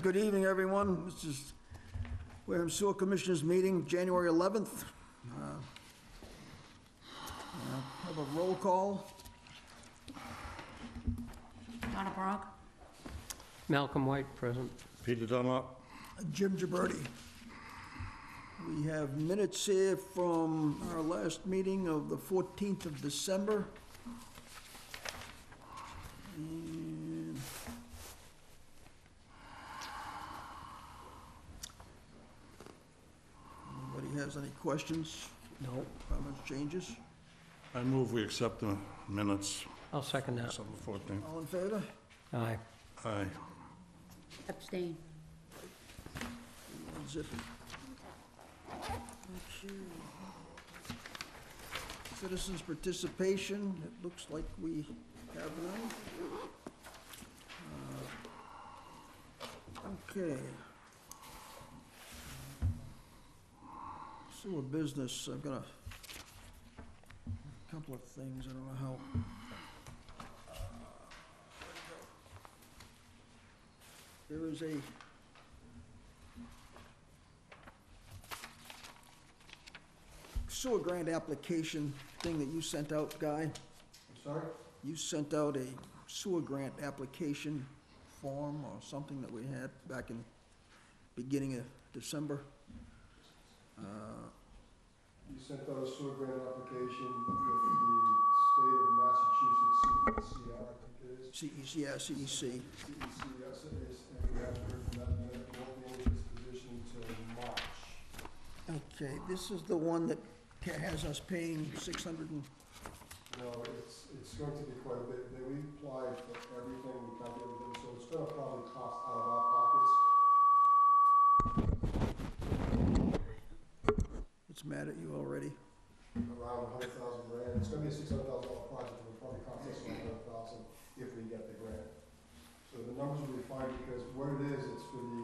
Good evening, everyone. This is Wareham Sewer Commissioners meeting, January 11th. Have a roll call. Donna Brock? Malcolm White, present. Peter Dunlop. Jim Gibberti. We have minutes here from our last meeting of the 14th of December. And anybody has any questions? No. Comments, changes? I move we accept the minutes, I'll second that. December 14th. All in favor? Aye. Aye. Abstain. Zip. Okay. Citizens' participation, it looks like we have none. Okay. Sewer business, I've got a couple of things, I don't know how. There is a sewer grant application thing that you sent out, Guy. I'm sorry? You sent out a sewer grant application form or something that we had back in beginning of December. You sent out a sewer grant application with the state of Massachusetts, CEC, I think it is. CEC, yeah, CEC. CEC, yes, it is, and we haven't heard from that, and it won't be in this position until March. Okay, this is the one that has us paying 600 and, No, it's going to be quite a bit. We applied for everything, we can't get everything, so it's gonna probably cost out of our pockets. it's mad at you already. Around $100,000 grand. It's gonna be a $600,000 project, it will probably cost us $100,000 if we get the grant. So the numbers will be fine, because what it is, it's for the,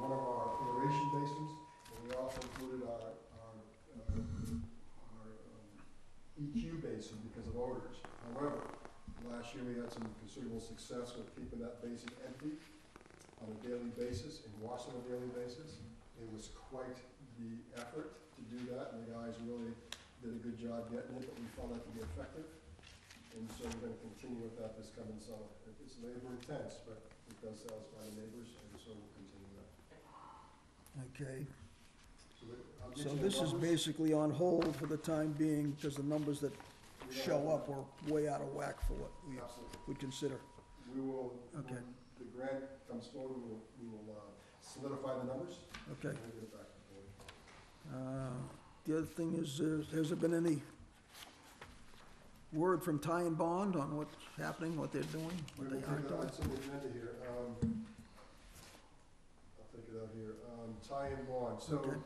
one of our aeration basins, and we also included our EQ basin because of odors. However, last year we had some considerable success with keeping that basin empty on a daily basis and washing on a daily basis. It was quite the effort to do that, and the guys really did a good job getting it, but we found that to be effective. And so we're going to continue with that this coming summer. It's labor intense, but it does satisfy the neighbors, and so we'll continue that. Okay, I'll get so you the this is numbers. basically on hold for the time being because the numbers that show up are way out of whack for what we Absolutely. would consider. We will, Okay. when the grant comes forward, we will solidify the numbers. Okay. And we'll get it back to the board. The other thing is, has there been any word from Ty and Bond on what's happening, what they're doing, We what will they take aren't that, doing? it's on the agenda here. I'll take it out here. Ty and Bond. So Okay.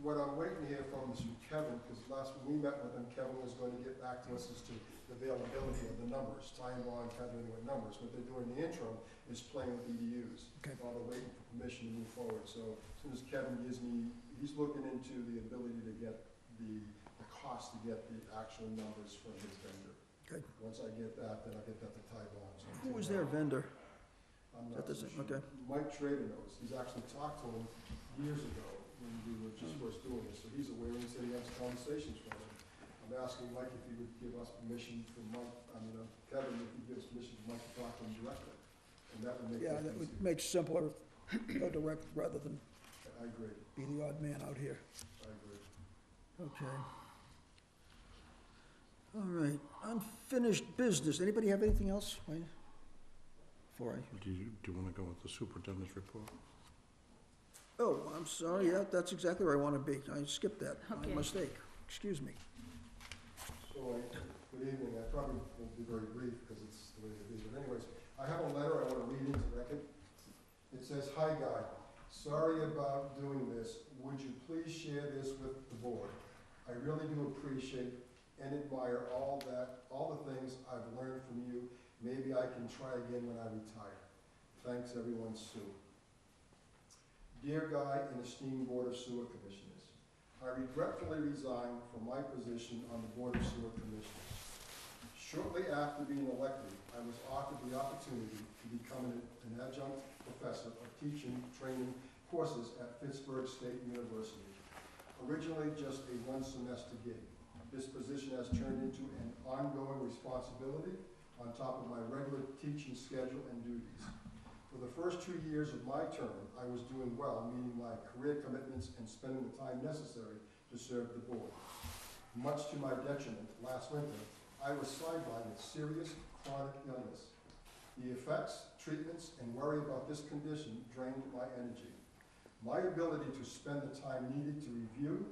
what I'm waiting here from is from Kevin, because last when we met with him, Kevin was going to get back to us as to the availability of the numbers. Ty and Bond can't do anything with numbers. What they're doing in the interim is playing with EDUs. Okay. While they're waiting for permission to move forward. So as soon as Kevin gives me, he's looking into the ability to get the cost to get the actual numbers from his vendor. Okay. Once I get that, then I'll get that to Ty Bond. So Who was their vendor? I'm That not so doesn't- sure. okay. Mike Trader knows. He's actually talked to him years ago when we were just first doing this. So he's aware, he said he has conversations with him. I'm asking Mike if he would give us permission for Mike, Kevin, if he'd give us permission for Mike to talk to him directly. And that would make Yeah, things that would easier. make simpler, go direct rather than I agree, be the odd man out here. I agree. Okay. All right, unfinished business. Anybody have anything else? Wayne? Before I, Do you want to go with the superintendent's report? oh, I'm sorry, yeah, that's exactly where I want to be. I skipped that, my Okay. mistake. Excuse me. So, good evening. I probably won't be very brief because it's the way it is. But anyways, I have a letter I want to read into the record. It says, "Hi, Guy. Sorry about doing this. Would you please share this with the board? I really do appreciate and admire all the things I've learned from you. Maybe I can try again when I retire. Thanks, everyone, Sue." Dear Guy and esteemed Board of Sewer Commissioners, I regretfully resign from my position on the Board of Sewer Commissioners. Shortly after being elected, I was offered the opportunity to become becoming an adjunct professor of teaching, training courses at Pittsburgh State University. Originally just a one-semester gig, this position has turned into an ongoing responsibility on top of my regular teaching schedule and duties. For the first 2 years of my term, I was doing well, meeting my career commitments and spending the time necessary to serve the board. Much to my detriment, last winter, I was sidelined with serious chronic illness. The effects, treatments, and worry about this condition drained my energy. My ability to spend the time needed to review,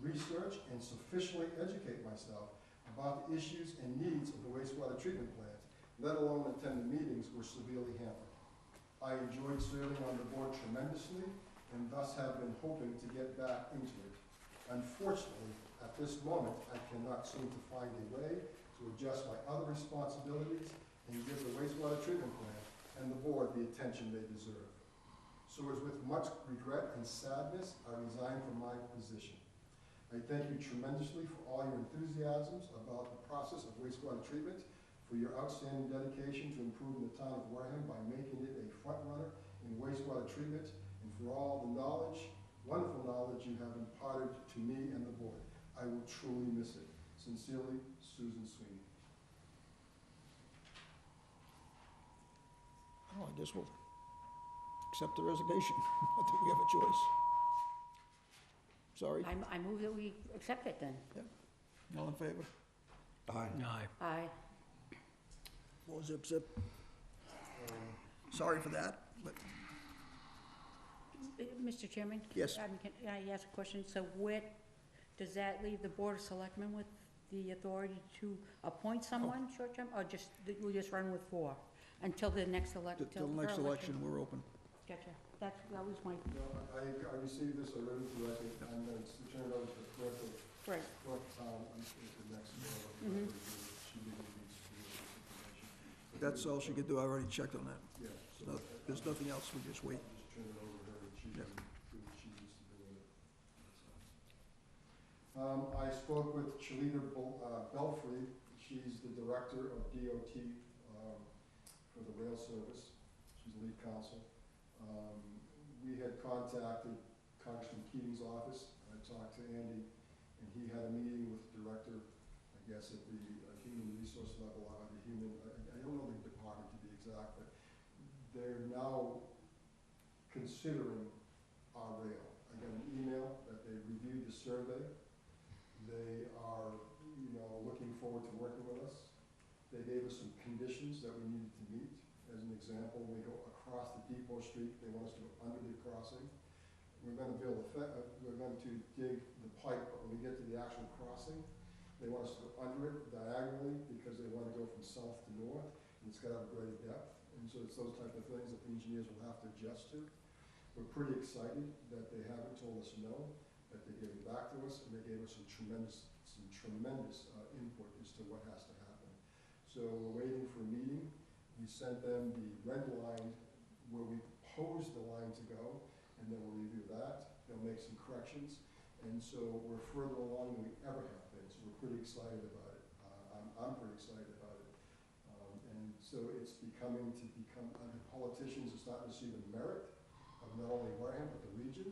research, and sufficiently educate myself about the issues and needs of the wastewater treatment plant, let alone attend the meetings, were severely hampered. I enjoyed serving on the board tremendously and thus have been hoping to get back into it. Unfortunately, at this moment, I cannot seem to find a way to adjust my other responsibilities and give the wastewater treatment plant and the board the attention they deserve. So it was with much regret and sadness I resigned from my position. I thank you tremendously for all your enthusiasms about the process of wastewater treatment, for your outstanding dedication to improving the town of Wareham by making it a front runner in wastewater treatment, and for all the knowledge, wonderful knowledge you have imparted to me and the board. I will truly miss it. Sincerely, Susan Sweeney. Oh, I guess we'll accept the resignation. I think we have a choice. Sorry. I move that we accept it then. All in favor? Aye. Aye. Aye. Four zip zip. Sorry for that, but Mr. Chairman? Yes. Can I ask a question? So where, does that leave the Board of Selectmen with the authority to appoint someone short-term, or just, we'll just run with 4 until the next election? till the next election, we're open. Gotcha. That was my, No, I received this already directly. I'm going to turn it over to the clerk of right. Clerk Town, the next Mhm. She really needs to do this information. That's all she could do, I already checked on that. Yeah. So No, there's nothing else, we just wait. I'll just turn it over to her, and she Yeah. can do what she needs to do with it. I spoke with Chalita Belfry. She's the director of DOT for the rail service. She's the lead counsel. We had contacted Congressman Keating's office. I talked to Andy, and he had a meeting with the director, I guess at the human resource level, I don't know the department to be exact, but they're now considering our rail. I got an email that they reviewed the survey. They are, looking forward to working with us. They gave us some conditions that we needed to meet. As an example, when we go across the depot street, they want us to go under the crossing. We're going to we're going to dig the pipe, but when we get to the actual crossing, they want us to go under it diagonally because they want to go from south to north, and it's got to have a greater depth. And so it's those type of things that the engineers will have to adjust to. We're pretty excited that they haven't told us no, that they gave it back to us, and they gave us some tremendous input as to what has to happen. So we're waiting for a meeting. We sent them the red line where we proposed the line to go, and then we'll review that. They'll make some corrections, and so we're further along than we ever have been. So we're pretty excited about it. I'm pretty excited about it, and so it's the politicians are starting to see the merit of not only Wareham but the region,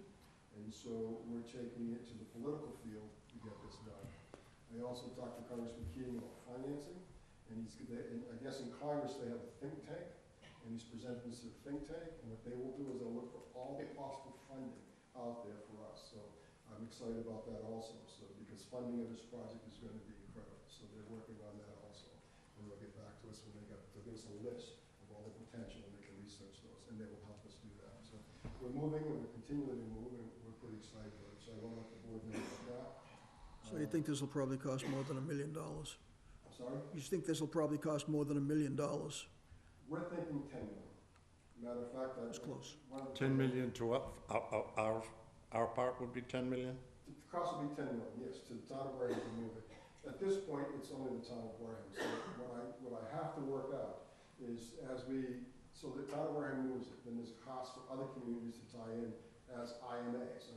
and so we're taking it to the political field to get this done. I also talked to Congressman Keating about financing. And I guess in Congress they have a think tank, and he's presenting this to the think tank, and what they will do is they'll look for all the possible funding out there for us. So I'm excited about that also, because funding of this project is going to be incredible. So they're working on that also. And they'll get back to us when they'll give us a list of all the potential, and we can research those, and they will help us do that. So we're moving, and we're continuing to move, and we're pretty excited about it. So I want to let the board know about that. So you think this will probably cost more than $1 million? Sorry? You think this will probably cost more than $1 million? We're thinking 10 million. Matter of fact, That's close. 10 million to our part would be 10 million? The cost will be 10 million, yes, to the town of Wareham to move it. At this point, it's only the town of Wareham. So what I have to work out is so the town of Wareham moves it, then there's costs for other communities to tie in as IMAs. And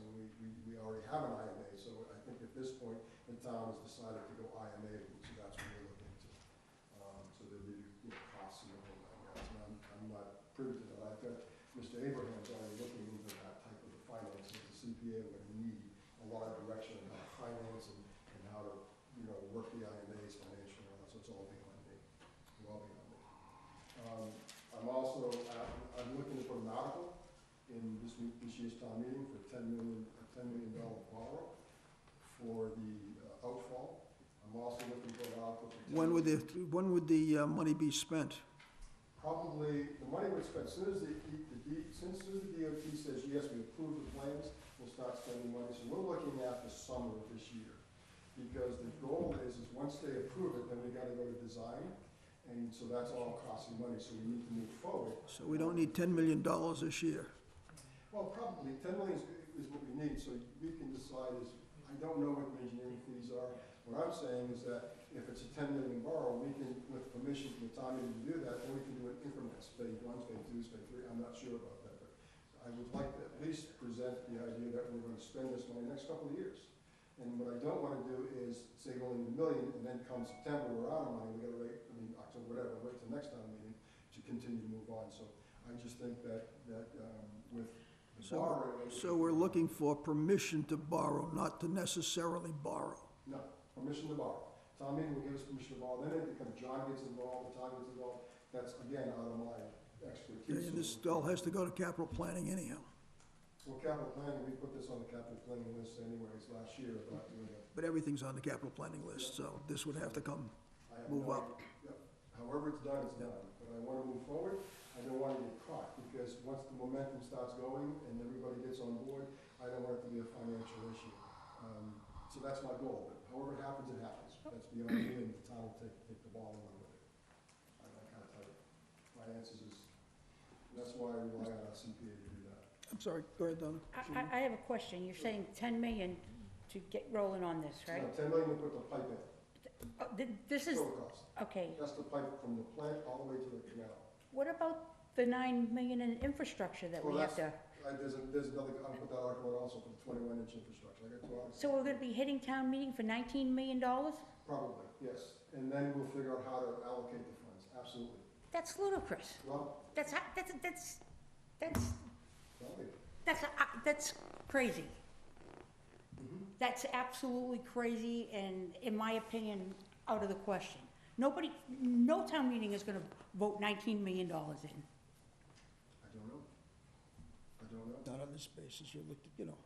we already have an IMA, so I think at this point, the town has decided to go IMA, so that's what we're looking into. So there'll be costs and the whole nine yards. And I'm I'm not privy to that. I think Mr. Abraham's already looking into that type of financing. The CPA would need a lot of direction on how to finance and how to, you know, work the IMAs financially, and all that, so it's all beyond me. It's all beyond me. I'm also, I'm looking to put an article in this year's town meeting for $10 million borrow for the outfall. I'm also looking for an article for. When would the money be spent? Probably, the money would spend, as soon as the DOT says, yes, we approve the plans, we'll start spending money. So we're looking at the summer of this year. Because the goal is once they approve it, then we gotta go to design. And so that's all costing money, so we need to move forward. So we don't need $10 million this year. Well, probably, 10 million is what we need, so we can decide is, I don't know what the engineering fees are. What I'm saying is that if it's a 10 million borrow, we can, with permission from the town meeting to do that, or we can do it in increments, phase 1, phase 2, phase 3, I'm not sure about that, but I would like to at least present the idea that we're gonna spend this money the next couple of years. And what I don't wanna do is say we're only $1 million, and then come September, we're out of money, we gotta wait, October, whatever, wait till next town meeting to continue to move on. So I just think that with the borrowing. So we're looking for permission to borrow, not to necessarily borrow. No, permission to borrow. Town meeting will give us permission to borrow, then it becomes John gets involved, the town gets involved, that's again out of my expertise. And this all has to go to capital planning anyhow. Well, capital planning, we put this on the capital planning list anyways last year about doing it. But everything's on the capital planning list, so this would have to come, I have move no up. idea. Yep. However it's done, it's done, but I wanna move forward, I don't wanna get caught, because once the momentum starts going and everybody gets on board, I don't want it to be a financial issue. So that's my goal, but however it happens, it happens. That's beyond me, and the town will take the ball and run with it. I can't tell you. My answer is, that's why I rely on our CPA to do that. I'm sorry, go ahead, Donna. I have a question. You're saying 10 million to get rolling on this, right? No, 10 million to put the pipe in, This is, total cost. okay. That's the pipe from the plant all the way to the canal. What about the 9 million in infrastructure that we Well, have to? There's another, I'll put that article in also for the 21-inch infrastructure. I got 2 articles. So we're gonna be hitting town meeting for $19 million? Probably, yes. And then we'll figure out how to allocate the funds, absolutely. That's ludicrous. Well, That's probably. that's crazy. Mhm. That's absolutely crazy and, in my opinion, out of the question. No town meeting is gonna vote $19 million in. I don't know. Not on this basis, you looked, you know,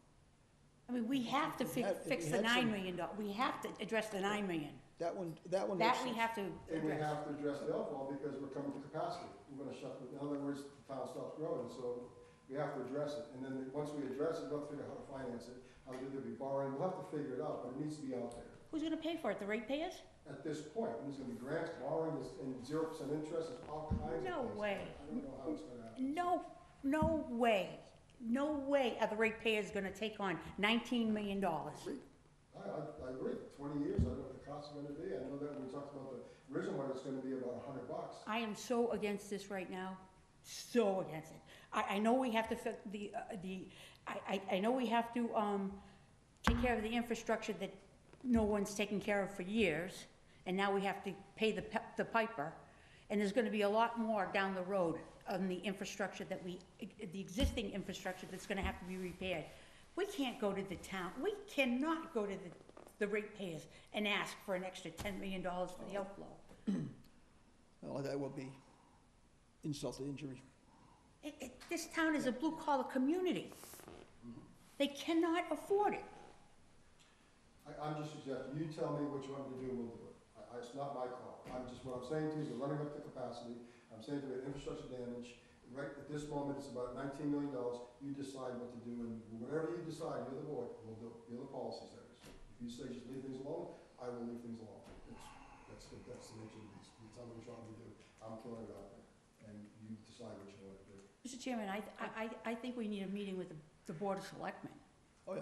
I mean, we have to If we fix the had $9 some- million. We have to address the $9 million. that one That makes we sense. have to And we address. have to address the outfall because we're coming to capacity. We're gonna shut, in other words, the town stops growing, so we have to address it. And then, once we address it, we'll have to figure out how to finance it, how to either be borrowing, we'll have to figure it out, but it needs to be out there. Who's gonna pay for it? The ratepayers? At this point, and there's gonna be grants, borrowing, and 0% interest, there's all kinds of things. No way. I don't know how it's gonna happen. No way. No way are the ratepayers gonna take on $19 million. I agree, 20 years, I don't know what the cost is gonna be, I know that when we talked about the original one, it's gonna be about $100. I am so against this right now, so against it. I know we have to fix I know we have to, take care of the infrastructure that no one's taken care of for years, and now we have to pay the piper, and there's gonna be a lot more down the road on the infrastructure the existing infrastructure that's gonna have to be repaired. We can't go to the town, we cannot go to the ratepayers and ask for an extra $10 million for the outflow. Well, that will be insult to injury. This town is a blue-collar community. They cannot afford it. I'm just suggesting, you tell me what you want me to do, we'll do it. It's not my call. What I'm saying to you is we're running up to capacity. I'm saying to you, infrastructure damage, right at this moment, it's about $19 million. You decide what to do, and whatever you decide, you're the board, we'll do it. You're the policy setters. If you say just leave things alone, I will leave things alone. That's the nature of these. You tell me what you want me to do, I'm throwing it out there, and you decide what you want to do. Mr. Chairman, I think we need a meeting with the Board of Selectmen Oh, yeah.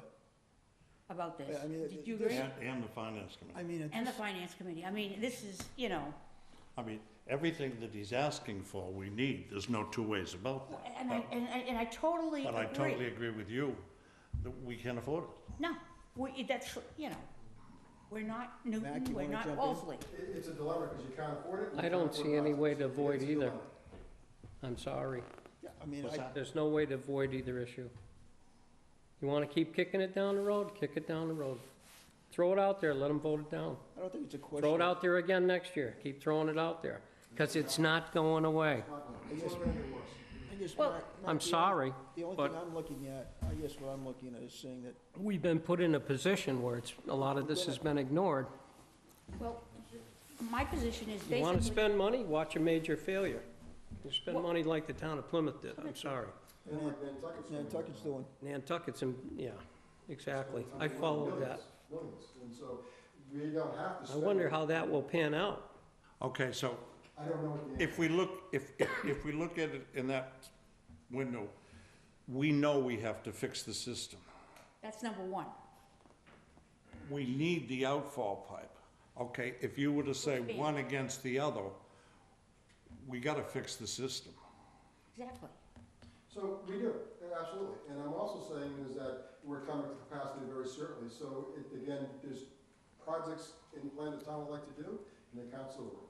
about this. Yeah, I mean, Did you this- agree? And the finance committee. I mean, And the Finance Committee. I mean, this is, you know, I mean, everything that he's asking for, we need. There's no two ways about that. and I totally But I totally agree. agree with you that we can't afford it. No, that's, you know, we're not Mac, Newton, you we're wanna not jump in? Wolseley. It's a dilemma because you can't afford it. and I you don't can't afford see it. any way to It's a avoid either. dilemma. I'm sorry. Yeah, I mean, What's that? There's no way to avoid either issue. You wanna keep kicking it down the road, kick it down the road. Throw it out there, let them vote it down. I don't think it's a question. Throw it out there again next year, keep throwing it out there, because it's not going away. It's not gonna- it's only gonna get worse. I guess, Well- Mark, I'm the sorry, The only but- thing I'm looking at, I guess what I'm looking at is saying that we've been put in a position where it's, a lot of this has been ignored. Well, my position is You wanna basically, spend money, watch a major failure. You spend Well- money like the town of Plymouth did, I'm sorry. And like Nantucket's doing Nantucket's right doing. Nantucket's, yeah, exactly. now. I followed that. Millions. And so we don't have to I spend. wonder how that will pan out. Okay, so I don't know what the answer if we look, if we look at it in that window, we know we have to fix the system. that's number one. We need the outfall pipe. Okay, if you were to say Which one against the other, we gotta fix the system. Exactly. So we do, absolutely. And I'm also saying is that we're coming to capacity very certainly. So again, there's projects in plan the town would like to do, and the council will.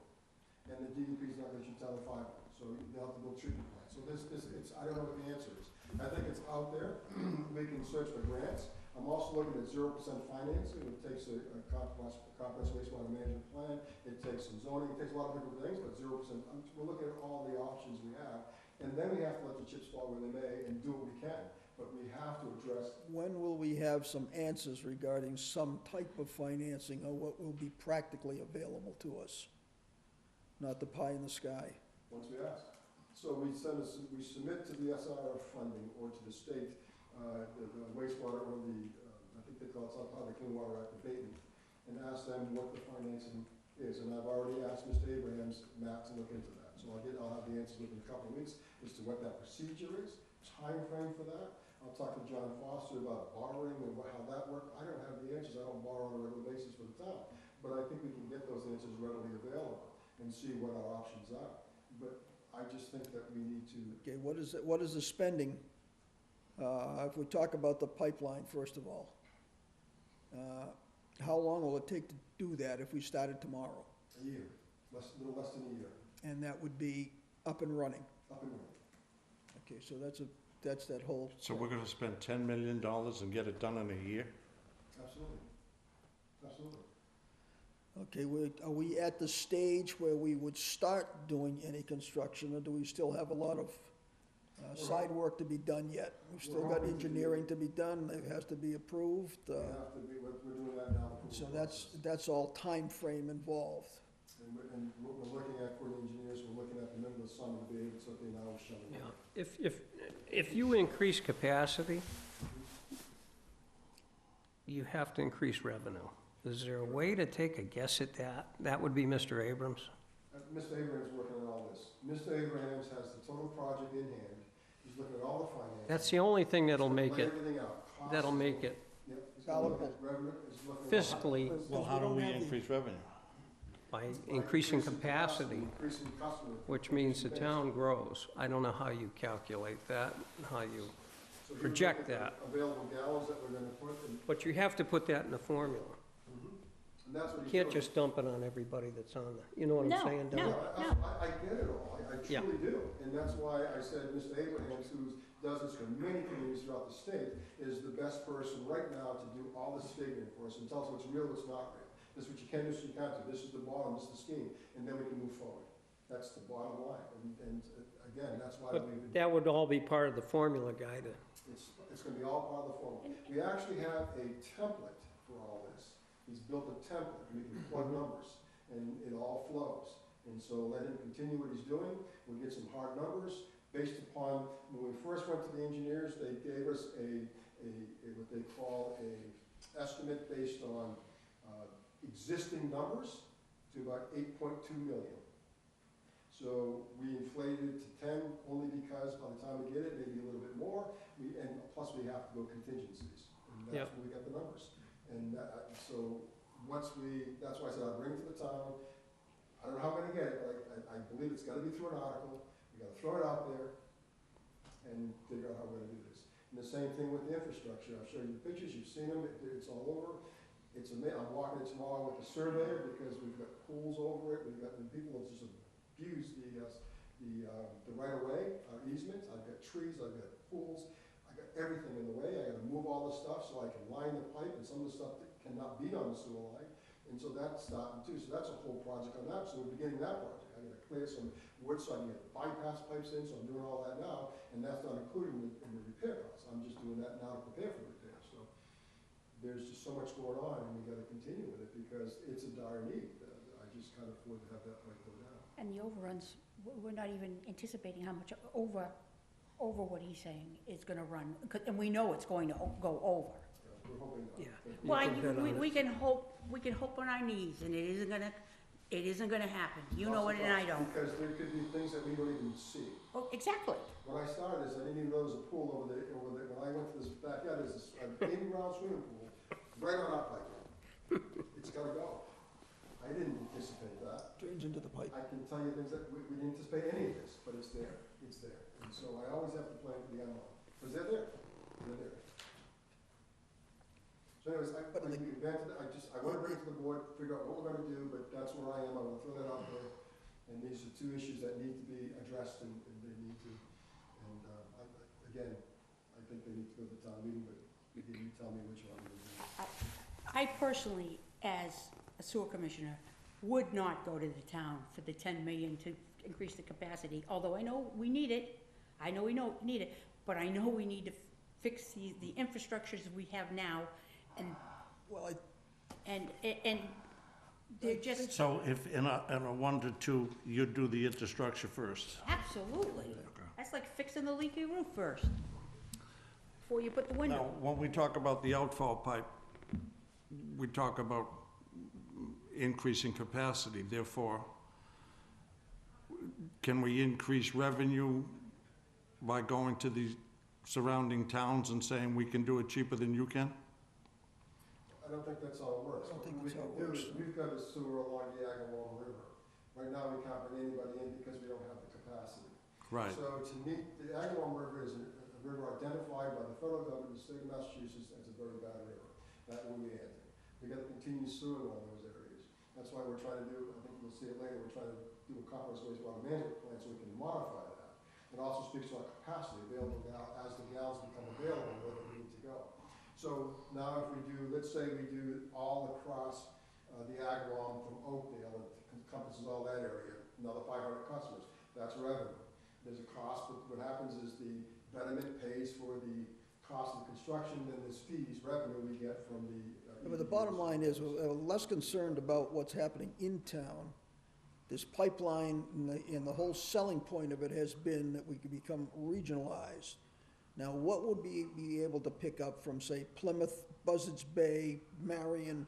And the DEP's not gonna shoot down the 5 one, so they'll have to build treatment plants. So it's, I don't know what the answer is. I think it's out there. We can search for grants. I'm also looking at 0% financing. It takes a comprehensive wastewater management plan. It takes some zoning, it takes a lot of different things, but 0%, we're looking at all the options we have. And then we have to let the chips fall where they may and do what we can. But we have to address, When will we have some answers regarding some type of financing or what will be practically available to us? Not the pie in the sky. once we ask. So we submit to the SRF funding or to the state, the wastewater or the, I think they call it, it's part of the Clean Water Act abatement, and ask them what the financing is. And I've already asked Mr. Abraham's Matt to look into that. So I'll have the answers within a couple of weeks as to what that procedure is, time frame for that. I'll talk to John Foster about borrowing and how that works. I don't have the answers. I don't borrow on a regular basis for the town. But I think we can get those answers readily available and see what our options are. But I just think that we need to, Okay, what is the spending? If we talk about the pipeline, first of all, how long will it take to do that if we started tomorrow? a year, a little less than a year, And that would be up and running. up and running. Okay, so that's that whole. So we're gonna spend $10 million and get it done in a year? Absolutely. Absolutely. Okay, are we at the stage where we would start doing any construction, or do we still have a lot of side work to be done yet? We've still got engineering to be done, it has to be approved, We have to be, we're doing that now. so that's all time frame involved. And what we're looking at for the engineers, we're looking at the middle of the summer to be able to, so they now show. Yeah, if you increase capacity, you have to increase revenue. Is there a way to take a guess at that? That would be Mr. Abrams. Mr. Abrams is working on all this. Mr. Abrams has the total project in hand. He's looking at all the finances. That's the only thing that'll He's make looking it, at everything out. Costs. that'll make it Yep. He's gonna look at revenue. He's looking at- fiscally Well, how do we increase revenue? by increasing capacity, Increasing customer. which means the town grows. I don't know how you calculate that, how you, So he's project looking at that. Available gallons that we're gonna put in. but you have to put that in the formula. And that's what You he's can't doing. just dump it on everybody that's on there. You know what I'm No, saying, no. Don? I get it all, I Yeah. truly do, and that's why I said Mr. Abrams, who does this for many communities throughout the state, is the best person right now to do all this figuring for us and tell us what's real, what's not real. This is what you can do, this is what you can't do, this is the bottom, this is the scheme, and then we can move forward. That's the bottom line, and again, that's why But we've, that would all be part of the formula guide. it's gonna be all part of the formula. We actually have a template for all this. He's built a template, we can plug numbers, and it all flows. And so let him continue what he's doing, we'll get some hard numbers based upon, when we first went to the engineers, they gave us what they call a estimate based on, existing numbers to about 8.2 million. So we inflated it to 10 only because by the time we get it, maybe a little bit more, and plus we have to go contingencies. And that's Yep. where we got the numbers. And so that's why I said I'll bring it to the town. I don't know how I'm gonna get it, but I believe it's gotta be through an article. We gotta throw it out there and figure out how we're gonna do this. And the same thing with the infrastructure. I've shown you the pictures, you've seen them, it's all over. It's amazing. I'm walking it tomorrow with the surveyor because we've got pools over it. We've got, and people have just abused the right of way, easements, I've got trees, I've got pools, I've got everything in the way, I gotta move all the stuff so I can line the pipe and some of the stuff that cannot be on the sewer line. And so that's starting too, so that's a whole project on that, so we're beginning that project. I gotta clear some wood so I can get bypass pipes in, so I'm doing all that now, and that's not included in the repair costs. I'm just doing that now to prepare for repair, so there's just so much going on, and we gotta continue with it because it's a dire need. I just can't afford to have that pipe go down. And the overruns, we're not even anticipating how much over what he's saying is gonna run, and we know it's going to go over. We're hoping not. Yeah. Well, we can hope on our knees, and it isn't gonna happen. You know it and I don't. Because there could be things that we don't even see. Oh, exactly. When I started this, I didn't even know there was a pool over there, when I went to this backyard, there's this 80-ground swimming pool, right on our pipe. It's gotta go. I didn't anticipate that. Drains into the pipe. I can tell you things that we didn't anticipate any of this, but it's there, And so I always have to plan for the unknown, because they're there. So anyways, I want to bring it to the board, figure out what we're gonna do, but that's where I am, I wanna throw that out there. And these are two issues that need to be addressed, and they need to, and, again, I think they need to go to the town meeting, but you tell me which one to do. I personally, as a sewer commissioner, would not go to the town for the 10 million to increase the capacity, although I know we need it, but I know we need to fix the infrastructures we have now, and, Well, and they're just, So if in a 1 to 2, you'd do the infrastructure first? absolutely. That's like fixing the leaky roof first, before you put the window. Now, when we talk about the outfall pipe, we talk about increasing capacity, therefore, can we increase revenue by going to the surrounding towns and saying we can do it cheaper than you can? I don't think that's how it works. I don't think What we that's how can it do works. is, we've got a sewer along the Agawam River. Right now, we can't bring anybody in because we don't have the capacity. Right. So to meet, the Agawam River is a river identified by the federal government, the state of Massachusetts, as a very bad river. That will be ending. We gotta continue sewing on those areas. That's why we're trying to do, I think we'll see it later, we're trying to do a compost wastewater management plan so we can modify that. It also speaks to our capacity available now as the gallons become available where they need to go. So now if we do, let's say we do all across the Agawam from Oakdale, it encompasses all that area, another 500 customers, that's revenue. There's a cost, but what happens is the betterment pays for the cost of construction, then there's fees, revenue we get from the. but the bottom line is, we're less concerned about what's happening in town. This pipeline and the whole selling point of it has been that we could become regionalized. Now, what would we be able to pick up from, say, Plymouth, Buzzards Bay, Marion,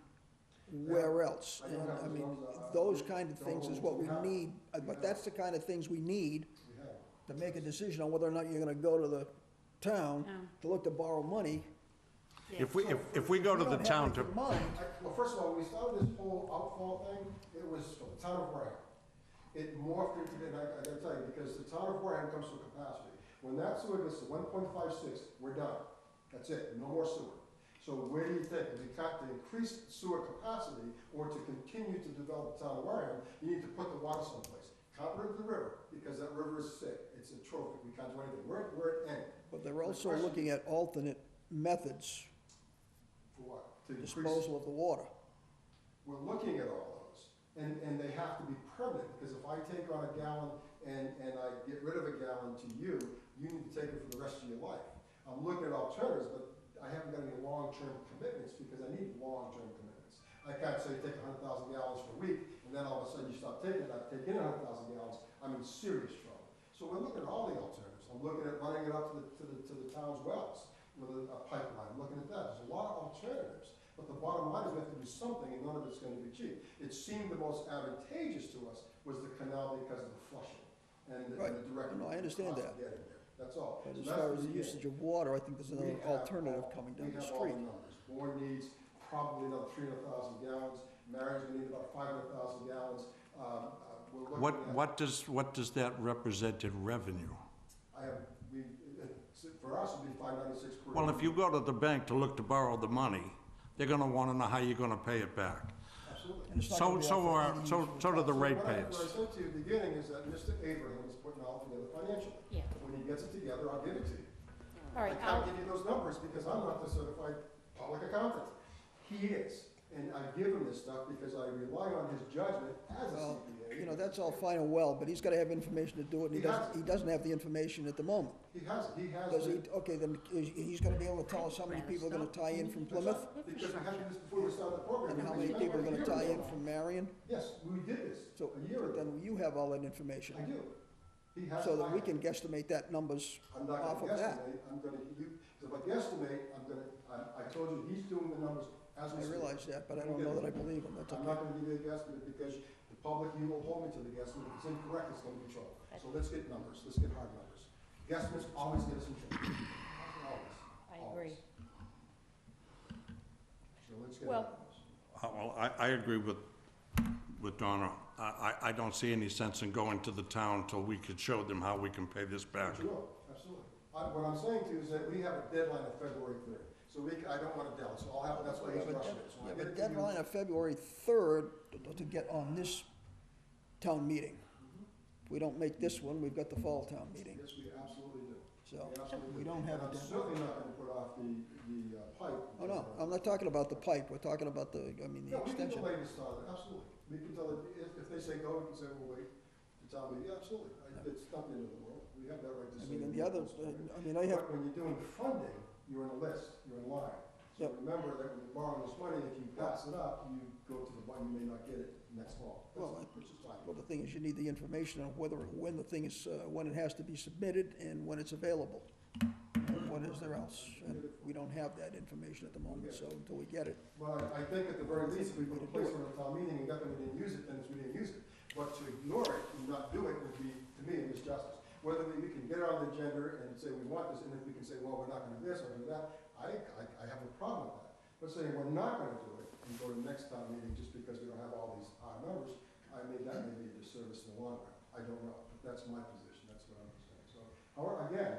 where else? I don't And, have I the mean, numbers, those kind of things is what we have. need, but that's the kind of things we need We have. to make a decision on whether or not you're gonna go to the town No. to look to borrow money. Yeah. If we go to the town to, If we don't have anything in mind, Well, first of all, when we started this whole outfall thing, it was for the town of Wareham. It morphed into, and I gotta tell you, because the town of Wareham comes to capacity. When that sewer gets to 1.56, we're done. That's it, no more sewer. So where do you think, if you got to increase sewer capacity or to continue to develop the town of Wareham, you need to put the water someplace. Can't rid of the river, because that river is sick, it's atrophic, we can't do anything. We're at end. but they're also looking at alternate methods, For what? To increase. disposal of the water. We're looking at all those, and they have to be permanent, because if I take on a gallon and I get rid of a gallon to you, you need to take it for the rest of your life. I'm looking at alternatives, but I haven't got any long-term commitments, because I need long-term commitments. I can't say take 100,000 gallons for a week, and then all of a sudden you stop taking it, I take in 100,000 gallons, I'm in serious trouble. So we're looking at all the alternatives. I'm looking at running it up to the town's wells with a pipeline, I'm looking at that. There's a lot of alternatives. But the bottom line is we have to do something, and none of it's gonna be cheap. It seemed the most advantageous to us was the canal because of the flushing and the Right. direct. No, I understand cost of that. getting there. That's all. But So as that's far as the beginning. usage of water, I think there's We another have alternative all- coming down the We have all street. the numbers. Bourne needs probably another 300,000 gallons. Marion's gonna need about 500,000 gallons. We're looking at. what does that represent in revenue? For us, it'd be 596 per. Well, if you go to the bank to look to borrow the money, they're gonna wanna know how you're gonna pay it back. Absolutely. And it's not So, gonna be so out for are, any so, usual so do the time. What I ratepayers. said to you at the beginning is that Mr. Abraham is putting it all together financially. Yeah. When he gets it together, I'll give it to you. All right, I can't give you those numbers because I'm not the certified public accountant. He is, and I give him this stuff because I rely on his judgment as a Well, CPA. you know, that's all fine and well, but he's gotta have information to do it, and He has it. he doesn't have the information at the moment. He has it, he has Does he, it, okay, then he's gonna be able to tell us how many people are gonna tie in from Plymouth? because we had to do this before we started the program. And how We many spent people are like a gonna year tie in ago. from Marion? Yes, we did this So, a year ago. then you have all that information, I do. He has. so that we I- can guesstimate that numbers I'm not off gonna of that. guesstimate, I'm gonna, if I guesstimate, I told you, he's doing the numbers as we I speak. realize that, but I don't know that I believe him, that's I'm okay. not gonna give you a guesstimate because the public, you will hold me to the guesstimate. If it's incorrect, it's gonna be trouble. So let's get numbers, let's get hard numbers. Guesstimates always get us in trouble. Always. I agree. So let's get Well- hard numbers. Well, I agree with Donna. I don't see any sense in going to the town till we could show them how we can pay this back. Sure, absolutely. What I'm saying to you is that we have a deadline of February 3rd. So I don't wanna delay, so I'll have, that's why We he's have a rushing dead- it. So we I have get a it to you. deadline of February 3rd to get on this town meeting. If we don't make this one, we've got the fall town meeting, Yes, we absolutely do. so We absolutely we do. don't have a And I'm deadline. certainly not gonna put off the pipe. Oh, no, I'm not talking about the pipe, we're talking about the No, we can extension. delay the start, absolutely. We can tell it, if they say go, we can say, we'll wait. The town meeting, yeah, absolutely. It's not the end of the world. We have that right to I say. mean, and we the other, want this. I mean, I have, But when you're doing funding, you're in a list, you're in line. So Yep. remember that when you're borrowing this money, if you pass it up, you go to the one, you may not get it next fall. Well, Which is fine. well, the thing is, you need the information on when the thing is, when it has to be submitted and when it's available. And what is there else? And we don't have that information at the moment, so until we get it. Well, I think at the very least, if we put a placeholder at town meeting and got them, we didn't use it, then we didn't use it. But to ignore it and not do it would be, to me, a misjustice. Whether we can get it on the agenda and say we want this, and if we can say, well, we're not gonna do this or do that, I have a problem with that. But saying we're not gonna do it and go to the next town meeting just because we don't have all these hard numbers, that may be a disservice in the long run. I don't know, but that's my position, that's what I'm saying. So, however, again,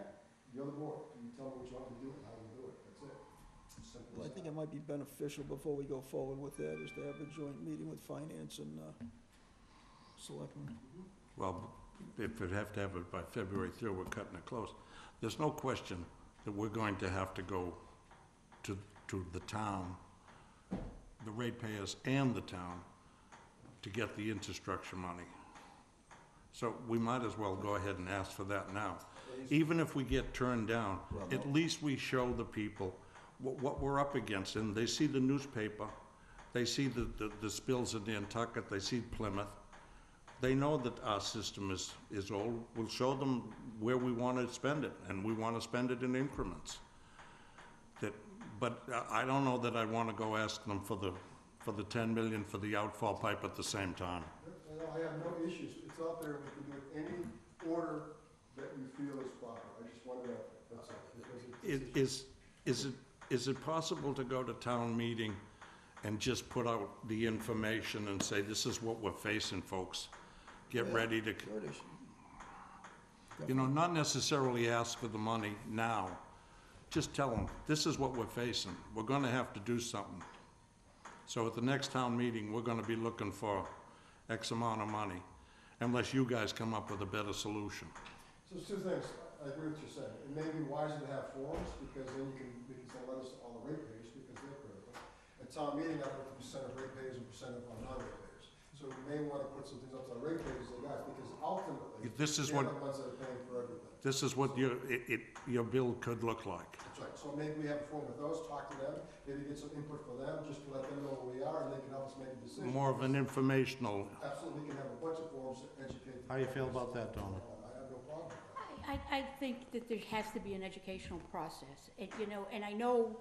you're the board, you tell me what you want me to do and how we do it, that's it. Simple Well, I as think that. it might be beneficial before we go forward with that, is to have a joint meeting with finance and, selectmen. Well, if we have to have it by February 3rd, we're cutting it close. There's no question that we're going to have to go to the town, the ratepayers and the town, to get the infrastructure money. So we might as well go ahead and ask for that now. Even if we get turned down, at least we show the people what we're up against, and they see the newspaper, they see the spills in Nantucket, they see Plymouth. They know that our system is old. We'll show them where we want to spend it, and we want to spend it in increments. But I don't know that I want to go ask them for the 10 million for the outfall pipe at the same time. I have no issues, it's out there, we can do it any order that you feel is proper, I just wanted to, that's all. Because Is it possible to go to town meeting and just put out the information and say, this is what we're facing, folks? Get Yeah, ready to, Sure it is. you know, not necessarily ask for the money now. Just tell them, this is what we're facing. We're gonna have to do something. So at the next town meeting, we're gonna be looking for X amount of money, unless you guys come up with a better solution. So it's two things, I agree with what you're saying, it may be wiser to have forums, because then we can send letters to all the ratepayers, because they're critical. At town meeting, I don't know percent of ratepayers and percent of non-ratepayers. So we may wanna put some things up to our ratepayers, say, guys, because ultimately, This is they're what, the ones that are paying for everything. this is what your bill could look like. That's right, so maybe we have a forum with those, talk to them, maybe get some input for them, just to let them know where we are, and they can help us make a decision. More of an informational, Absolutely, we can have a bunch of forums to educate. How do you feel about that, Donna? I have no problem with that. I think that there has to be an educational process, you know, and I know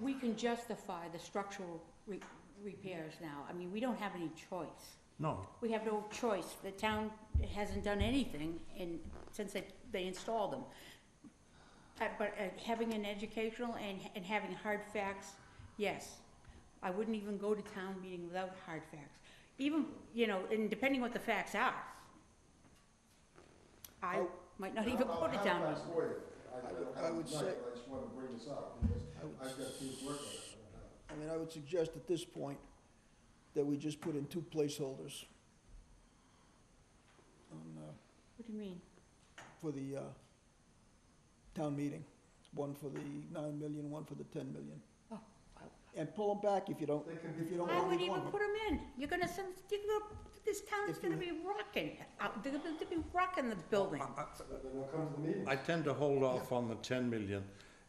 we can justify the structural repairs now. I mean, we don't have any choice. no, We have no choice. The town hasn't done anything since they installed them. But having an educational and having hard facts, yes. I wouldn't even go to town meeting without hard facts. Even, you know, and depending what the facts are. I might not even go to I'll town have meeting. that for you. I would tonight, say- but I just wanted to bring this up, because I would I've got teams working on it. I mean, I would suggest at this point, that we just put in 2 placeholders on, What do you mean? for the town meeting. One for the 9 million, one for the 10 million. Oh, And pull them back if you don't, They can if be you don't I want wouldn't to even put them in. You're gonna send, this town's If you- gonna be rocking. They're gonna be rocking the building. Then they'll come to the meetings. I tend to hold off on the 10 million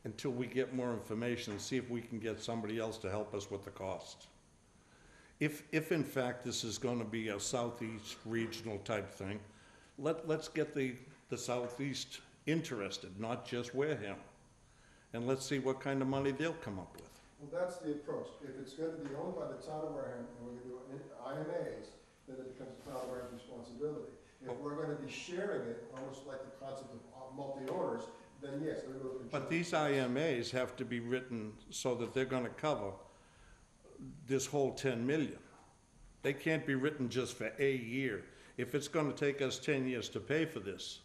until we get more information and see if we can get somebody else to help us with the cost. If in fact this is gonna be a southeast regional type thing, let's get the southeast interested, not just Wareham. And let's see what kind of money they'll come up with. Well, that's the approach. If it's going to be owned by the town of Wareham, and we're going to do IMAs, then it becomes the town of Wareham's responsibility. If we're going to be sharing it, almost like the concept of multi-owners, then yes, they're going to. But these IMAs have to be written so that they're gonna cover this whole 10 million. They can't be written just for a year. If it's gonna take us 10 years to pay for this,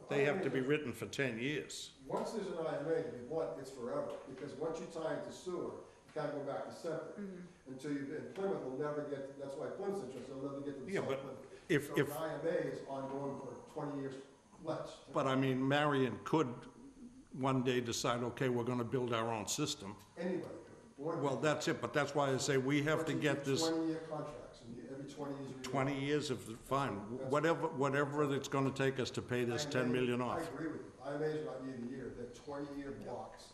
they have to be written for 10 years. Once there's an IMA, to be blunt, it's forever, because once you tie into sewer, you can't go back to septic. Until you, and Plymouth will never get, that's why Plymouth's interested, they'll never get to the Yeah, South but Plymouth. if- So if- an IMA is ongoing for 20 years, less. But I mean, Marion could one day decide, okay, we're gonna build our own system. Anybody could. Board Well, that's it, but that's why I say we have to get this 20-year contracts, and every 20 years. renewal. 20 years, if, fine, whatever it's gonna take us to pay this 10 million I off. agree with you. IMAs are not year to year, they're 20-year blocks.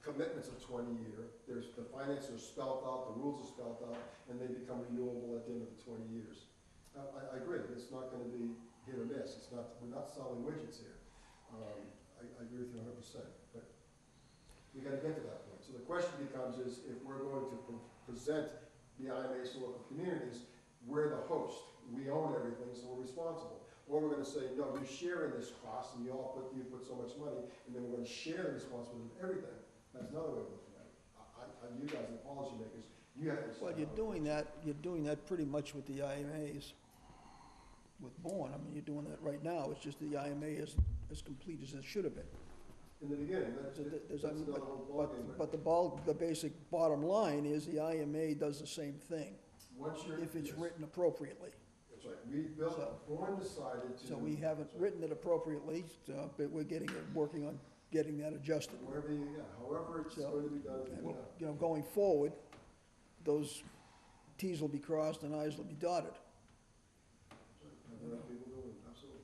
Commitments are 20-year, there's, the finances are spelled out, the rules are spelled out, and they become renewable at the end of the 20 years. I agree, it's not gonna be hit or miss, it's not, we're not selling widgets here. I agree with you 100%, but we gotta get to that point. So the question becomes is, if we're going to present the IMAs to local communities, we're the host, we own everything, so we're responsible. Or we're gonna say, no, you're sharing this cost, and you put so much money, and then we're gonna share the responsibility of everything. That's another way of looking at it. You guys, the policymakers, you have to decide. Well, how you're doing that pretty much with the IMAs with Bourne. I mean, you're doing that right now. It's just the IMA isn't as complete as it should have been. In the beginning, that's, So that's there's, another whole ballgame. but the basic bottom line is the IMA does the same thing, Once you're. if it's yes, written appropriately. That's right, we built, So- Bourne decided to. So we haven't written it appropriately, but we're working on getting that adjusted. Wherever you, yeah, however it's So- going to be done, it'll be And, done. you know, going forward, those Ts will be crossed and Is will be dotted. There are people doing it, absolutely.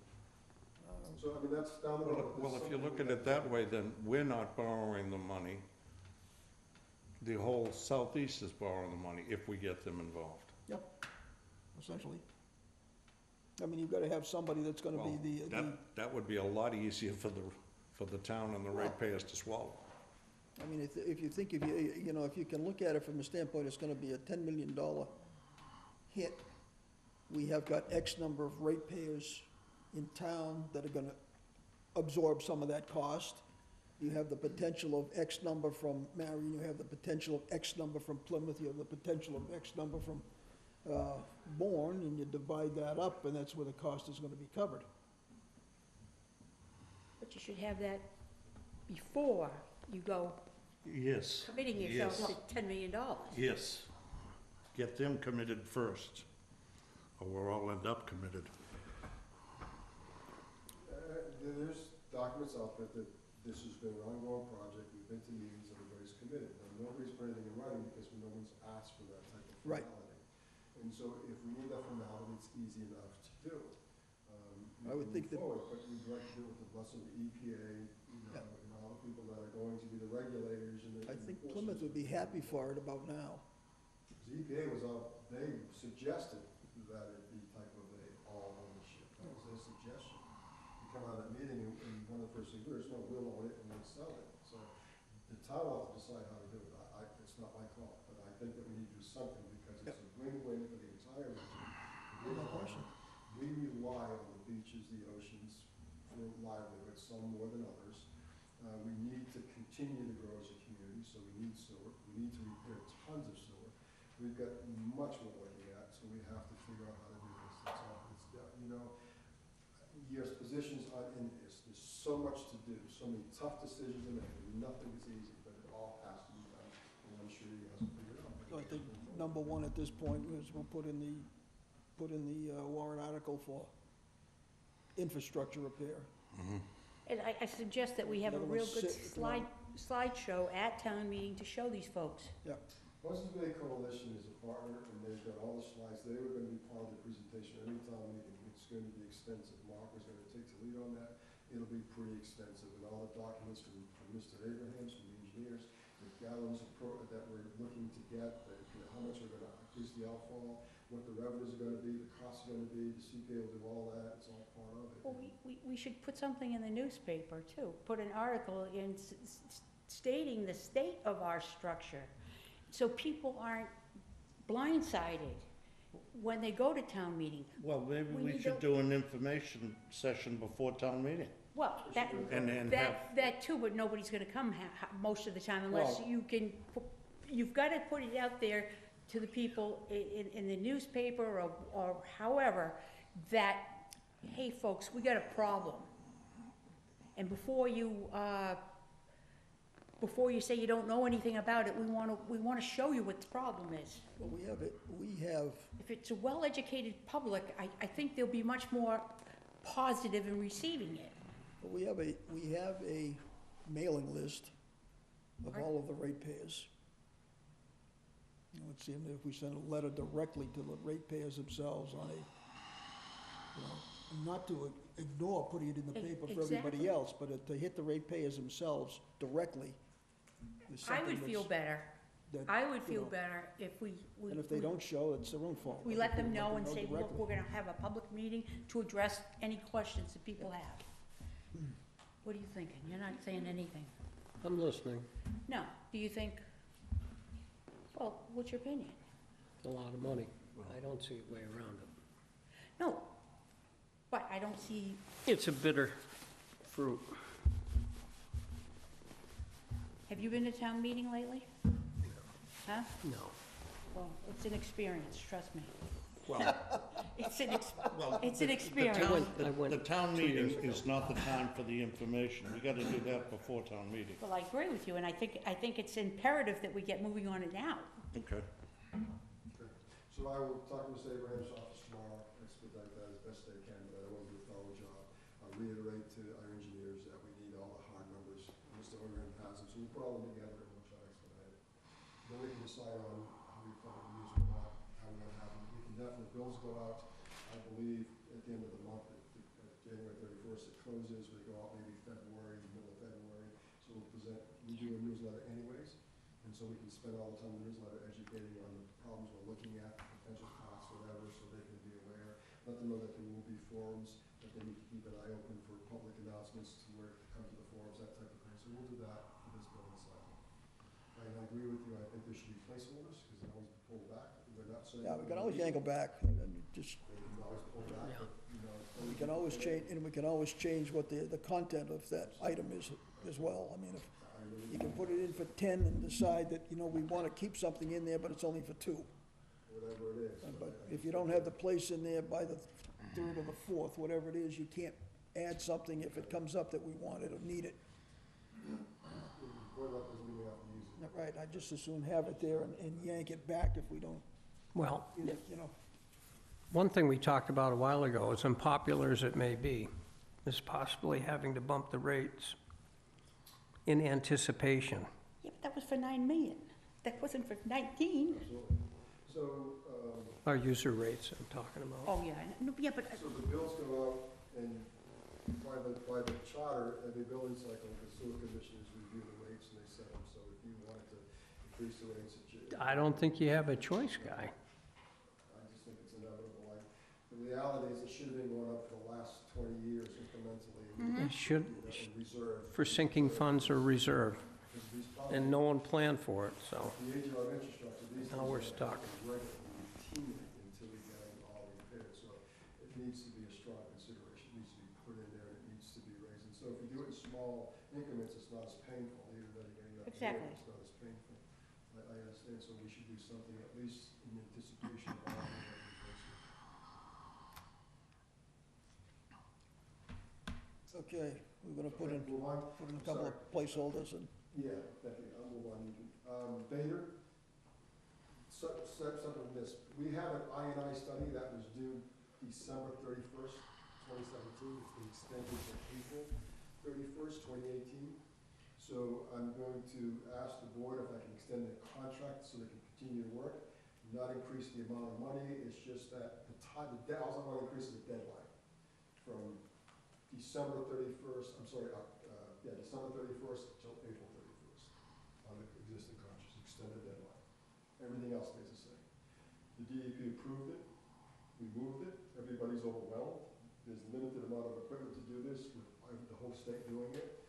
So, I mean, that's down the road. Well, That's if you look something at it that way, then we're not borrowing the money. The whole southeast is borrowing the money if we get them involved. Yep, essentially. I mean, you've gotta have somebody that's gonna Well, be that would be a lot easier for the town and the ratepayers to swallow. I mean, if you think, if you can look at it from the standpoint, it's gonna be a $10 million hit. We have got X number of ratepayers in town that are gonna absorb some of that cost. You have the potential of X number from Marion, you have the potential of X number from Plymouth, you have the potential of X number from Bourne, and you divide that up, and that's where the cost is gonna be covered. But you should have that before you go Yes. committing yourself Yes. to $10 million. Yes. Get them committed first, or we'll all end up committed. There's documents out there that this has been an ongoing project, we've been to meetings, everybody's committed. Now, nobody's put anything in writing because no one's asked for that type of Right. formality. And so if we need that formality, it's easy enough to do. We I would can think move that- forward, but we'd like to do it with the blessing of the EPA, Yeah. and all the people that are going to be the regulators and the. I think enforcers. Plymouth would be happy for it about now. The EPA was out, they suggested that it be type of a all ownership, that was their suggestion. You come out of that meeting and one of the first things, there's no, we'll own it and we'll sell it. So the town will have to decide how to do it, it's not my call, but I think that we need to do something because it's a win-win for the entire region. No question. We rely on the beaches, the oceans for livelihood, some more than others. We need to continue to grow as a community, so we need sewer, we need to repair tons of sewer. We've got much more looking at, so we have to figure out how to do this. That's all, your positions on, in this, there's so much to do, so many tough decisions to make, and nothing is easy, but it all has to be done, and I'm sure you guys will figure it out. So I think number one at this point is we'll put in the warrant article for infrastructure repair. And I suggest that we have a Let 'em real good sit if you want. slideshow at town meeting to show these folks. Western Bay Coalition is a partner, and they've got all the slides, they were gonna be part of the presentation every town meeting, it's going to be extensive, Mark was gonna take the lead on that, it'll be pretty extensive, and all the documents from Mr. Abrahams, from the engineers, the gallons that we're looking to get, how much we're gonna increase the outfall, what the revenues are gonna be, the costs are gonna be, the CPA will do all that, it's all part of it. Well, we should put something in the newspaper too, put an article in stating the state of our structure, so people aren't blindsided when they go to town meeting. Well, maybe We we need should to- do an information session before town meeting. Well, And then have, that too, but nobody's gonna come most of the time unless Well- you've gotta put it out there to the people in the newspaper or however, that, hey, folks, we got a problem. And before you say you don't know anything about it, we wanna show you what the problem is. But we have, If it's a well-educated public, I think they'll be much more positive in receiving it. we have a mailing list of all of the ratepayers. Let's see, if we send a letter directly to the ratepayers themselves on not to ignore putting it in the paper for everybody Exactly. else, but to hit the ratepayers themselves directly is I something would feel that's- better. that, I would you feel know, better if we. And if they don't show, it's their own fault. We But let if them we know and say, look, directly. we're gonna have a public meeting to address any questions that people have. What are you thinking? You're not saying anything. I'm listening. No, do you think, well, what's your opinion? It's a lot of money. I don't see a way around it. No, but I don't see, It's a bitter fruit. have you been to town meeting lately? Huh? No. Well, it's an experience, trust me. well, It's an well. It's an the experience. town- I went The town 2 meeting years ago. is not the time for the information. We gotta do that before town meeting. Well, I agree with you, and I think it's imperative that we get moving on it now. Okay. So I will talk to Mr. Abraham's office tomorrow, expedite that as best they can, but I want to do a thorough job. I'll reiterate to our engineers that we need all the hard numbers, Mr. Abraham has them, so we'll put all of them together and we'll try to expedite it. Then we can decide on how we plan to use them, how we're gonna have them. We can definitely, bills go out, I believe, at the end of the month, January 31st, it closes, we go out maybe February, middle of February, so we'll present, we do a newsletter anyways, and so we can spend all the time in the newsletter educating on the problems we're looking at, potential costs, whatever, so they can be aware. Let them know that there will be forums, that they need to keep an eye open for public announcements to where to come to the forums, that type of thing. So we'll do that for this building cycle. And I agree with you, I think there should be placeholders, because they always pull back. We're not saying. Yeah, we can always yangle back, I mean, just, They can always pull back, Yeah. but, you know. we can always change, and we can always change what the content of that item is as well. I mean, if you can put it in for 10 and decide that, we want to keep something in there, but it's only for 2. Whatever it is. But if you don't have the place in there by the 3rd or the 4th, whatever it is, you can't add something if it comes up that we want it or need it. Board up doesn't mean we have to use it. Right, I'd just as soon have it there and yank it back if we don't, Well, One thing we talked about a while ago, as unpopular as it may be, is possibly having to bump the rates in anticipation. Yeah, but that was for 9 million. That wasn't for 19. Absolutely. So, Our user rates I'm talking about. Oh, yeah, no, yeah, but, so the bills go out, and by the charter, every building cycle, the sewer commissioners review the rates and they set them, so if you wanted to increase the rates, I don't think you have a choice, Guy. I just think it's inevitable. The reality is it should have been going up for the last 20 years incrementally. It should, In reserve. for sinking funds or reserve, Because these problems- and no one planned for it, so. The age of our infrastructure, these Now things we're are stuck. regularly, routinely, until we get them all repaired. So it needs to be a strong consideration, it needs to be put in there, and it needs to be raised. And so if you do it in small increments, it's not as painful, even though you're getting up to Exactly. it's not as painful. I understand, so we should do something at least in anticipation of all the replacement. okay, we're gonna put in Move on? a couple of placeholders and, Yeah, thank you, I'll move on. Vader, Separate from this, we have an I&I study that was due December 31st, 2017. It's been extended to April 31st, 2018. So I'm going to ask the board if I can extend the contract so they can continue to work, not increase the amount of money. It's just that also I want to increase the deadline from December 31st, December 31st until April 31st on the existing contracts, extended deadline. Everything else stays the same. The DEP approved it, we moved it, everybody's overwhelmed. There's a limited amount of equipment to do this, with the whole state doing it.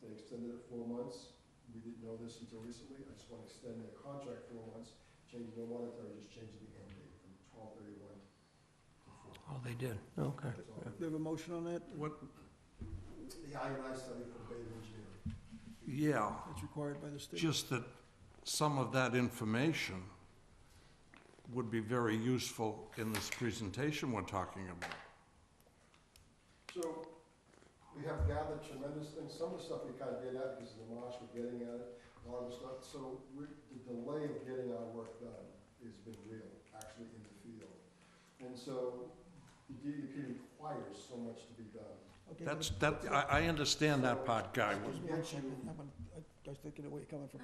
They extended it 4 months. We didn't know this until recently. I just want to extend their contract 4 months, change no monetary, just changing the end date from 12/31 to 4. Oh, they did, okay. That's all. Do you have a motion on that? What, The I&I study for Bay of Engineering. yeah, That's required by the state? just that some of that information would be very useful in this presentation we're talking about. So, we have gathered tremendous things. Some of the stuff we can't get at because of the marsh, we're getting at it, a lot of the stuff. So, the delay of getting our work done has been real, actually in the field. And so, the DEP requires so much to be done. Okay, I understand that part, Guy. Just one second. I was thinking of where you're coming from.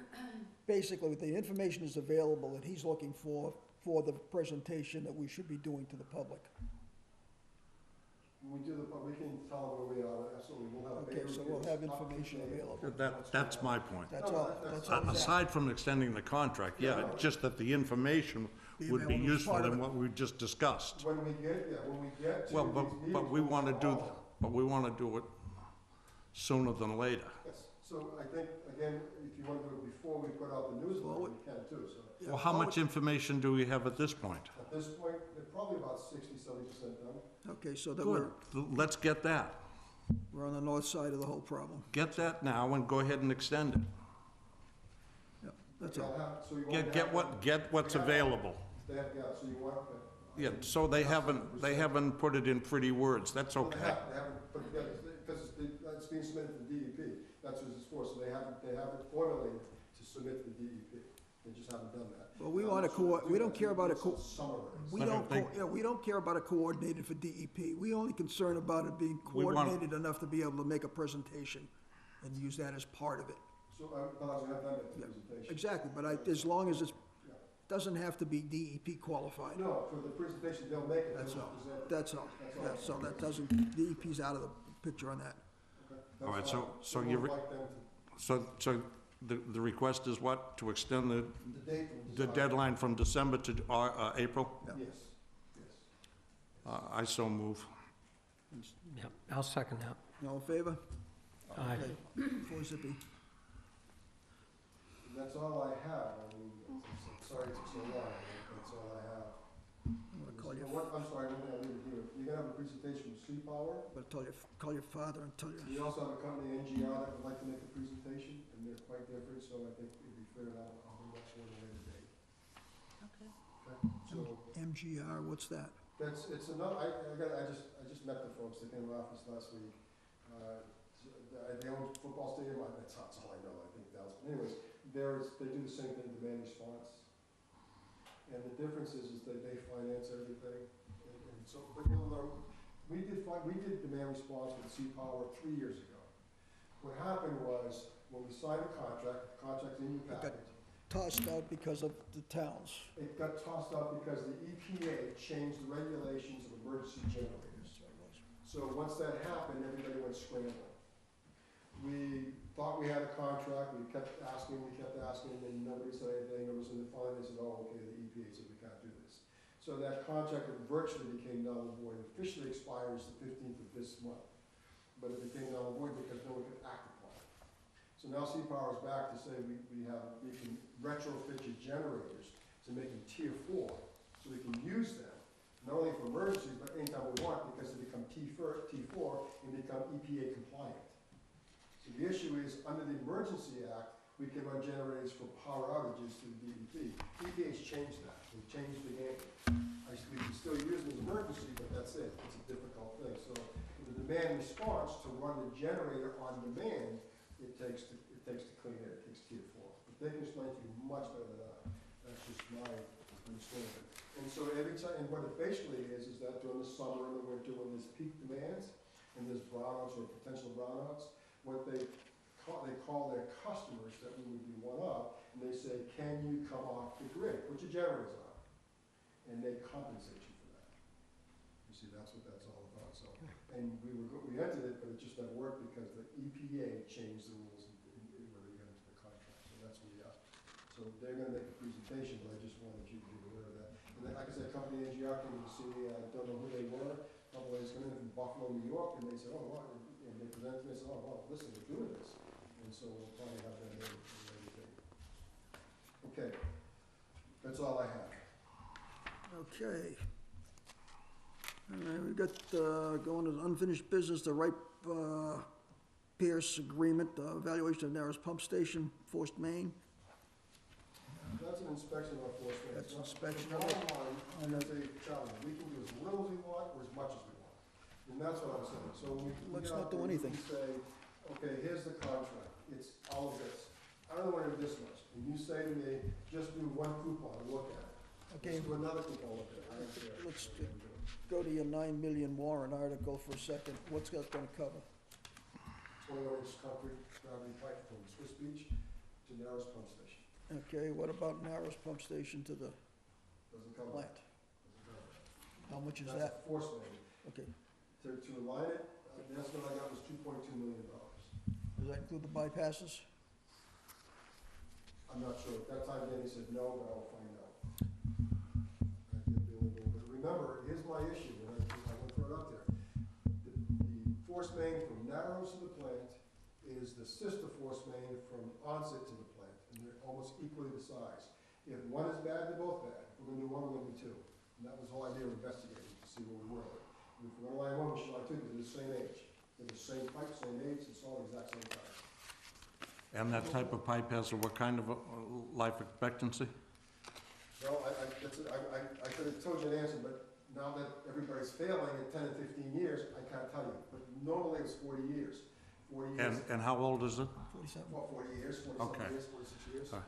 Basically, the information is available that he's looking for the presentation that we should be doing to the public. When we do we can tell them where we are, absolutely, we'll have. Okay, so we'll have information available. That's my point. That's all, that's all. Aside from extending the contract, yeah, just that the information would be available as useful part of in it. what we just discussed. When we get to Well, these meetings. but we want to do, we'll- but we want to do it sooner than later. Yes, so I think, again, if you want to do it before we put out the newsletter, Well, we can too, so. Well, how much information do we have at this point? At this point, they're probably about 60-70% done. Okay, so that Good, let's get that. we're on the north side of the whole problem. Get that now and go ahead and extend it. Yep, that's Okay, all. so you want to Get what's available. They have, yeah, so you want, okay. Yeah, so they haven't put it in pretty words, that's Well, okay. They haven't put it together, because it's being submitted to DEP, that's what it's for, so they haven't formulated to submit to the DEP, they just haven't done that. Well, we want to we don't care about Summary. we But don't, they- we don't care about it coordinated for DEP. We only concern about it being We want- coordinated enough to be able to make a presentation and use that as part of it. So, but I was gonna have done that Yeah, presentation. Exactly, but as long as it Yeah. doesn't have to be DEP qualified. No, for the presentation, they'll make it. That's they'll all, present it. that's all. Yeah, so that doesn't, DEP's out of the picture on that. Okay, All right, that's so- fine. so We'll you're- invite them So the request is what? To extend to, the date from the deadline from December to April? Yeah. Yes, yes. I so move. Yeah, I'll second that. All in favor? Aye. Okay, 4-0. And that's all I have, I mean, I'm sorry it took so long, but that's all I have. I'm gonna call your, I'm sorry, one thing I didn't do, you're gonna have a presentation from Sea Power. but call your father and tell you. We also have a company, NGR, that would like to make a presentation, and they're quite different, so I think it'd be fair to have a much more than later date. Okay. Okay, so, MGR, what's that? it's another, I just met the folks, they came to our office last week. They own a football stadium, that's all I know, I think that's, but anyways, they do the same thing, demand response. And the difference is that they finance everything, and so, but you'll know, we did demand response with Sea Power 3 years ago. What happened was, when we signed the contract's in your got- package, Tossed out because of the towns. it got tossed out because the EPA changed the regulations of emergency generators. So once that happened, everybody went scrambling. We thought we had a contract, we kept asking, and nobody said anything, it was in the final, they said, oh, okay, the EPA said we can't do this. So that contract virtually became null and void, it officially expires the 15th of this month. But it became null and void because no one could act upon it. So now Sea Power is back to say we can retrofit your generators to make them tier 4, so we can use them, not only for emergencies, but anytime we want, because they become T4 and become EPA compliant. So the issue is, under the Emergency Act, we can run generators for power outages to the DEP. EPA's changed that, they changed the game. We can still use them as emergency, but that's it, it's a difficult thing. So the demand response to run the generator on demand, it takes to clean it, it takes tier 4. But they can explain to you much better than I. That's just my understanding. And so every time, and what it basically is that during the summer and the winter, when there's peak demands, and there's brownouts or potential brownouts, what they call their customers that we would be one of, and they say, can you come off the grid, put your generators on, and they compensate you for that. You see, that's what that's all about, so. And we entered it, but it just never worked because the EPA changed the rules in whether you got into the contract, so that's where we are. So they're gonna make a presentation, but I just wanted you to be aware of that. And then, like I said, company NGR came to see me, I don't know who they were, a couple of guys come in from Buffalo, New York, and they said, oh, wow, and they presented to me, and said, oh, wow, listen, we're doing this. And so we'll probably have that in everything. Okay, that's all I have. Okay. All right, we got, going to unfinished business, the Wright, Pierce agreement, evaluation of Narrows Pump Station, Forced Main. That's an inspection of our force main. That's inspection. The bottom line, and that's a challenge, we can do as little as we want or as much as we want. And that's what I'm saying, so we can. Let's get not out do there, we anything. can say, okay, here's the contract, it's all of this. I don't want to do this much, and you say to me, just do one coupon and look at it. Okay, Let's do another coupon, look at it, I don't care. let's go to your 9 million warrant article for a second. What's that gonna cover? 21-inch concrete gravity pipe from Swiss Beach to Narrows Pump Station. Okay, what about Narrows Pump Station to the Doesn't cover plant? that. Doesn't cover that. How much is That's that? a force main. Okay, To align it, the estimate I got was $2.2 million. does that include the bypasses? I'm not sure. At that time, Danny said no, but I'll find out. I did do a little bit. Remember, here's my issue, and I want to throw it out there. The force main from Narrows to the plant is the sister force main from Onset to the plant, and they're almost equally the size. If one is bad, they're both bad. If we're gonna do one, we're gonna do two. And that was the whole idea of investigating, to see where we were. And if we're gonna line one, we should line two, because they're the same age. They're the same pipe, same age, it's all the exact same size. And that type of pipe has what kind of a life expectancy? Well, I could have told you an answer, but now that everybody's failing at 10 and 15 years, I can't tell you. But normally it's 40 years. 40 years. And how old is it? 47. Well, 40 years, 47 Okay. years, 46 years. All right.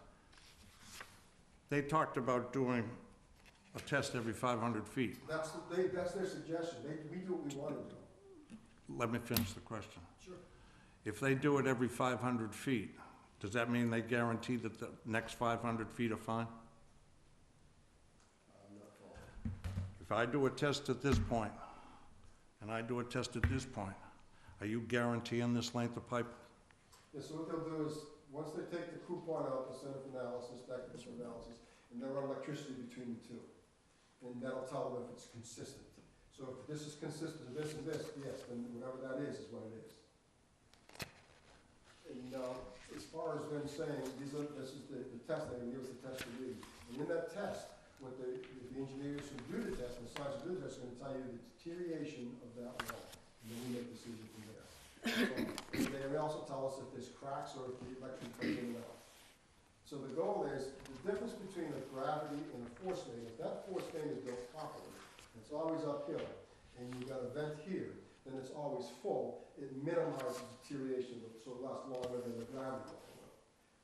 They talked about doing a test every 500 feet. That's their suggestion. We do what we want to do. Let me finish the question. Sure. If they do it every 500 feet, does that mean they guarantee that the next 500 feet are fine? I'm not following. If I do a test at this point, and I do a test at this point, are you guaranteeing this length of pipe? Yeah, so what they'll do is, once they take the coupon out, they'll send it for analysis, back to for analysis, and they'll run electricity between the two. And that'll tell them if it's consistent. So if this is consistent to this and this, yes, then whatever that is what it is. And as far as them saying, this is the test, they give us the test to read. And in that test, what the engineers who do the test, and the scientists who do the test, are gonna tell you the deterioration of that wall. And then we make a decision from there. So they may also tell us if there's cracks or if the electric comes in and out. So the goal is, the difference between a gravity and a force main, if that force main is built properly, it's always uphill, and you've got a vent here, then it's always full, it minimizes deterioration, so it lasts longer than the gravity will.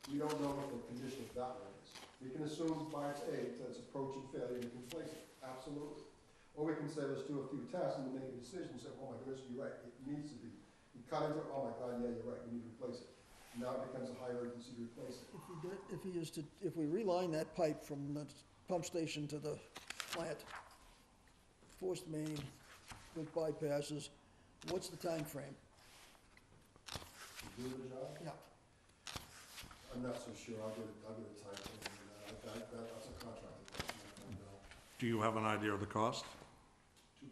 We don't know what the condition of that one is. We can assume by its age that it's approaching failure, and we can place it, absolutely. Or we can say, let's do a few tests and make a decision, and say, oh my goodness, you're right, it needs to be. You cut into it, oh my God, yeah, you're right, we need to replace it. Now it becomes a high urgency to replace it. If we reline that pipe from the pump station to the plant, forced main with bypasses, what's the time frame? You do the job? Yeah. I'm not so sure, I'll get a time frame on that, that's a contracted question, I don't know. Do you have an idea of the cost?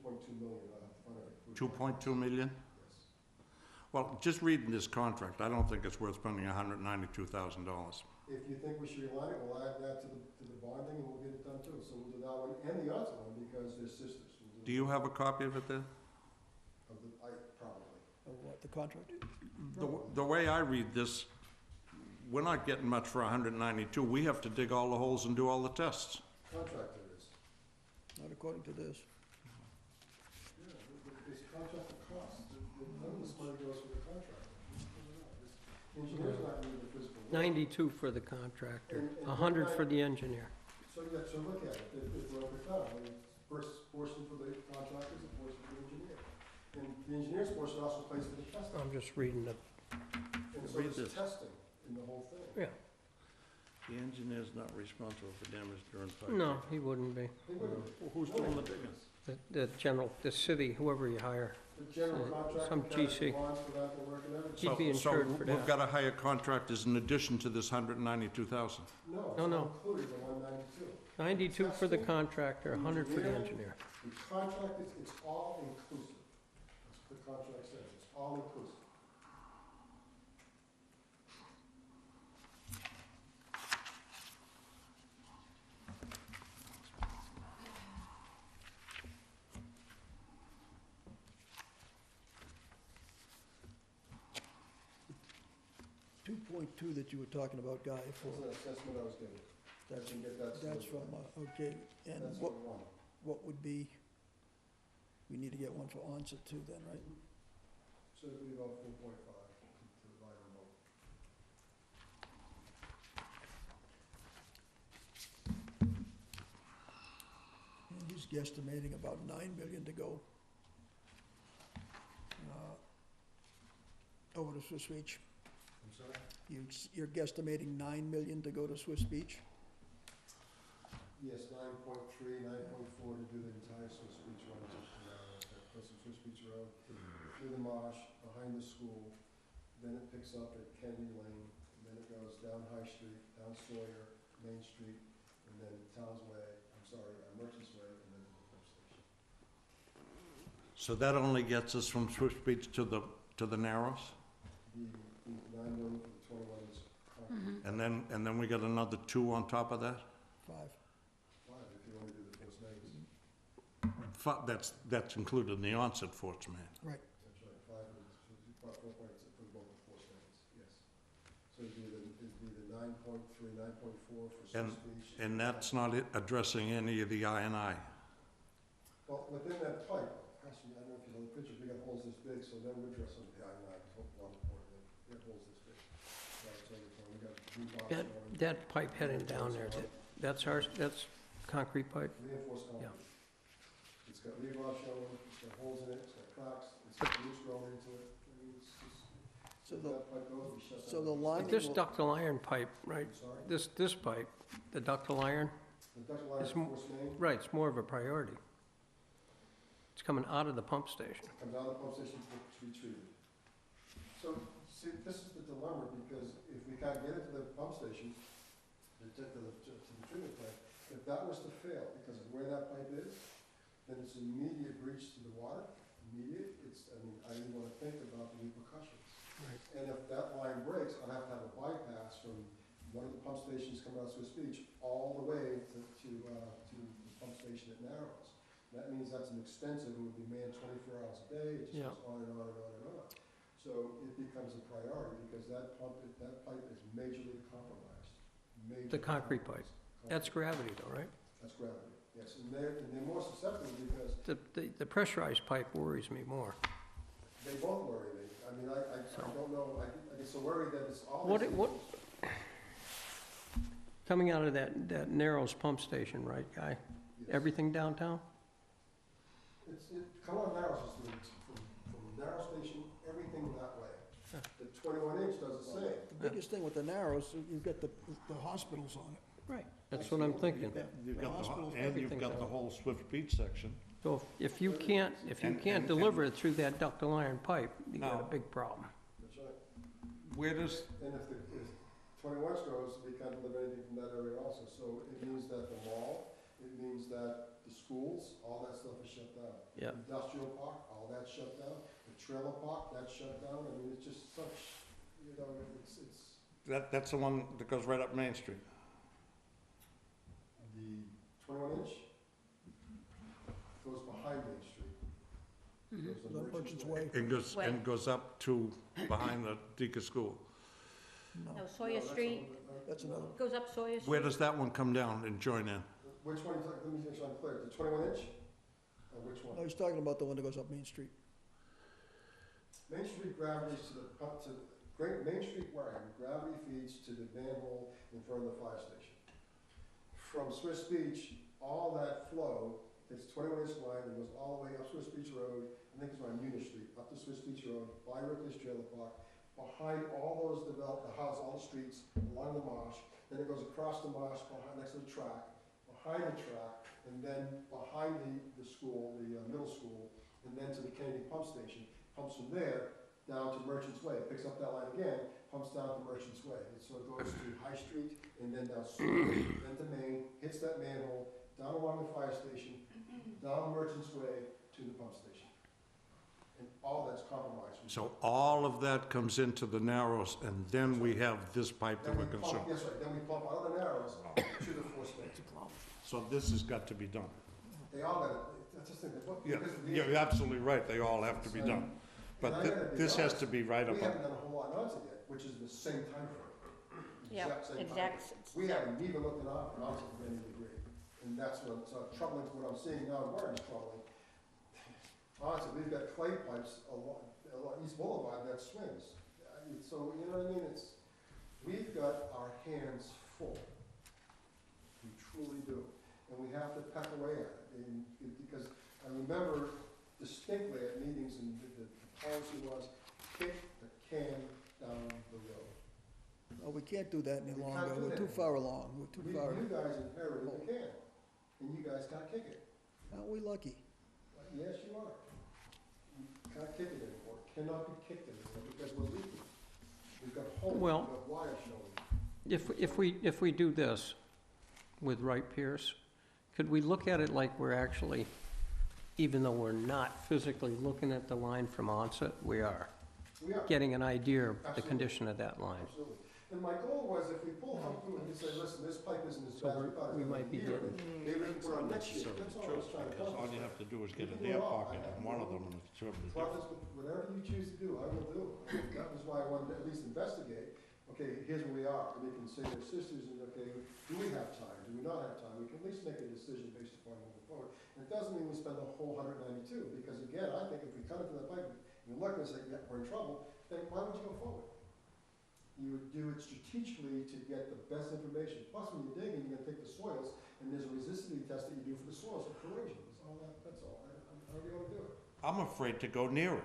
2.2 million, I'll have to find out. 2.2 million? Yes. Well, just reading this contract, I don't think it's worth spending $192,000. If you think we should reline it, we'll add that to the bonding and we'll get it done too. So we'll do that one and the other one because they're sisters. We'll Do you have a copy of it there? Probably. Of what, the contract? The way I read this, we're not getting much for 192. We have to dig all the holes and do all the tests. Contractor is. Not according to this. Yeah, it's contractor costs. None of this money goes for the contractor. Engineers not need the physical. 92 for the contractor, And 100 for the engineer. So you have to look at it, if we're over time, I mean, first portion for the contractors, a portion for the engineer. And the engineer's portion also pays for the testing, I'm just reading the, and so read it's this. testing in the whole thing. yeah, The engineer's not responsible for damage during pipe. no, he wouldn't be. They wouldn't. Well, who's doing the digging? The general, the city, whoever you hire, The general some contractor carries the GC. bonds for that, they're working everything. He'd be insured for So we've that. got to hire contractors in addition to this 192,000. No, it's No, not no. including the 192. 92 for the contractor, 100 for the engineer. The contract is, it's all inclusive. That's what the contract says, it's all inclusive. Two point two that you were talking about, Guy, for, That's an assessment I was given. that's, I can get that that's sorted from, out. okay, and That's what, from one. what would be, we need to get one for onset too then, right? So it'd be about 4.5 to divide them both. And he's guesstimating about 9 million to go over to Swiss Beach. I'm sorry? You're guesstimating 9 million to go to Swiss Beach? Yes, 9.3, 9.4 to do the entire Swiss Beach Road, plus the Swiss Beach Road, through the marsh, behind the school, then it picks up at Kennedy Lane, and then it goes down High Street, down Sawyer, Main Street, and then Towns Way, Merchants Way, and then to the pump station. So that only gets us from Swift Beach to the Narrows? The 9 million for the 21 is concrete. And then we got another 2 on top of that? 5. 5 if you only do the first names. That's included in the onset force man. Right. That's right, 5 is, 4 points for both the force names, yes. So it'd be the 9.3, 9.4 for Swiss Beach. And that's not addressing any of the I&I. Well, within that pipe, actually, I don't know if you know the picture, we got holes this big, so then we're addressing the I-9, one importantly, we have holes this big. So we got rebar That, showing, that pipe heading down there, that's concrete pipe? reinforced Yeah. concrete. It's got rebar showing, it's got holes in it, it's got cracks, it's got roots growing into it. I mean, it's just, So if the, that pipe goes, we shut down. so the lining This will, ductile iron pipe, right, I'm sorry, this pipe, the ductile iron, the ductile iron It's m- force main right, it's more of a priority. It's coming out of the pump station. comes out of the pump station to be treated. So, see, this is the dilemma, because if we can't get it to the pump station, to the treatment plant, if that was to fail because of where that pipe is, then it's immediate breach to the water, immediate, I didn't wanna think about the repercussions. Right. And if that line breaks, I'd have to have a bypass from one of the pump stations coming out of Swiss Beach all the way to the pump station at Narrows. That means that's an extensive, it would be manned 24 hours a day, it just Yeah. goes on and on and on and on. So it becomes a priority because that pipe is majorly compromised. The concrete pipe. Compromised. That's gravity though, right? That's gravity, yes, and they're more susceptible because The pressurized pipe worries me more. they both worry me. I mean, I don't know, I get so worried that it's all. What, coming out of that Narrows pump station, right, Guy? Yes. Everything downtown? Come on, Narrows is from Narrow Station, everything that way. Huh. The 21-inch does the same. the biggest thing with the Narrows, you've got the hospitals on it. Right. That's what I'm thinking. You've got hospitals, and you've everything got the down. whole Swift Beach section. So if you can't And- deliver it through that ductile iron pipe, you got a No. big problem. That's right. Where does, And if 21 goes, we can't deliver anything from that area also. So it means that the mall, it means that the schools, all that stuff is shut down. Yeah. Industrial park, all that's shut down. The trailer park, that's shut down. I mean, it's just such, it's, that's the one that goes right up Main Street? the 21-inch goes behind Main Street. Goes to The Merchants Way. And goes up to behind the Deacon School. No, No, Sawyer Street, that's another, goes up Sawyer Street. Where does that one come down and join in? Which one, let me make sure I'm clear. The 21-inch? Or which no, one? he's talking about the one that goes up Main Street. Main Street gravity to the, Main Street Wareham, gravity feeds to the manhole in front of the fire station. from Swiss Beach, all that flow, it's 21-inch line, it goes all the way up Swiss Beach Road, I think it's on Union Street, up to Swiss Beach Road, by Ripley's Trailer Park, behind all those developed, the houses, all the streets, along the marsh, then it goes across the marsh, behind, next to the track, behind the track, and then behind the school, the middle school, and then to the Kennedy pump station, pumps from there down to Merchants Way, picks up that line again, pumps down to Merchants Way, and so it goes to High Street, and then down Seward, then to Main, hits that manhole, down along the fire station, down Merchants Way to the pump station. And all that's compromised. So all of that comes into the Narrows, and then we have this pipe that Then we're we pump, concerned. yes, right, then we pump out of the Narrows to the force main. So this has got to be done. They all got it, that's just the thing, what, Yeah, because of the. you're absolutely right, they all have to be done. But this has to be right We up. haven't done a whole lot on it yet, which is the same timeframe. Yeah, Exact same exact. timeframe. We haven't even looked at our announced to any degree. And that's what's troubling, what I'm seeing now in Warren is troubling. Honestly, we've got clay pipes along East Boulevard that swings. So, you know what I mean, we've got our hands full. We truly do. And we have to peck away at it. Because I remember distinctly at meetings, and the policy was, kick the can down the road. No, we can't do that any We longer. can't do We're that too anymore. far along. We're too far. You guys inherited the can, and you guys can't kick it. Aren't we lucky? Yes, you are. You can't kick it anymore, cannot be kicked anymore, because we're leaking. We've got holes, we've Well- got wires showing. If we do this with Wright Pierce, could we look at it like we're actually, even though we're not physically looking at the line from onset, we are We are, getting an idea of the Absolutely. condition of that line? absolutely. And my goal was, if we pull something through and you say, listen, this pipe isn't as So bad as we thought it we was might be gonna be, getting, maybe we can put on next year, Necessarily that's all I true, was trying to because all you accomplish. have to do is get We an can air do it all. pocket in one of them and determine the Brothers, difference. whatever you choose to do, I will do. That was why I wanted to at least investigate, okay, here's where we are, and we can say to sisters, and okay, do we have time, do we not have time? We can at least make a decision based upon moving forward. And it doesn't mean we spend the whole 192, because again, I think if we cut into the pipe, and you look and say, yeah, we're in trouble, then why would you go forward? You would do it strategically to get the best information. Plus, when you're digging, you're gonna take the soils, and there's a resistivity test that you do for the soils for corrosion. That's all that's all. How do you wanna do it? I'm afraid to go near it.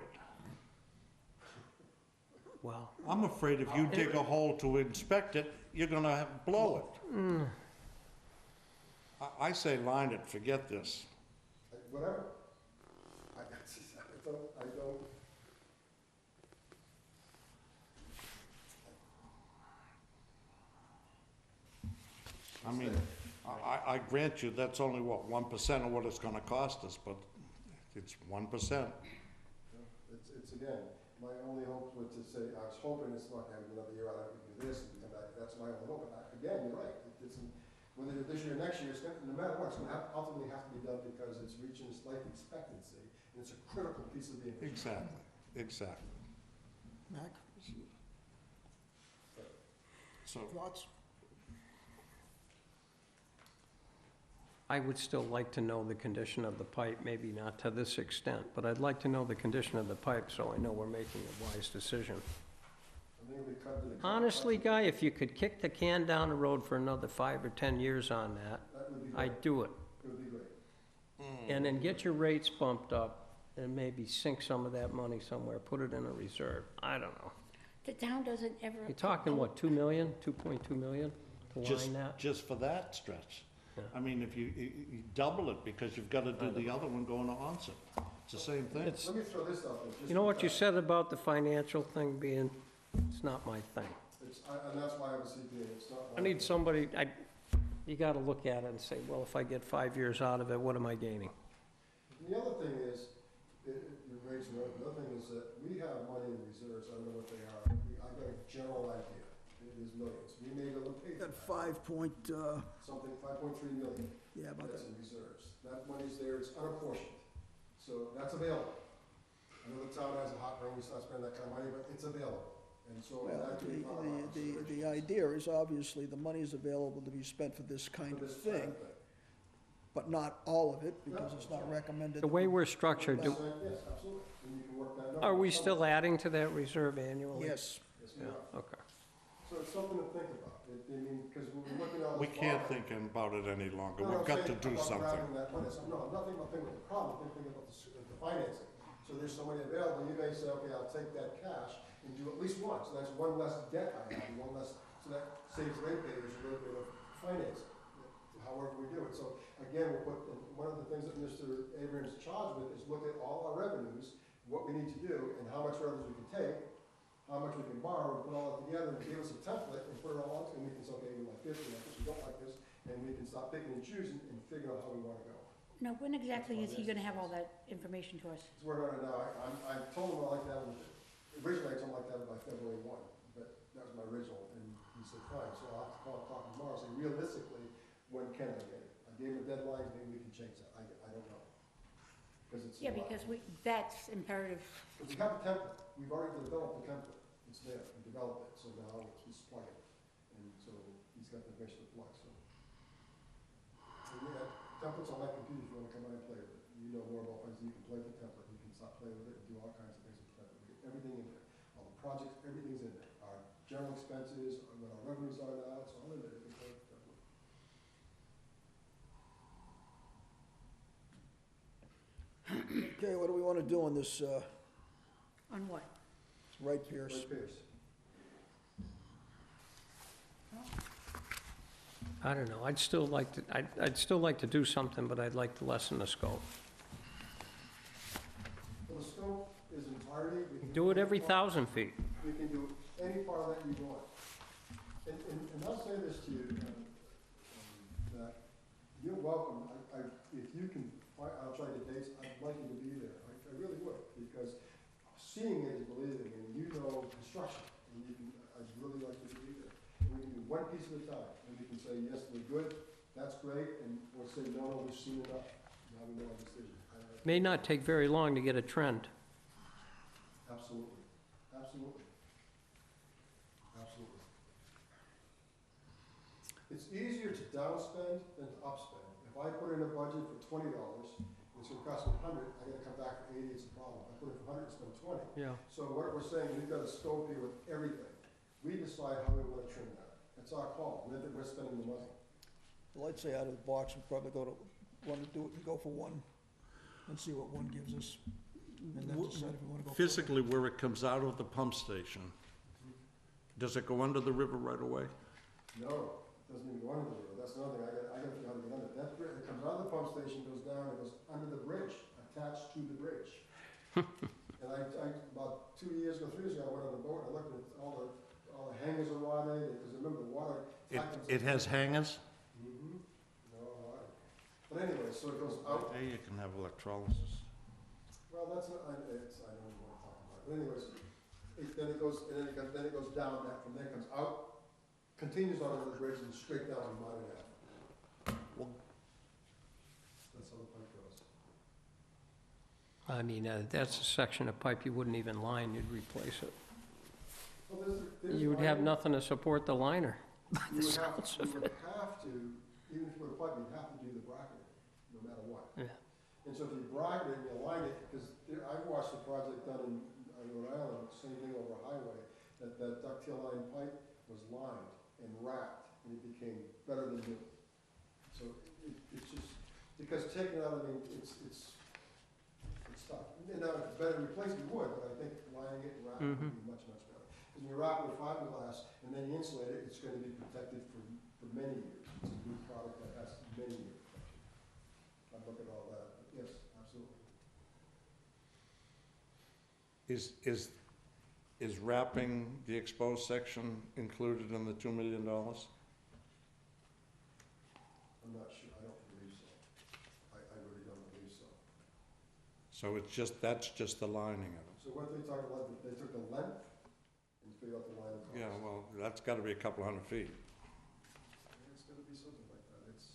well, I'm afraid if you dig a hole to inspect it, you're gonna blow it. I say line it, forget this. Whatever. I don't. I mean, I grant you, that's only what, 1% of what it's gonna cost us, but it's 1%. It's again, my only hope was to say, I was hoping it's not gonna be another year out, we do this, and we come back, that's my only hope. But again, you're right, whether it's this year or next year, it's gonna, no matter what, it's gonna ultimately have to be done because it's reaching its life expectancy, and it's a critical piece of the infrastructure. Exactly. Mac, So, thoughts? I would still like to know the condition of the pipe, maybe not to this extent, but I'd like to know the condition of the pipe so I know we're making a wise decision. I think we cut to the. Honestly, Guy, if you could kick the can down the road for another 5 or 10 years on that, That would be great, I'd do it. it would be great. And then get your rates bumped up and maybe sink some of that money somewhere, put it in a reserve. I don't know. The town doesn't ever. You're talking, what, 2 million, 2.2 million to just, line that? just for that stretch. Yeah. I mean, if you double it, because you've gotta do the other one going to onset. It's the same thing. It's, Let me throw this out there. just you know what you because said about the financial thing being, it's not my thing. And that's why I was CPA, it's not. I need somebody, you gotta look at it and say, well, if I get 5 years out of it, what am I gaining? And the other thing is, you raised the other thing is that we have money in reserves, I don't know what they are. I've got a general idea, it is millions. We may be able to pay for Got that. Something, 5.3 million, yeah, about that's that. in reserves. That money's there, it's unapportioned, so that's available. I know the town has a hot room, we start spending that kind of money, but it's available. And so Well, that could be part of our the consideration. idea is obviously the money is available to be spent for this kind For of this kind thing, of thing. but not all of it, because it's not recommended. The way we're structured, Yes, absolutely, and you can work that number. are we still adding to that reserve annually? Yes, Yes, we Yeah, are. okay. So it's something to think about. I mean, because we're looking at all We this. can't volume. think about it any longer. No, We've I'm got to saying do about something. grabbing that money. So, no, nothing about thinking with the problem, I'm thinking about the financing. So there's some money available, you may say, okay, I'll take that cash and do at least one, so that's one less debt I have, and one less, so that saves ratepayers a little bit of financing, however we do it. So again, we'll put, and one of the things that Mr. Abrams is charged with is look at all our revenues, what we need to do, and how much revenues we can take, how much we can borrow, and put all that together, and give us a template, and put it all on, and we can say, okay, we like this, we don't like this, and we can stop picking and choosing and figure out how we wanna go. Now, when exactly is he gonna have all that information to us? So we're gonna now, I told him I like to have it, originally I told him I like to have it by February 1, but that was my original, and he said, fine, so I'll have to call and talk tomorrow, say realistically, when can I get it? I gave him a deadline, maybe we can change that, I don't know. Because it's. Yeah, because that's imperative. But we have a template, we've already developed the template, it's there, we developed it, so now it's just plug it, and so he's got the information to plug, so. And yeah, templates on my computer, if you wanna come by and play with it, you know more about things, you can play with the template, you can stop playing with it and do all kinds of things with the template, we get everything in there. All the projects, everything's in there, our general expenses, what our revenues are now, it's all in there, you can play with the template. Okay, what do we wanna do on this, On what? right Pierce? Right, Pierce. I don't know, I'd still like to do something, but I'd like to lessen the scope. Well, the scope is entirely. We can Do it every any part- 1,000 feet. We can do any part of that you want. And I'll say this to you, that you're welcome, if you can, I'll try to get dates, I'd like you to be there, I really would, because seeing it is believing, and you know construction, and you can, I'd really like you to be there. And we can do one piece at a time, and we can say, yes, we're good, that's great, and we'll say, no, we've seen enough, now we know our decision. May not take very long to get a trend. Absolutely, absolutely. Absolutely. It's easier to downspend than to upspend. If I put in a budget for $20, it's gonna cost me 100, I gotta come back for 80, it's a problem. I put in for 100, spend 20. Yeah. So what we're saying, we've got a scope here with everything. We decide how we wanna trim that. It's our call, we're spending the money. Well, I'd say out of the box, we'd probably wanna do it and go for one, and see what one gives us, and then decide if we wanna go. further. Physically, where it comes out of the pump station, does it go under the river right away? No, it doesn't even go under the river, that's another thing, I gotta figure out how to get under it. That bridge, it comes out of the pump station, goes down, it goes under the bridge, attached to the bridge. And about 2 years ago, 3 years ago, I went on the boat, and I looked at all the hangers are rotted, because remember, the water tightens. It has hangers? Mm-hmm, no, but anyway, so it goes out, There you can have electrolysis. well, that's not, I don't even wanna talk about it, but anyways, then it goes down, that, from there comes out, continues on under the bridge, and straight down in mine and half. Well- That's how the pipe goes. I mean, that's a section of pipe you wouldn't even line, you'd replace it. Well, there's You would have lining. nothing to support the liner. You would have to, even if you put a pipe, you'd have to do the bracketing, no matter what. Yeah. And so if you bracket it and you line it, because I've watched a project done in Rhode Island, same thing over a highway, that ductile line pipe was lined and wrapped, and it became better than new. So it's just, because taking it out, I mean, it's tough. And now, if it's better to replace it, you would, but I think lining it and wrapping would be much, much better. Because when you wrap it with fiberglass and then you insulate it, it's gonna be protected for many years. It's a good product that has many years protection. I'd look at all that, but yes, absolutely. Is wrapping the exposed section included in the $2 million? I'm not sure, I don't believe so. I really don't believe so. So that's just the lining of it? So what they talked about, they took the length and figured out the line of cost. Yeah, well, that's gotta be a couple hundred feet. It's gonna be something like that, it's.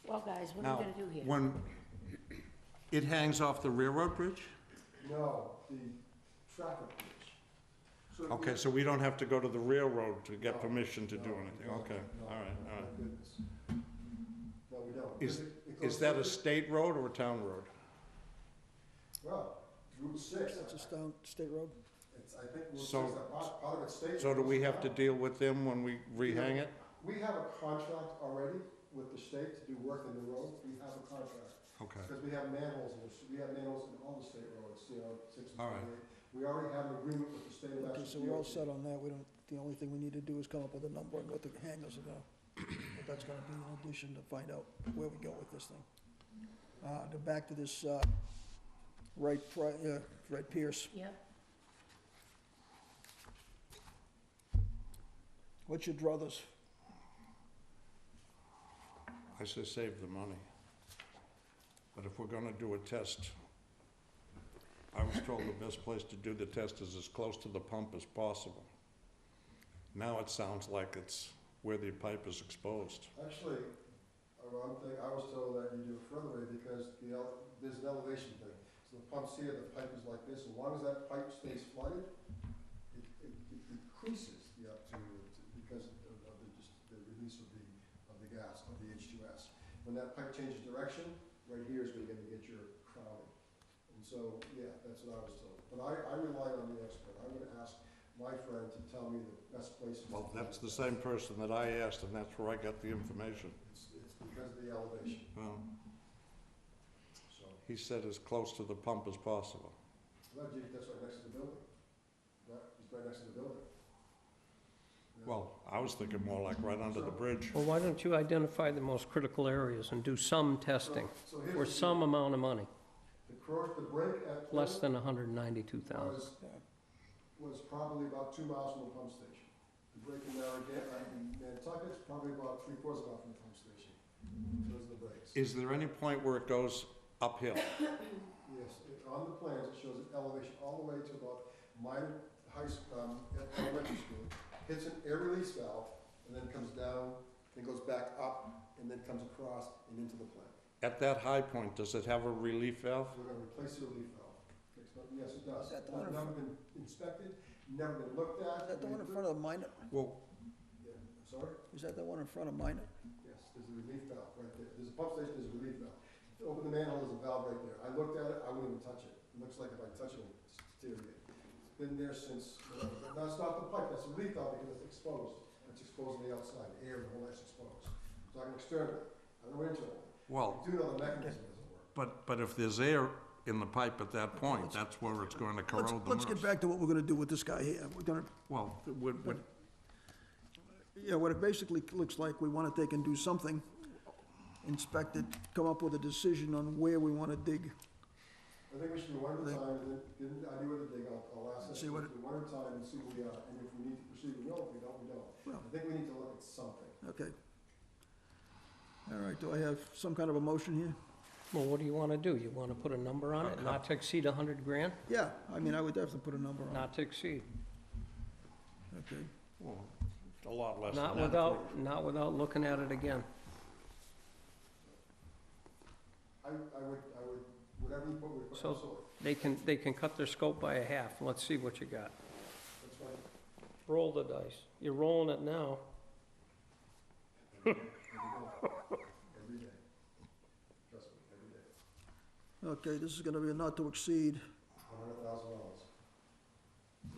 Well, guys, what are Now, we gonna do here? when it hangs off the railroad bridge? No, the traffic bridge. So if Okay, we- so we don't have to go to the railroad to get No, permission to do no, anything? no, Okay, no, all right, no, all right. thank goodness. No, we don't. Is- Because it Is goes that through a state road or a town road? Well, Route 6. That's a state road? It's I think, well, So- it's that part of it's state. So do we have to deal with them when we rehang it? We have a contract already with the state to do work in the road. We have a contract. Okay. Because we have manholes we have manholes in all the state roads, 6 and All right. 28. We already have an agreement with the state of Okay, Massachusetts. so we're all set on that, we don't, the only thing we need to do is come up with a number and what the hangers are gonna, what that's gonna be in addition to find out where we go with this thing. Back to this, Wright Pierce, Yep. what's your druthers? I say save the money. But if we're gonna do a test, I was told the best place to do the test is as close to the pump as possible. Now it sounds like it's where the pipe is exposed. Actually, one thing, I was told that you do it further away because there's an elevation thing. So the pump's here, the pipe is like this, as long as that pipe stays flooded, it decreases because of the release of the gas, of the H2S. When that pipe changes direction, right here is where you're gonna get your crowding. And so, yeah, that's what I was told. But I rely on the expert. I'm gonna ask my friend to tell me the best places. Well, that's the same person that I asked, and that's where I got the information. It's because of the elevation, Well, so. he said as close to the pump as possible. That's right next to the building. It's right next to the building. Yeah. Well, I was thinking more like right under the bridge. Well, why don't you identify the most critical areas and do some testing So here's for the some amount of money, The break at less Plymouth than 192,000. was probably about 2 miles from the pump station. The break in Nantucket's probably about 3/4 mile from the pump station. Those are the breaks. Is there any point where it goes uphill? Yes, on the plans, it shows an elevation all the way to about elementary school, hits an air release valve, and then comes down, and goes back up, and then comes across and into the plant. At that high point, does it have a relief valve? We're gonna replace the relief valve. Yes, it does. Is that the one in Never been inspected, never been looked at. Is that the one in front of Minot? Well, Yeah, sorry? Is that the one in front of Minot? Yes, there's a relief valve right there. There's a pump station, there's a relief valve. To open the manhole, there's a valve right there. I looked at it, I wouldn't even touch it. It looks like if I touch it, it's deteriorate. It's been there since, that's not the pipe, that's a relief valve because it's exposed. It's exposed on the outside, air and all that's exposed. So I can externally, I don't know internally. well, I do know the mechanism doesn't work. but if there's air in the pipe at that point, that's where it's going to corrode the most. Let's get back to what we're gonna do with this guy here. We're gonna, Well, yeah, what it basically looks like, we wanna take and do something, inspect it, come up with a decision on where we wanna dig. I think we should do one at a time, and then get an idea what to dig. I'll ask us See to what do one at a time and see where we are, and if we need to proceed, we will, if we don't, we don't. Well. I think we need to look at something. Okay. All right, do I have some kind of a motion here? Well, what do you want to do? You want to put a number on it, not to exceed 100 grand? Yeah, I mean, I would definitely put a number on it. Not to exceed. Okay. well, a lot less than Not that. not without looking at it again. I would, whatever you put, we put, So- absolutely. They can cut their scope by a half. Let's see what you got. That's fine. Roll the dice. You're rolling it now. Every day. Trust me, every day. Okay, this is gonna be a not to exceed, $100,000.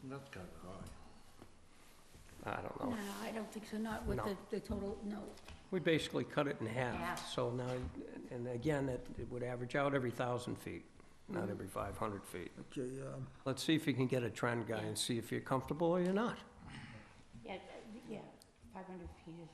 That's kind of high. I don't No, know. I don't think so, not with No. the total, no. We basically cut it in half. Half. So now, and again, it would average out every 1,000 feet, not every 500 feet. okay, Let's see if you can get a trend guy and see if you're comfortable or you're not. Yeah, yeah, 500 feet is.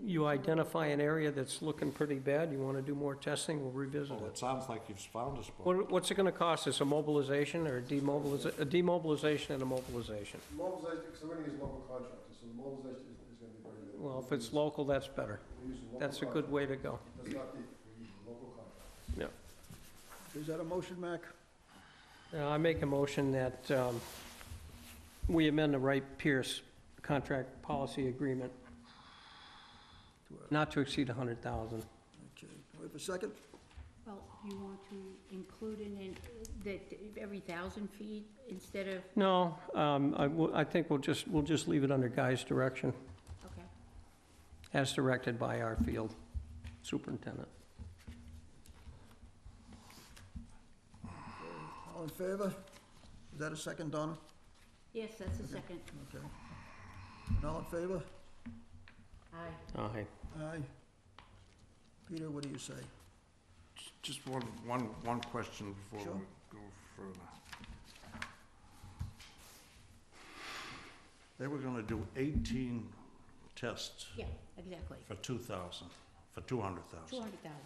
You identify an area that's looking pretty bad, you want to do more testing, we'll revisit Well, it. it sounds like you've found a spot. What's it gonna cost us, a mobilization or a demobilization and a mobilization? Mobilization, because we're gonna use local contractors, so the mobilization is gonna be very limited. Well, if it's local, that's better. We're using local That's a good way to go. contractors. Does not be, we're using local contractors. is that a motion, Mac? I make a motion that we amend the Wright Pierce contract policy agreement not to exceed 100,000. Okay, wait for a second? Well, you want to include in that every 1,000 feet instead of, No, I think we'll just leave it under Guy's direction, okay. as directed by our field superintendent. All in favor? Is that a second, Donna? Yes, that's the second. Okay. And all in favor? Aye. Aye. Aye. Peter, what do you say? Just one question before Sure. we go further. They were gonna do 18 tests Yeah, exactly. for 2,000, for 200,000. 200,000.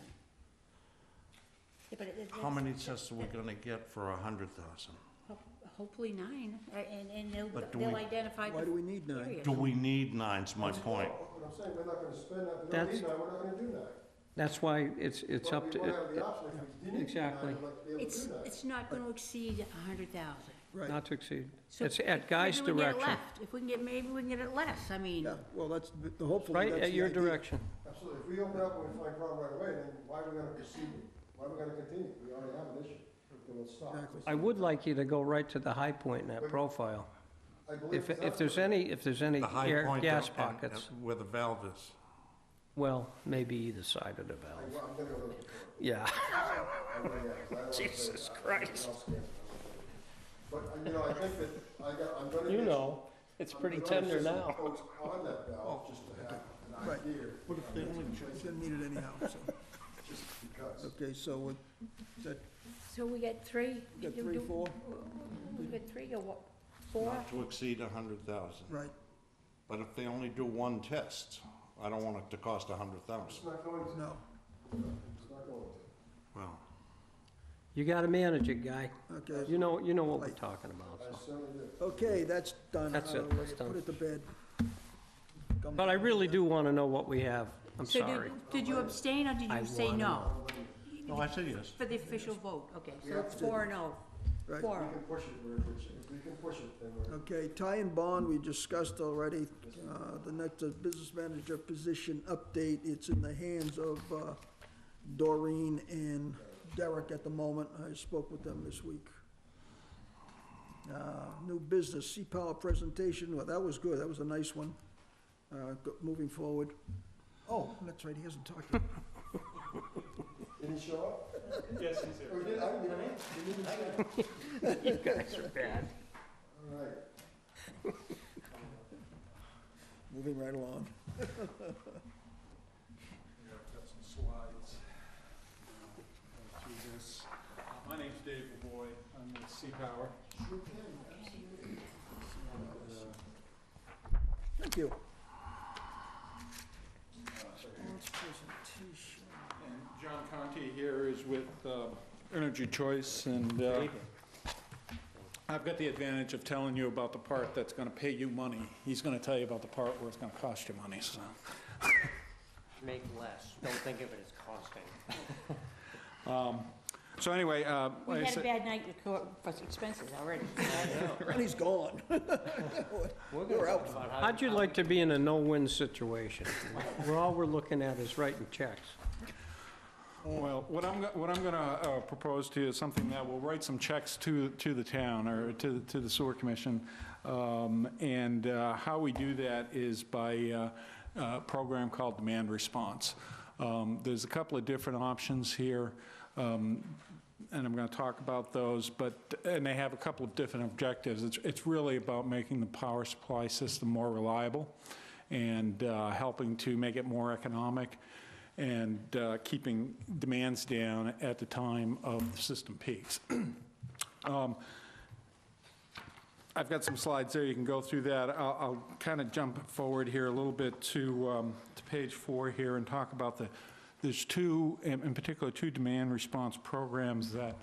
Yeah, but How many tests are we gonna get for 100,000? Hopefully 9, and But do they'll we- identify Why the do we need 9? areas. Do we need nine's my point? What I'm saying, we're not gonna spend that, we don't That's- need nine, we're not gonna do nine. That's why it's But up we to, wanna have the option, if we didn't do nine, exactly. we'd like to be able to It's, do nine. it's not gonna exceed 100,000. Right, not to exceed. So It's at Guy's maybe we can get it direction. left. If we can get, maybe we can get it less, I mean, yeah, well, that's, hopefully Right, that's at the your idea. direction. Absolutely, if we open up and we find problem right away, then why are we gonna proceed, why are we gonna continue? We already have an issue, then we'll stop. Exactly. I would like you to go right to the high point in that profile. I believe If there's any The high air, point gas and- pockets, and where the valve is. well, maybe either side of the valve. I'm gonna go look at it. Yeah. I'm gonna, yeah, 'cause I don't wanna say- Jesus I- Christ. I'll scan it. But, I think that I'm gonna. You get know, it's I'm pretty gonna tender get some now. quotes on that valve, just to have an Right. idea. What if they only It's gonna need it anyhow, so, Just because. okay, so we, that, so we get 3? got 3, 4, We get 3 or what, 4? Not to exceed 100,000. right, But if they only do one test, I don't want it to cost 100,000. It's not going to, no, it's not going to. Well, You gotta manage it, Guy. okay. You know what we're talking about, I so. certainly do. Okay, that's done. That's out it, of the way. that's done. Put it to bed. Come But I back. really do wanna know what we have. I'm So sorry. did you abstain or did I you say wanna no? no, I say yes. For the official vote, okay, We so it's abstained. 4 and 0. Right. 4. We can push it, if we can push it, then we're. Okay, tie and bond, we discussed already. The next business manager position update, it's in the hands of Doreen and Derek at the moment. I spoke with them this week. New business, C-Power presentation, well, that was good, that was a nice one. Moving forward. Oh, that's right, he hasn't talked yet. Did he show up? Yes, he's here. Oh, he did, I didn't even, he didn't say. You guys are bad. All right. Moving right along. Yeah, I've got some slides through this. My name's Dave Lavoy, I'm with C-Power. Thank you. And John Conti here is with Energy Choice, and I've got the advantage of telling you about the part that's gonna pay you money. He's gonna tell you about the part where it's gonna cost you money, so. Make less, don't think of it as costing. So anyway, We like I had a said, bad night for expenses already. And he's gone. We're out. How'd you like to be in a no-win situation? Where all we're looking at is writing checks. well, what I'm gonna propose to you is something that will write some checks to the town, or to the sewer commission. And how we do that is by a program called demand response. There's a couple of different options here, and I'm gonna talk about those, and they have a couple of different objectives. It's really about making the power supply system more reliable and helping to make it more economic, and keeping demands down at the time of the system peaks. I've got some slides there, you can go through that. I'll kind of jump forward here a little bit to page 4 here and talk about there's two, in particular, two demand response programs that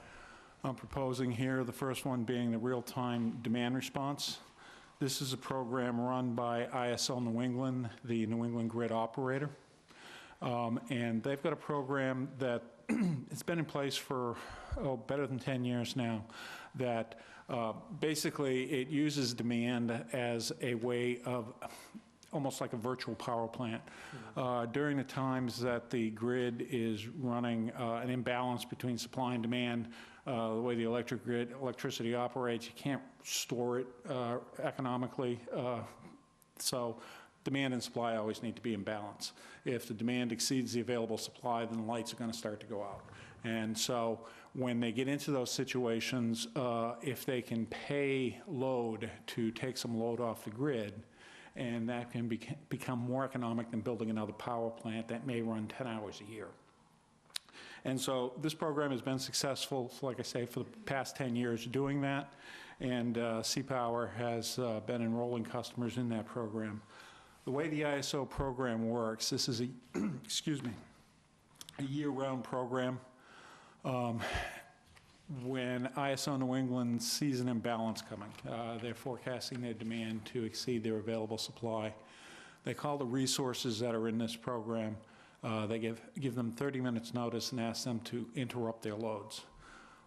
I'm proposing here. The first one being the real-time demand response. This is a program run by ISL New England, the New England grid operator. And they've got a program that it's been in place for, better than 10 years now, that basically it uses demand as a way of, almost like a virtual power plant. During the times that the grid is running an imbalance between supply and demand, the way the electricity operates, you can't store it economically. So demand and supply always need to be in balance. If the demand exceeds the available supply, then the lights are going to start to go out. And so when they get into those situations, if they can pay load to take some load off the grid, and that can become more economic than building another power plant that may run 10 hours a year. And so this program has been successful, like I say, for the past 10 years doing that, and C-Power has been enrolling customers in that program. The way the ISO program works, this is a, excuse me, a year-round program. When ISO New England sees an imbalance coming, they're forecasting their demand to exceed their available supply. They call the resources that are in this program. They give them 30 minutes notice and ask them to interrupt their loads.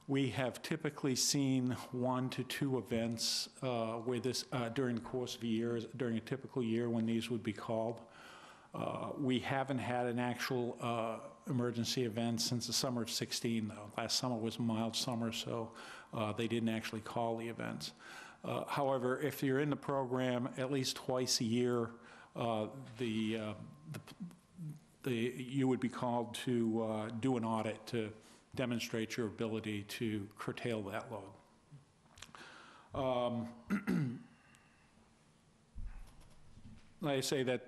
We have typically seen 1 to 2 events where this, during the course of a year, during a typical year when these would be called. We haven't had an actual emergency event since the summer of *16, though. Last summer was a mild summer, so they didn't actually call the events. However, if you're in the program at least twice a year, you would be called to do an audit to demonstrate your ability to curtail that load. Like I say, that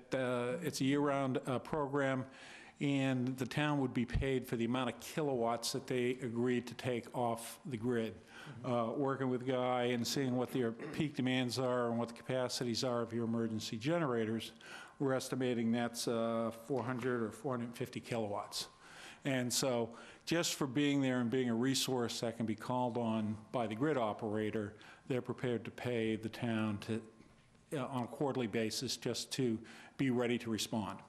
it's a year-round program, and the town would be paid for the amount of kilowatts that they agreed to take off the grid. Working with Guy and seeing what their peak demands are and what the capacities are of your emergency generators, we're estimating that's 400 or 450 kilowatts. And so just for being there and being a resource that can be called on by the grid operator, they're prepared to pay the town to, on a quarterly basis, just to be ready to respond.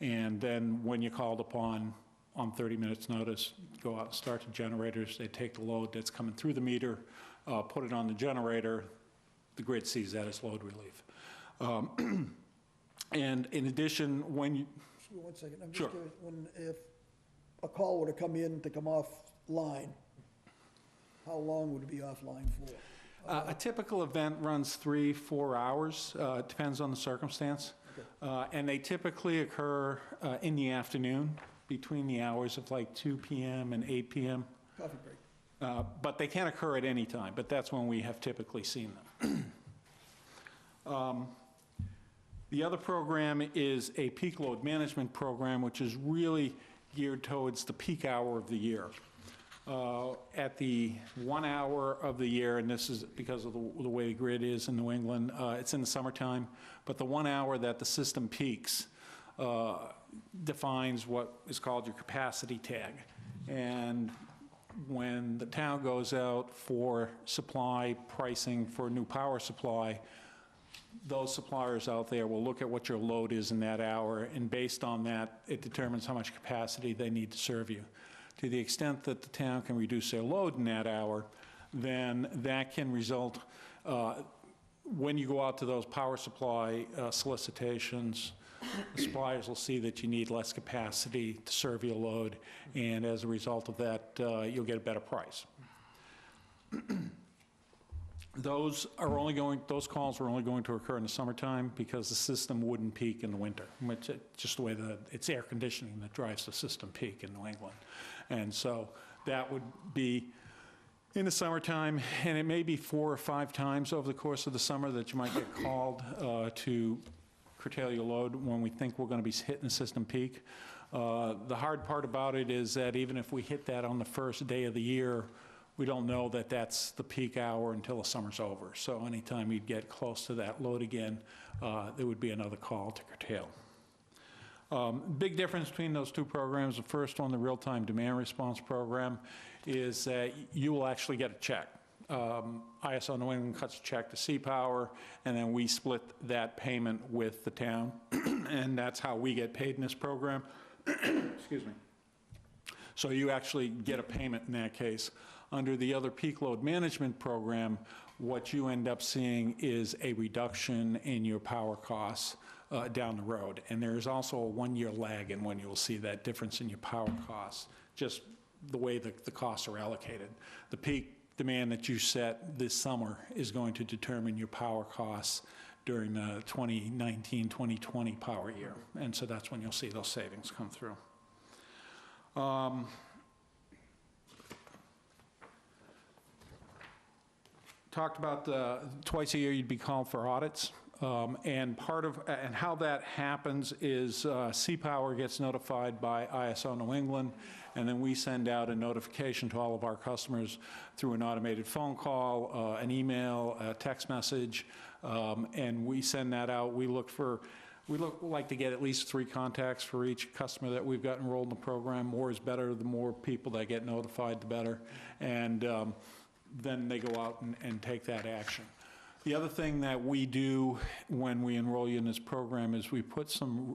And then when you're called upon on 30 minutes notice, go out and start the generators. They take the load that's coming through the meter, put it on the generator. The grid sees that as load relief. And in addition, when you... One second, I'm Sure. just curious, if a call were to come in to come offline, how long would it be offline for? A typical event runs 3-4 hours, depends on the circumstance. Okay. And they typically occur in the afternoon, between the hours of like 2 p.m. and 8 p.m. Coffee break. But they can occur at any time, but that's when we have typically seen them. The other program is a peak load management program, which is really geared towards the peak hour of the year. At the 1 hour of the year, and this is because of the way the grid is in New England, it's in the summertime, but the 1 hour that the system peaks defines what is called your capacity tag. And when the town goes out for supply pricing for new power supply, those suppliers out there will look at what your load is in that hour, and based on that, it determines how much capacity they need to serve you. To the extent that the town can reduce their load in that hour, then that can result, when you go out to those power supply solicitations, the suppliers will see that you need less capacity to serve your load, and as a result of that, you'll get a better price. Those calls are only going to occur in the summertime because the system wouldn't peak in the winter. It's just the way that it's air conditioning that drives the system peak in New England. And so that would be in the summertime, and it may be 4 or 5 times over the course of the summer that you might get called to curtail your load when we think we're going to be hitting the system peak. The hard part about it is that even if we hit that on the first day of the year, we don't know that that's the peak hour until the summer's over. So anytime you'd get close to that load again, there would be another call to curtail. Big difference between those two programs. The first one, the real-time demand response program, is that you will actually get a check. ISO New England cuts a check to C-Power, and then we split that payment with the town, and that's how we get paid in this program. Excuse me. So you actually get a payment in that case. Under the other peak load management program, what you end up seeing is a reduction in your power costs down the road. And there is also a 1-year lag in when you will see that difference in your power costs, just the way the costs are allocated. The peak demand that you set this summer is going to determine your power costs during the 2019, 2020 power year. And so that's when you'll see those savings come through. Talked about twice a year you'd be called for audits. And how that happens is C-Power gets notified by ISO New England, and then we send out a notification to all of our customers through an automated phone call, an email, a text message, and we send that out. We like to get at least 3 contacts for each customer that we've got enrolled in the program. More is better. The more people that get notified, the better. And then they go out and take that action. The other thing that we do when we enroll you in this program is we put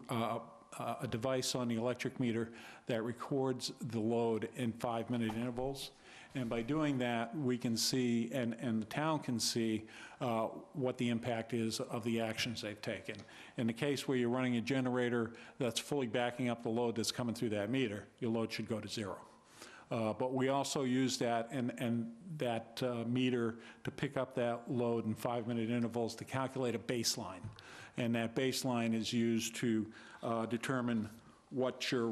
a device on the electric meter that records the load in 5-minute intervals. And by doing that, we can see, and the town can see, what the impact is of the actions they've taken. In the case where you're running a generator that's fully backing up the load that's coming through that meter, your load should go to 0. But we also use that and that meter to pick up that load in 5-minute intervals to calculate a baseline. And that baseline is used to determine what your,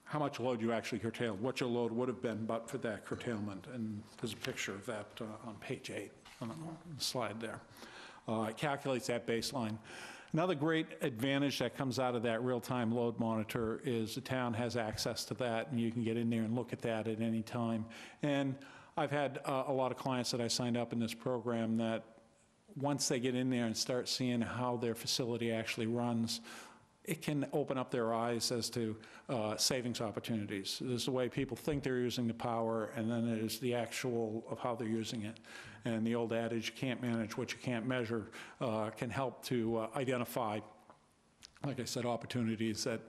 how much load you actually curtailed, what your load would have been but for that curtailment. And there's a picture of that on page 8 on the slide there. It calculates that baseline. Another great advantage that comes out of that real-time load monitor is the town has access to that, and you can get in there and look at that at any time. And I've had a lot of clients that I signed up in this program that once they get in there and start seeing how their facility actually runs, it can open up their eyes as to savings opportunities. There's the way people think they're using the power, and then there's the actual of how they're using it. And the old adage, you can't manage what you can't measure, can help to identify, like I said, opportunities that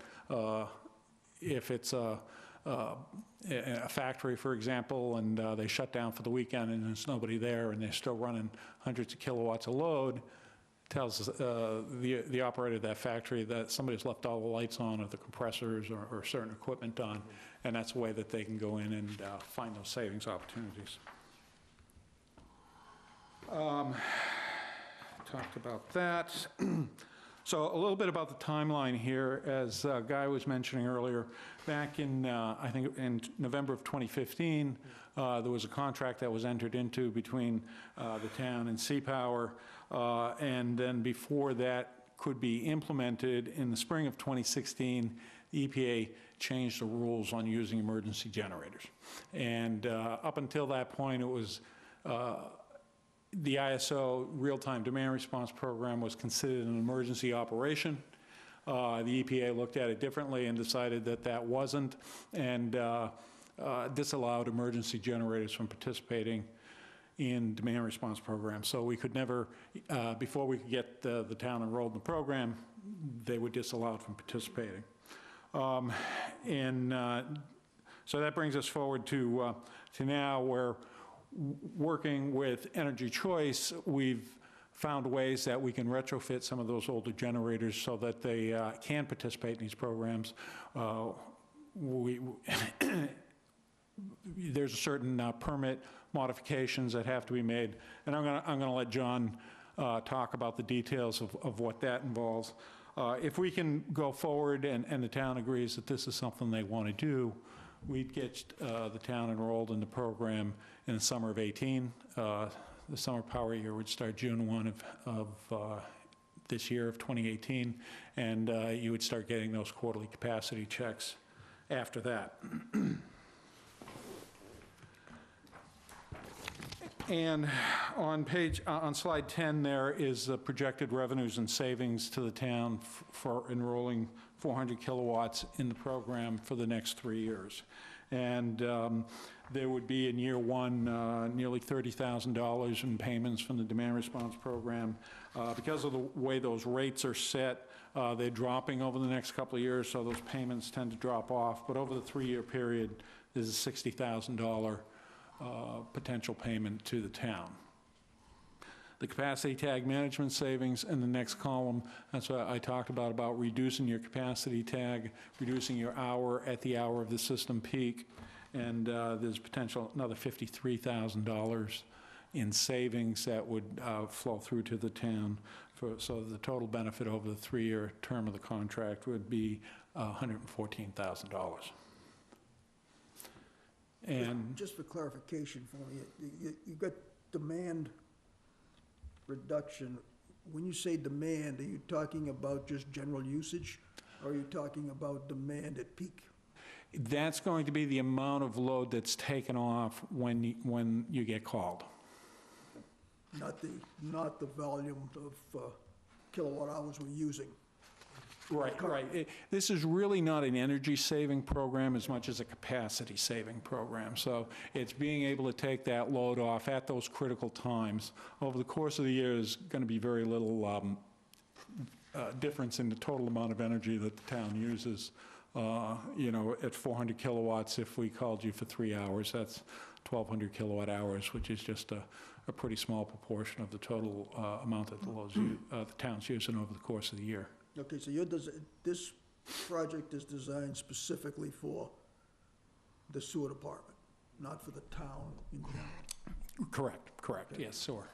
if it's a factory, for example, and they shut down for the weekend and there's nobody there and they're still running hundreds of kilowatts of load, tells the operator of that factory that somebody's left all the lights on or the compressors or certain equipment on, and that's a way that they can go in and find those savings opportunities. Talked about that. So a little bit about the timeline here. As Guy was mentioning earlier, back in, I think in November of 2015, there was a contract that was entered into between the town and C-Power, and then before that could be implemented, in the spring of 2016, the EPA changed the rules on using emergency generators. And up until that point, it was the ISO real-time demand response program was considered an emergency operation. The EPA looked at it differently and decided that that wasn't, and disallowed emergency generators from participating in demand response programs. So we could never, before we could get the town enrolled in the program, they were disallowed from participating. So that brings us forward to now, where working with Energy Choice, we've found ways that we can retrofit some of those older generators so that they can participate in these programs. There's a certain permit modifications that have to be made, and I'm gonna let John talk about the details of what that involves. If we can go forward and the town agrees that this is something they want to do, we'd get the town enrolled in the program in the summer of 18. The summer power year would start June 1 of this year of 2018, and you would start getting those quarterly capacity checks after that. And on slide 10 there is the projected revenues and savings to the town for enrolling 400 kilowatts in the program for the next 3 years. And there would be in year 1 nearly $30,000 in payments from the demand response program. Because of the way those rates are set, they're dropping over the next couple of years, so those payments tend to drop off. But over the 3-year period, there's a $60,000 potential payment to the town. The capacity tag management savings in the next column, that's what I talked about reducing your capacity tag, reducing your hour at the hour of the system peak, and there's potential another $53,000 in savings that would flow through to the town. So the total benefit over the 3-year term of the contract would be $114,000. And Just for clarification for me, you've got demand reduction. When you say demand, are you talking about just general usage, or are you talking about demand at peak? that's going to be the amount of load that's taken off when you get called. Not the volume of kilowatt hours we're using. Right. This is really not an energy-saving program as much as a capacity-saving program. So it's being able to take that load off at those critical times. Over the course of the year, there's going to be very little difference in the total amount of energy that the town uses. At 400 kilowatts, if we called you for 3 hours, that's 1,200 kilowatt hours, which is just a pretty small proportion of the total amount that the town's using over the course of the year. Okay, so this project is designed specifically for the sewer department, not for the town in general? Correct, yes, sewer.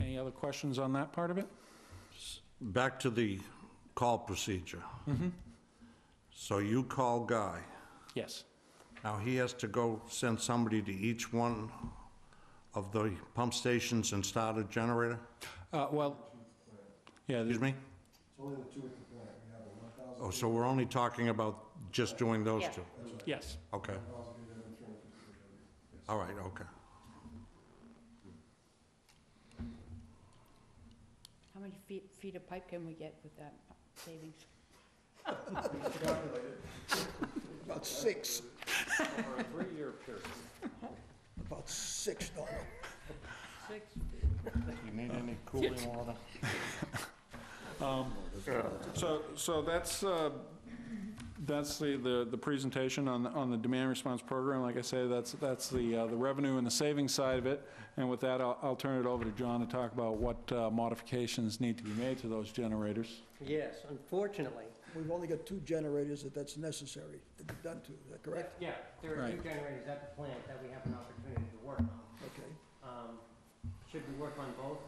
Any other questions on that part of it? Back to the call procedure. So you call Guy. Yes. Now, he has to go send somebody to each one of the pump stations and start a generator? Yeah. Excuse me? It's only the two at the plant. We have a 1,000. Oh, so we're only talking about just doing those Yeah. two? That's right. Yes. Okay, 1,000 and then 350. Yes. all right, okay. How many feet of pipe can we get with that savings? About six. Over a 3-year period. About $6. 6. You need any cooling water? So that's the presentation on the demand response program. Like I say, that's the revenue and the savings side of it. And with that, I'll turn it over to John to talk about what modifications need to be made to those generators. Yes, unfortunately. We've only got 2 generators that's necessary to be done to, is that correct? Yeah, there are 2 Right. generators at the plant that we have an opportunity to work on. Okay. Should we work on both?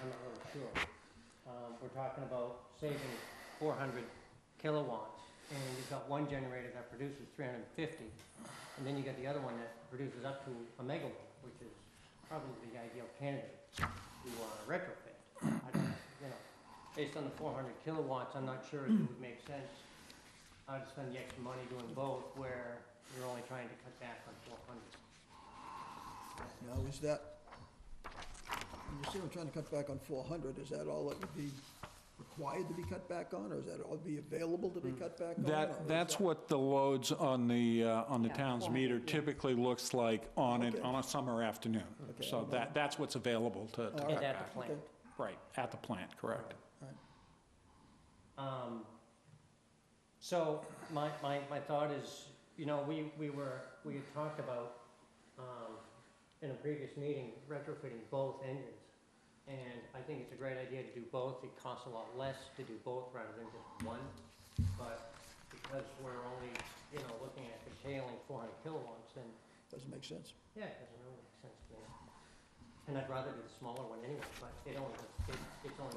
I'm not really sure. We're talking about saving 400 kilowatts, and you've got one generator that produces 350, and then you got the other one that produces up to a megawatt, which is probably the ideal candidate to retrofit. I don't, based on the 400 kilowatts, I'm not sure if it would make sense to spend the extra money doing both, where you're only trying to cut back on 400. Now, is that, when you say we're trying to cut back on 400, is that all that would be required to be cut back on, or is that all be available to be cut back on? or is That's that- what the loads on the Yeah, town's 400, meter yeah. typically looks like on Okay. a summer afternoon. Okay. So that's what's available to cut And at back. the plant. Okay. Right, at the plant, correct. So my thought is, we had talked about, in a previous meeting, retrofitting both engines. And I think it's a great idea to do both. It costs a lot less to do both rather than just one. But because we're only, looking at curtailing 400 kilowatts, then, Doesn't make sense. yeah, it doesn't really make sense to me. And I'd rather do the smaller one anyway, but it's only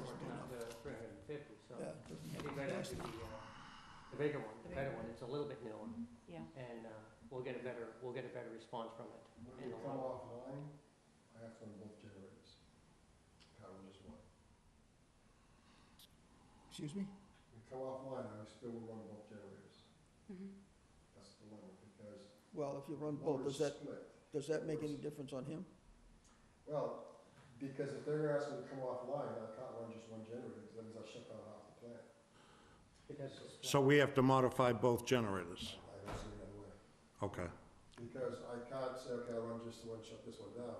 working out to 350, so. Yeah, I doesn't think make right sense. after the bigger one, the better one, it's a little bit newer, Yeah. and we'll get a better response from it. When you come offline, I have to run both generators. Can't run just one. Excuse me? When you come offline, I still will run both generators. Mhm. That's the limit, because Well, if you run one both, is split. does that make any difference on him? Well, because if they're gonna ask me to come offline, I can't run just one generator, because that means I'll shut down half the plant. Because So we have to modify both generators? I don't see another way. Okay. Because I can't say, okay, I'll run just the one, shut this one down,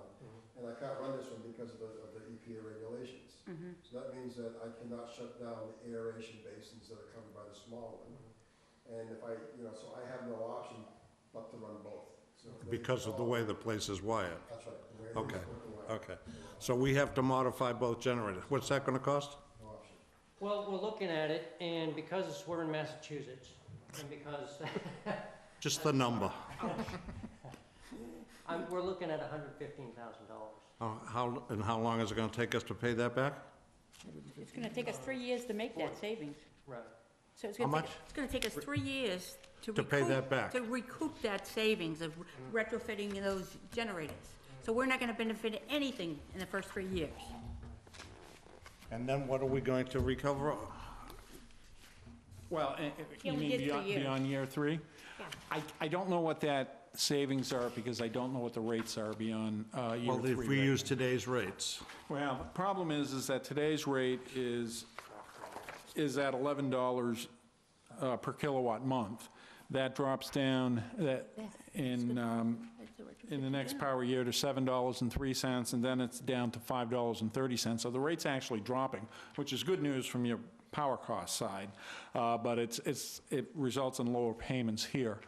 and I can't run this one because of the EPA regulations. Mhm. So that means that I cannot shut down the aeration basins that are covered by the small one. And if so I have no option but to run both. So if they Because of the call- way the place is wired? That's right. the way it is Okay, with the wire. Okay. So we have to modify both generators. What's that gonna cost? No option. Well, we're looking at it, and because we're in Massachusetts, and because Just the number. We're looking at $115,000. And how long is it gonna take us to pay that back? It's gonna take us 3 years to make that savings. Right. So it's How gonna take, much? it's gonna take us 3 years to To pay recoup- that back. To recoup that savings of retrofitting those generators. So we're not gonna benefit anything in the first 3 years. And then what are we going to recover? Well, Yeah, you we mean did 3 beyond, years. beyond year three? Yeah. I don't know what that savings are, because I don't know what the rates are beyond year Well, three. if we right use today's rates. Well, the problem is that today's rate is at $11 per kilowatt month. That drops down in the next power year to $7.03, and then it's down to $5.30. So the rate's actually dropping, which is good news from your power cost side, but it results in lower payments here.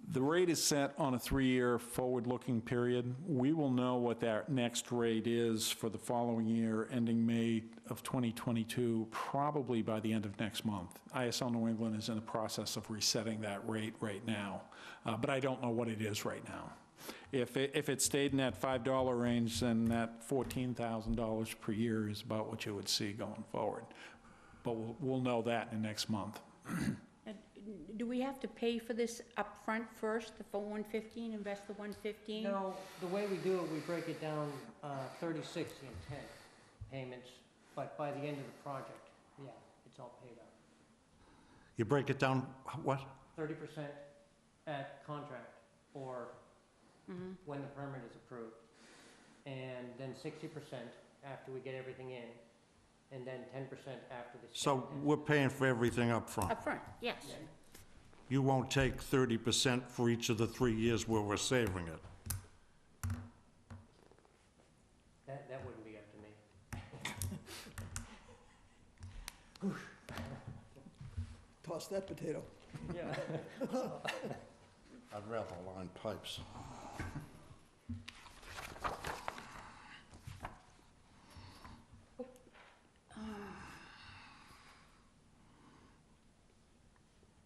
The rate is set on a 3-year forward-looking period. We will know what that next rate is for the following year, ending May of 2022, probably by the end of next month. ISO New England is in the process of resetting that rate right now, but I don't know what it is right now. If it stayed in that $5 range, then that $14,000 per year is about what you would see going forward. But we'll know that in the next month. And do we have to pay for this upfront first, the full 115, invest the 115? No, the way we do it, we break it down 30, 60, and 10 payments, but by the end of the project, yeah, it's all paid up. You break it down, what? 30% at contract, or when the permit is approved, and then 60% after we get everything in, and then 10% after the. So we're paying for everything up front. Upfront, yes. Yeah. You won't take 30% for each of the 3 years where we're saving it. That wouldn't be up to me. Toss that potato. Yeah. I'd rather line pipes.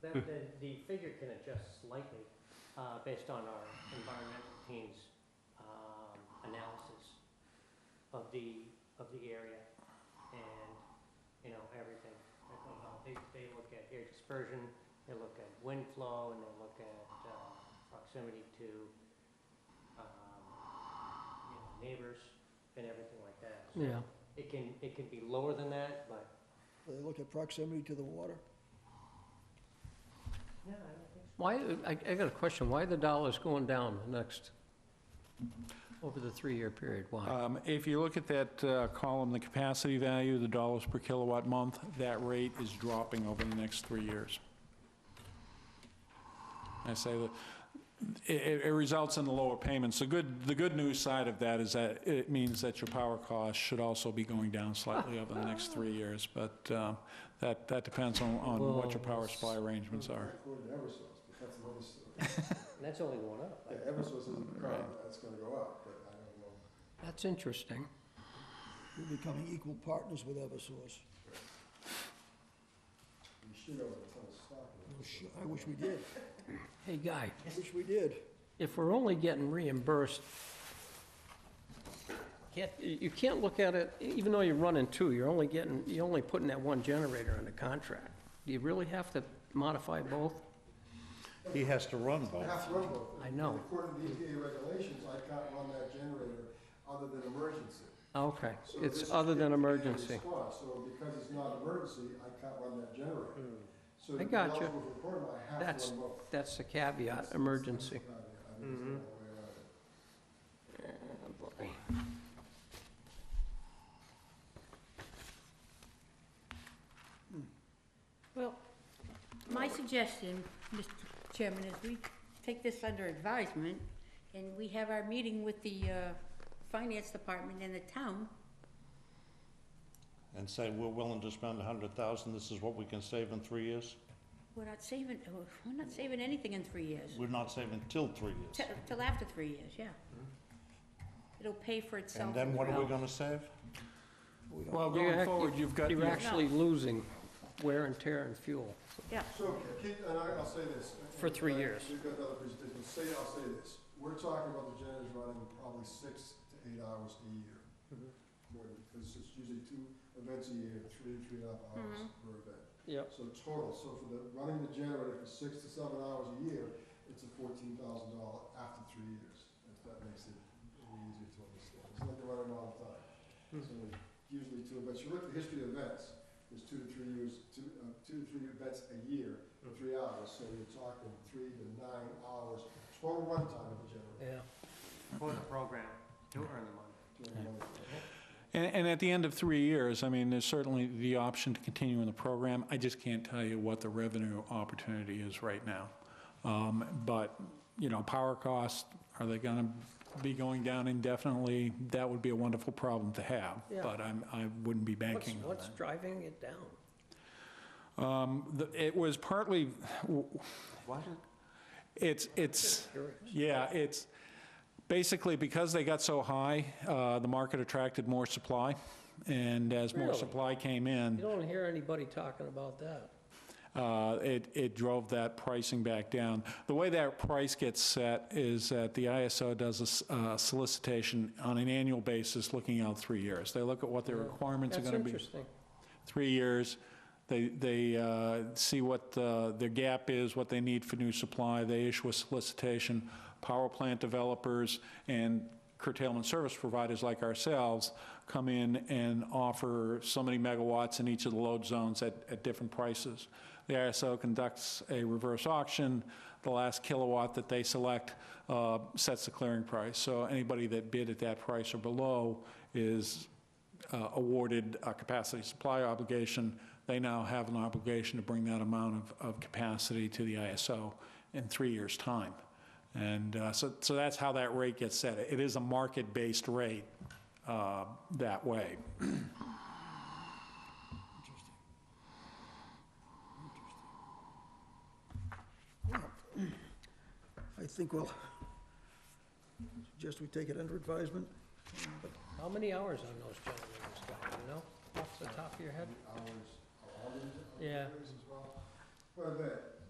The figure can adjust slightly based on our environmental team's analysis of the area and, you know, everything. They look at air dispersion, they look at wind flow, and they look at proximity to neighbors and everything like that. So Yeah. it can be lower than that, but They look at proximity to the water. no, I don't think so. Why, I got a question, why the dollar's going down the next, over the 3-year period, why? If you look at that column, the capacity value, the dollars per kilowatt month, that rate is dropping over the next 3 years. I say that it results in the lower payments. The good news side of that is that it means that your power costs should also be going down slightly over the next 3 years, but that depends on what your power supply arrangements are. According to Eversource, but that's another story. That's only going up. Yeah, Eversource isn't proud that's gonna go up, but I don't know. That's interesting. We're becoming equal partners with Eversource. We should own a ton of stock. I wish we did. Hey, Guy, I wish we did. if we're only getting reimbursed, you can't look at it, even though you're running 2, you're only putting that 1 generator in the contract. Do you really have to modify both? He has to run I both. have to run both. I know. And according to the EPA regulations, I can't run that generator other than emergency. Okay, So this it's is other than EPA emergency. response. So because it's not emergency, I can't run that generator. So I to be got you. eligible for the program, I have That's- to run both. That's the caveat, emergency. I mean, there's no way around it. Oh, boy. Well, my suggestion, Mr. Chairman, is we take this under advisement, and we have our meeting with the finance department in the town. And say, we're willing to spend 100,000, this is what we can save in 3 years? We're not saving anything in 3 years. We're not saving till 3 years. Till after 3 years, yeah. It'll pay for itself. And then what are we gonna save? We don't- Well, You're going ac- forward, you've got. You're actually losing wear and tear and fuel. Yeah. So, Keith, and I'll say this. For 3 years. We've got another presentation, I'll say this. We're talking about the generators running probably 6 to 8 hours a year. Because it's usually 2 events a year, 3.5 hours per event. Yep. So total, so for running the generator for 6 to 7 hours a year, it's a $14,000 after 3 years, if that makes it any easier to understand. It's like they're running all the time. So usually 2 events. You look at the history of events, there's 2 to 3 years, 2 to 3 events a year for 3 hours. So you're talking 3 to 9 hours total runtime of the generator. Yeah. For the program, to earn the money. To earn money. And at the end of 3 years, I mean, there's certainly the option to continue in the program. I just can't tell you what the revenue opportunity is right now. But, you know, power costs, are they going to be going down indefinitely? That would be a wonderful problem to have, Yeah. but I wouldn't be banking on that. What's driving it down? It was partly, What? it's, Curious. yeah, it's basically because they got so high, the market attracted more supply. And as more Really? supply came You in, don't hear anybody talking about that. it drove that pricing back down. The way that price gets set is that the ISO does a solicitation on an annual basis looking out 3 years. They look at what their requirements are That's going to be. interesting. 3 years. They see what their gap is, what they need for new supply. They issue a solicitation. Power plant developers and curtailment service providers like ourselves come in and offer so many megawatts in each of the load zones at different prices. The ISO conducts a reverse auction. The last kilowatt that they select sets the clearing price. So anybody that bid at that price or below is awarded a capacity supply obligation. They now have an obligation to bring that amount of capacity to the ISO in 3 years' time. And so that's how that rate gets set. It is a market-based rate that way. I think we'll suggest we take it under advisement. How many hours on those generators, guys, you know, off the top of your head? Hours, all of Yeah. as well. Quite a bit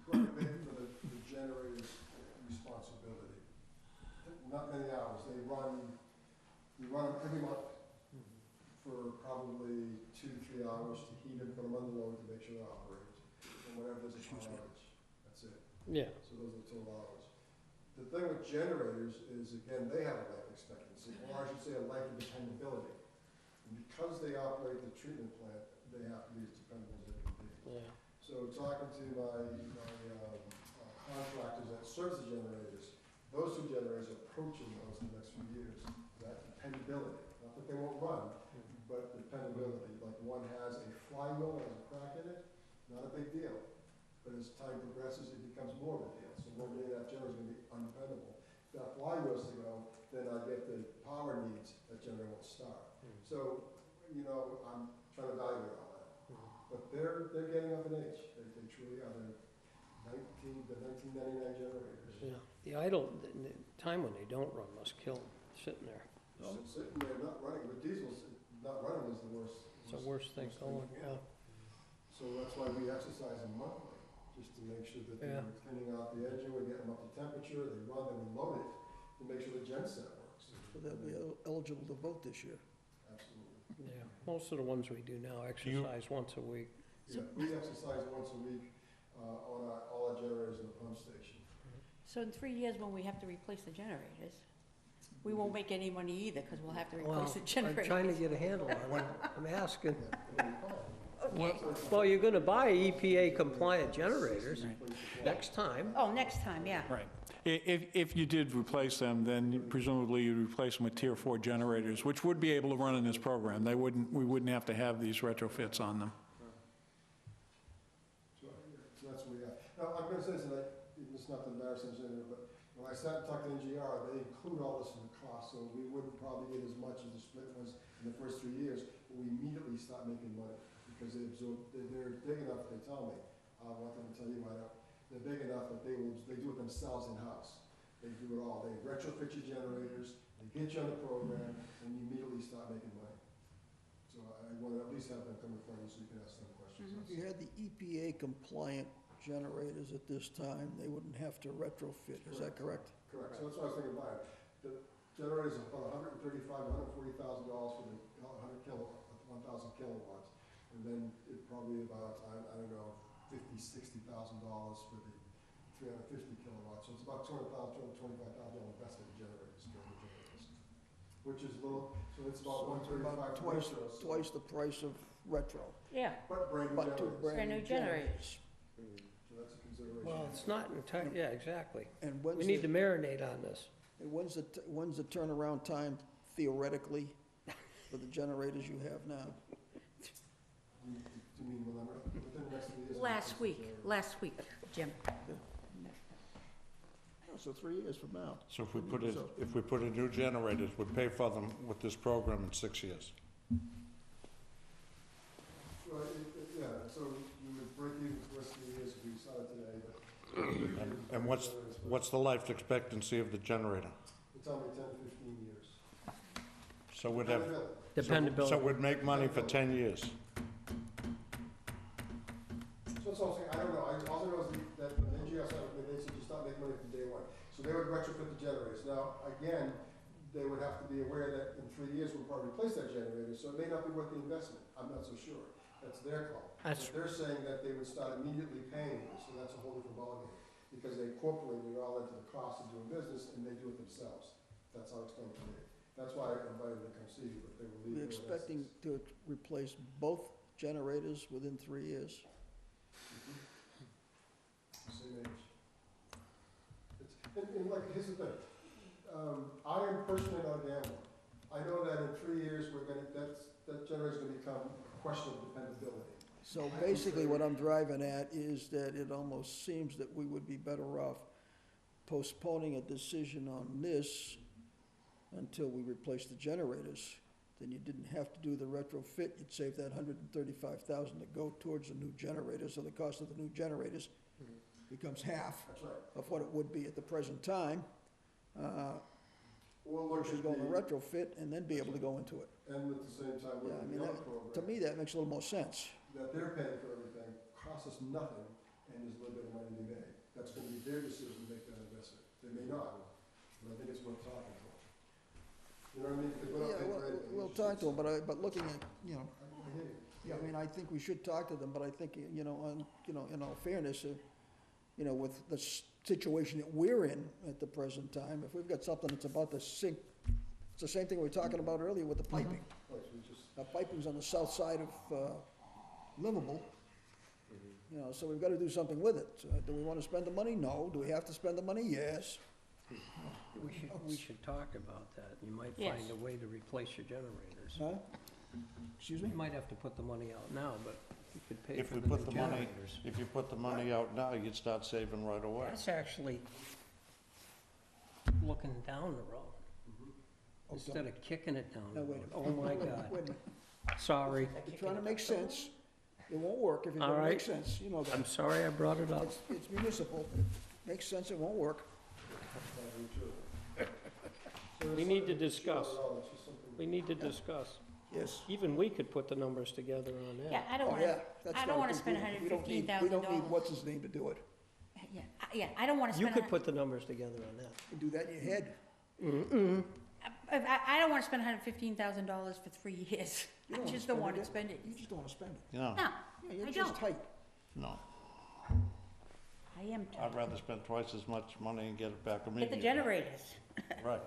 for the generator's responsibility. Not many hours. We run them every month for probably 2 to 3 hours to heat them, put them on the load to make sure they operate, and whatever there's a power outage. That's it. Yeah. So those are the total hours. The thing with generators is, again, they have a life expectancy, or I should say a life of dependability. And because they operate the treatment plant, they have to be as dependable as they can be. Yeah. So talking to my contractors that service the generators, those 2 generators are approaching those in the next few years. That dependability, not that they won't run, but dependability. Like one has a flywheel that has a crack in it, not a big deal. But as time progresses, it becomes more of a deal. So one day that generator is going to be undependable. If that flywheel is to go, then I get the power needs, that generator won't start. So, you know, I'm trying to evaluate all that. But they're getting up in age. They truly are. They're the 1999 generators. Yeah. The idle, the time when they don't run must kill them, sitting there. Sitting there not running, but diesels not running is the worst. It's the worst thing going, yeah. So that's why we exercise them monthly, just to make sure that Yeah. they're cleaning out the engine, we get them up to temperature, they run, then we load it, to make sure the genset works. So they'll be eligible to vote this year. Absolutely. Yeah. Most of the ones we do now exercise once a week. Yeah, we exercise once a week on all our generators in the pump station. So in 3 years, when we have to replace the generators, we won't make any money either, because we'll have to Well, replace the I'm generators. trying to get a handle on it. I'm asking. Yeah, it'll be fine. Okay. Well, you're gonna buy EPA compliant generators next time. Oh, next time, yeah. Right. If you did replace them, then presumably you'd replace them with Tier 4 generators, which would be able to run in this program. We wouldn't have to have these retrofits on them. So that's where we are. Now, I'm gonna say this, and it's not to embarrass engineer, but when I sat and talked to NGR, they include all this in the cost, so we wouldn't probably get as much as the split was in the first 3 years, but we immediately start making money, because they absorb, they're big enough, they tell me, I want them to tell you right now, they're big enough that they do it themselves in-house. They do it all. They retrofit your generators, they get you on the program, and you immediately start making money. So I want to at least have them come in front of you so you can ask them questions. questions. If you had the EPA compliant generators at this time, they wouldn't have to retrofit, is that correct? Correct, so that's what I was thinking of buying. The generator's about $140,000 for the 1,000 kilowatts. And then it probably about, I don't know, $50,000, $60,000 for the 350 kilowatts. So it's about $200,000, $225,000 investment in generators, which is a little, so it's about About 135 twice, retros. twice the price of retro, Yeah, But brand new but two generators. brand new generators. So that's a consideration. Well, it's not entirely, yeah, exactly. And We need to marinate on this. when's the turnaround time theoretically for the generators you have now? Do you mean within the next 3 years? last week, Jim. Oh, so 3 years from now. So if we put in new generators, we'd pay for them with this program in 6 years. Well, yeah, so you would break even for the rest of the years if we decided today, but. And what's the life expectancy of the generator? It's only 10, 15 years. So we'd have, Dependability. so we'd make money for 10 years. So that's all I'm saying, I don't know, all I know is that the NGL side, they said you start making money from day one. So they would retrofit the generators. Now, again, they would have to be aware that in 3 years we'll probably replace that generator, so it may not be worth the investment. I'm not so sure. That's their call. That's- But they're saying that they would start immediately paying you, so that's a whole different ballgame. Because they incorporate it all into the cost of doing business, and they do it themselves. That's how it's going to be. That's why I invited them to come see you, but they will leave. We're expecting to replace both generators within 3 years. Same age. And like, here's the thing, I am personally not a gambler. I know that in 3 years, that generator's gonna become a question of dependability. So basically, what I'm driving at is that it almost seems that we would be better off postponing a decision on this until we replace the generators. Then you didn't have to do the retrofit, you'd save that $135,000 to go towards the new generators, so the cost of the new generators becomes half That's right. of what it would be at the present time. Or look Versus at going to the, retrofit and then be able to go into it. and at the same time, Yeah, look I at mean, the other to program, me, that makes a little more sense. that they're paying for everything, costs us nothing, and there's a little bit of money to be made. That's gonna be their decision to make that investment. They may not, but I think it's worth talking to them. You know what I mean? Because we're not Yeah, paying for anything. we'll It's talk just- to them, but looking at, you know, I hear you. yeah, I mean, I think we should talk to them, but I think, you know, in all fairness, you know, with the situation that we're in at the present time, if we've got something that's about to sink, it's the same thing we were talking about earlier with the piping. Right, so we just, Piping's on the south side of Livable, you know, so we've got to do something with it. Do we want to spend the money? No. Do we have to spend the money? Yes. We should talk about that. You might Yes. find a way to replace your generators. Huh? Excuse me? You might have to put the money out now, but you could pay If for we the new put the money, generators. if you put the money out now, you'd start saving right away. That's actually looking down the road, instead of kicking it down the Now, wait road. a Oh, minute. my Wait a minute, God. wait a minute. Sorry. You're trying to make sense. It won't work if it All doesn't make right. sense. You know that. I'm sorry I brought it up. It's municipal. It makes sense. It won't work. that's probably true. So We it's need to not- discuss. no, it's just something- We need to discuss. Yes. Even we could put the numbers together on that. Yeah, I don't Oh, wanna, yeah. That's I don't not a wanna big spend deal. $115,000. We don't need what's his name to do it. Yeah, I don't wanna You spend, could put the numbers together on that. You do that in your head. I don't wanna spend $115,000 for 3 years. You I don't just wanna don't wanna it. spend it. You just don't want to spend it. You know, No, Yeah, you're I just don't. tight. no. I am I'd tired. rather spend twice as much money and get it back Get immediately. the generators. Right,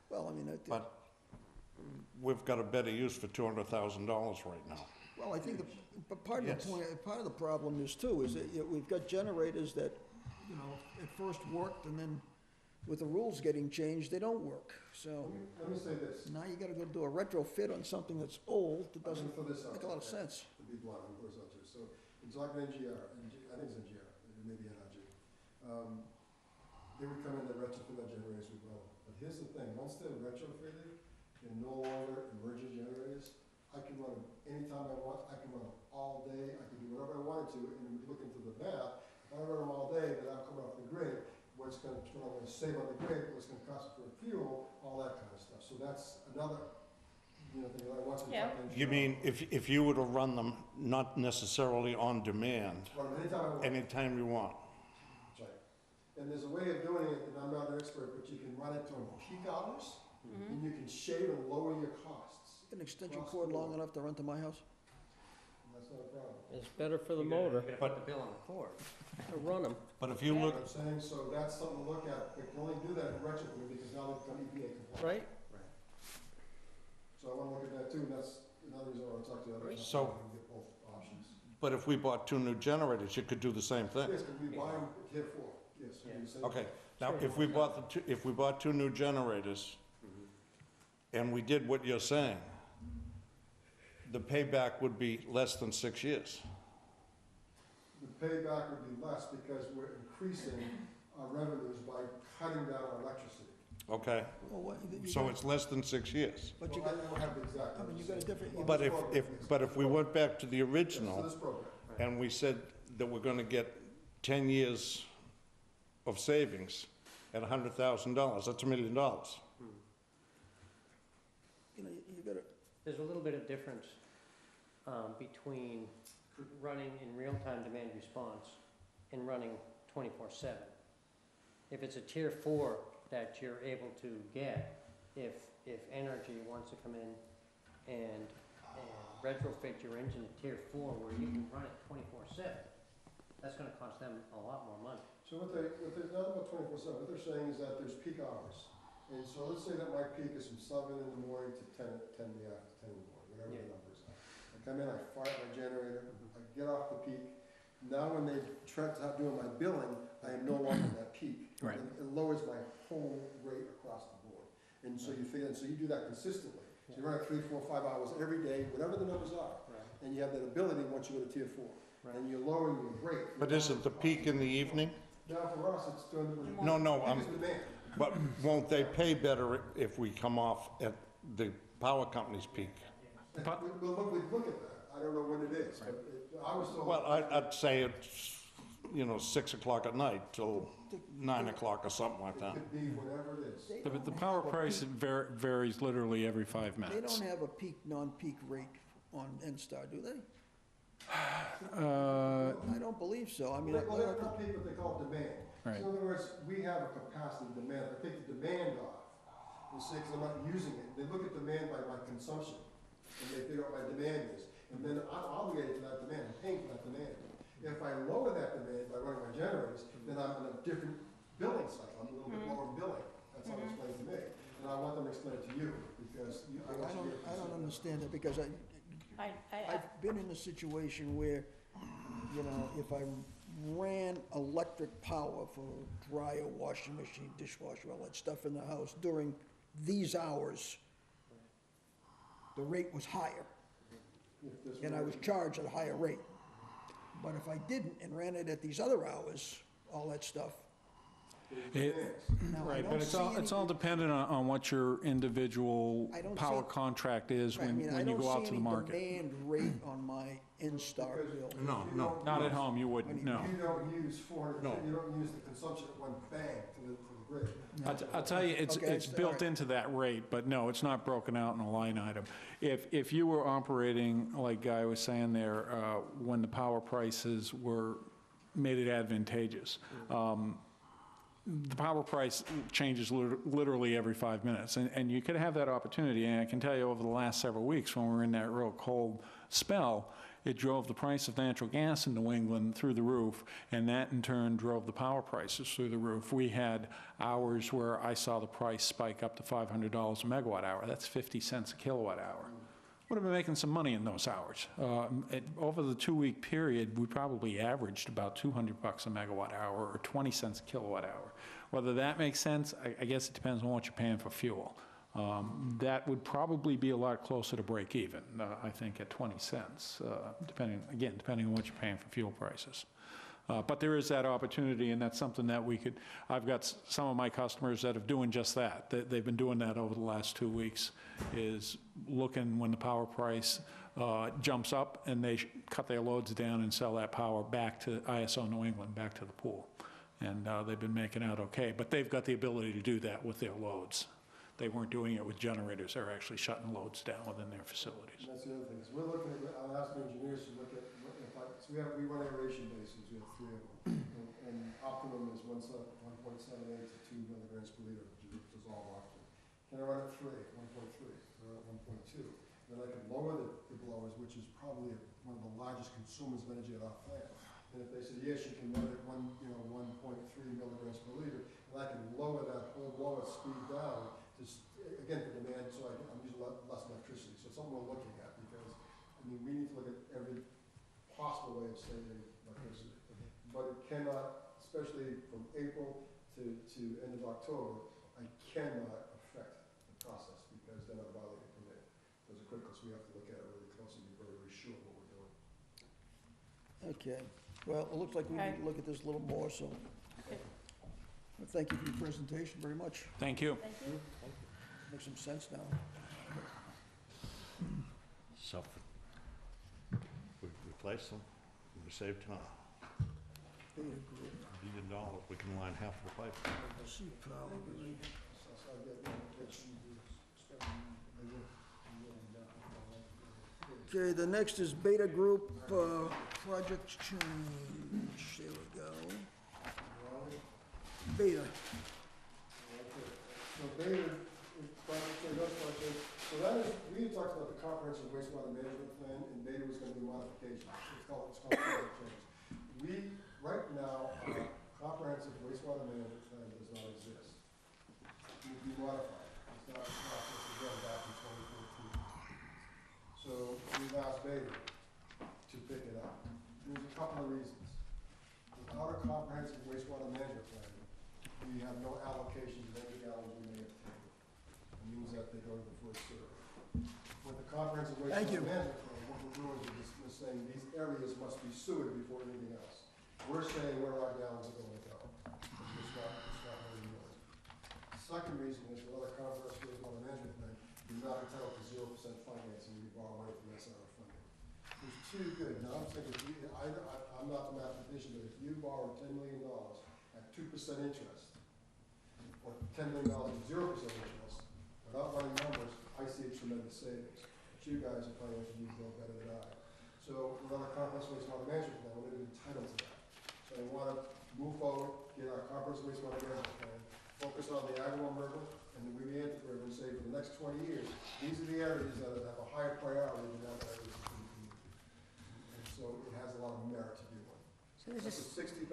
Well, I mean, but we've got a better use for $200,000 right now. well, I think but part of Yes. the point, part of the problem is too, is that we've got generators that, you know, at first worked and then with the rules getting changed, they don't work. So Let me say this, now you gotta go do a retrofit on something that's old, that I'm gonna doesn't throw this out. make a lot of okay, sense. To be blunt, I'm going to, so, it's like an NGR, I think it's NGR, it may be NRG. They would come in and retrofit that generators with well. But here's the thing, once they're retrofitted, they're no longer emergent generators. I can run them anytime I want, I can run them all day, I can do whatever I wanted to, and when you look into the math, if I run them all day, then I'll come off the grid, what I'm gonna save on the grid, what's gonna cost for fuel, all that kind of stuff. So that's another you know, I want some Yeah. tuck in. You mean if you were to run them, not necessarily on demand, Run them anytime I want. anytime you want? That's right. And there's a way of doing it, and I'm not an expert, but you can run it during peak hours, and you can shave and lower your costs. An extension cord long enough to run to my house? And that's not a problem. It's better for the You're gonna- motor. You're gonna put the bill on the cord. To run them. But if you look, I'm saying, so that's something to look at. They can only do that in retrofit because now they've got EPA compliant. Right? So I wanna look at that too, and that's another reason I wanna talk to the other. So- companies and get both options. but if we bought 2 new generators, you could do the same thing. Yes, because we buy them here for, yes. we do the same Okay, thing. now, if we bought 2 new generators, and we did what you're saying, the payback would be less than 6 years. The payback would be less because we're increasing our revenues by cutting down our electricity. Okay, Well, what, you so got- it's less than 6 years. But you Well, got, I don't have the exact I mean, you numbers. got a different, But if we went back to the Yes, to original, this program. and we said that we're gonna get 10 years of savings at $100,000, that's $1 million. you know, you got to, There's a little bit of difference between running in real-time demand response and running 24/7. If it's a tier 4 that you're able to get, if energy wants to come in and retrofit your engine to tier 4 where you can run it 24/7, that's gonna cost them a lot more money. So what they're not about 24/7, what they're saying is that there's peak hours. And so let's say that my peak is from 7 in the morning to 10 in the afternoon, 10 in the morning, whatever Yeah. the number is. I come in, I fire up my generator, I get off the peak. Now when they try to start doing my billing, I am no longer at that peak. Right. It lowers my whole rate across the board. And so you figure, and so you do that consistently. So you run it 3, 4, 5 hours every day, whatever the numbers are. Right. And you have that ability once you go to tier 4. Right. And you're lowering your rate. But isn't the peak in the evening? Now for us, it's during the. No, no, Peak is demand. but won't they pay better if we come off at the power company's peak? But- We'll look at that. I don't know when it is, but I was told. Well, I'd say it's, 6 o'clock at night till 9 o'clock or something like It that. could be whenever it is. they The don't power have a price peak- varies literally every 5 They minutes. don't have a peak, non-peak rate on N-Star, do they? Uh, I don't believe so. I mean, Well, they don't peak, but they call it demand. Right. So in other words, we have a capacity demand. I take the demand off. You see, because I'm not using it. They look at demand by my consumption, and they figure out what my demand is. And then I'm obligated to that demand, I'm paying for that demand. If I lower that demand by running my generators, then I'm in a different billing cycle. I'm a little bit lower billing. That's how it's explained to me. And I want them to explain it to you, because you, I want you to. I don't understand it, because I, I've been in a situation where, if I ran electric power for dryer, washing machine, dishwasher, all that stuff in the house during these hours, the rate was higher, If this and I were- was charged at a higher rate. But if I didn't and ran it at these other hours, all that stuff, It- now I Right, don't but it's see all, any. it's all dependent on what your individual I don't power see- contract is Right, I mean, I when you don't go out see to the any market. demand rate on my N-Star bill. No, You no. don't Not at use- home, you wouldn't, no. You don't use 400, No. you don't use the consumption at one bang to the grid. I'll tell you, it's Okay, it's all built right. into that rate, but no, it's not broken out in a line item. If you were operating, like Guy was saying there, when the power prices made it advantageous, the power price changes literally every 5 minutes, and you could have that opportunity, and I can tell you over the last several weeks, when we were in that real cold spell, it drove the price of natural gas in New England through the roof, and that in turn drove the power prices through the roof. We had hours where I saw the price spike up to $500 a megawatt hour. That's 50 cents a kilowatt hour. Would have been making some money in those hours. Over the 2-week period, we probably averaged about $200 a megawatt hour or 20 cents a kilowatt hour. Whether that makes sense, I guess it depends on what you're paying for fuel. That would probably be a lot closer to break even, I think, at 20 cents, depending on what you're paying for fuel prices. But there is that opportunity, and that's something that I've got some of my customers that are doing just that. They've been doing that over the last 2 weeks, is looking when the power price jumps up, and they cut their loads down and sell that power back to ISO New England, back to the pool. And they've been making out okay, but they've got the ability to do that with their loads. they weren't doing it with generators, they were actually shutting loads down within their facilities. And that's the other thing, is we're looking at, I'm asking engineers to look at, so we run aeration basins, we have 3 of them. And optimum is 1.78 to 2 milligrams per liter dissolved oxygen. Can I run at 3, 1.3, or at 1.2? Then I can lower the blowers, which is probably one of the largest consumers of energy at our plant. And if they said, yes, you can run at 1.3 milligrams per liter, and I can lower that whole blower speed down, just, again, for demand, so I'm using less electricity. So it's something we're looking at, because, I mean, we need to look at every possible way of saving electricity. But it cannot, especially from April to end of October, I cannot affect the process, because then I'm violating the permit. Those are critical, so we have to look at it really closely, be very, very sure what we're doing. Okay, well, it looks like we need to look at this a little more, so. Well, thank you for your presentation very much. Thank you. Thank you. Makes some sense now. So, we replace them, we save time. Beta group, $1 we can line half the pipe. C-Power. So I get, Okay, the next is Beta Group, project change, there we go. Beta, So Beta, so that is, we had talked about the comprehensive wastewater management plan, and Beta was gonna be modifications. It's called project change. We, right now, our comprehensive wastewater management plan does not exist. It would be modified. It's not a process again back in 2014. So we've asked Beta to pick it up. There's a couple of reasons. Without a comprehensive wastewater management plan, we have no allocations of any gallons we may obtain. It means that they go to the first serve. With the comprehensive Thank you. wastewater management plan, what we're doing is we're saying these areas must be sewered before anything else. We're saying where our gallons are going to go. It's not really yours. Second reason is with other comprehensive wastewater management plan, you're not entitled to 0% financing when you borrow money from SRF funding. It's too good. Now I'm saying, I'm not the mathematician, but if you borrow $10 million at 2% interest, or $10 million at 0% interest, without running numbers, I see a tremendous savings. But you guys are financial needs know better than I. So with our comprehensive wastewater management plan, we're going to be entitled to that. So I want to move forward, get our comprehensive wastewater management plan, focus on the Agawam River and the Willimantic River, and say for the next 20 years, these are the areas that have a higher priority than other areas in the community. And so it has a lot of merit to do one. So this That's is a $60,000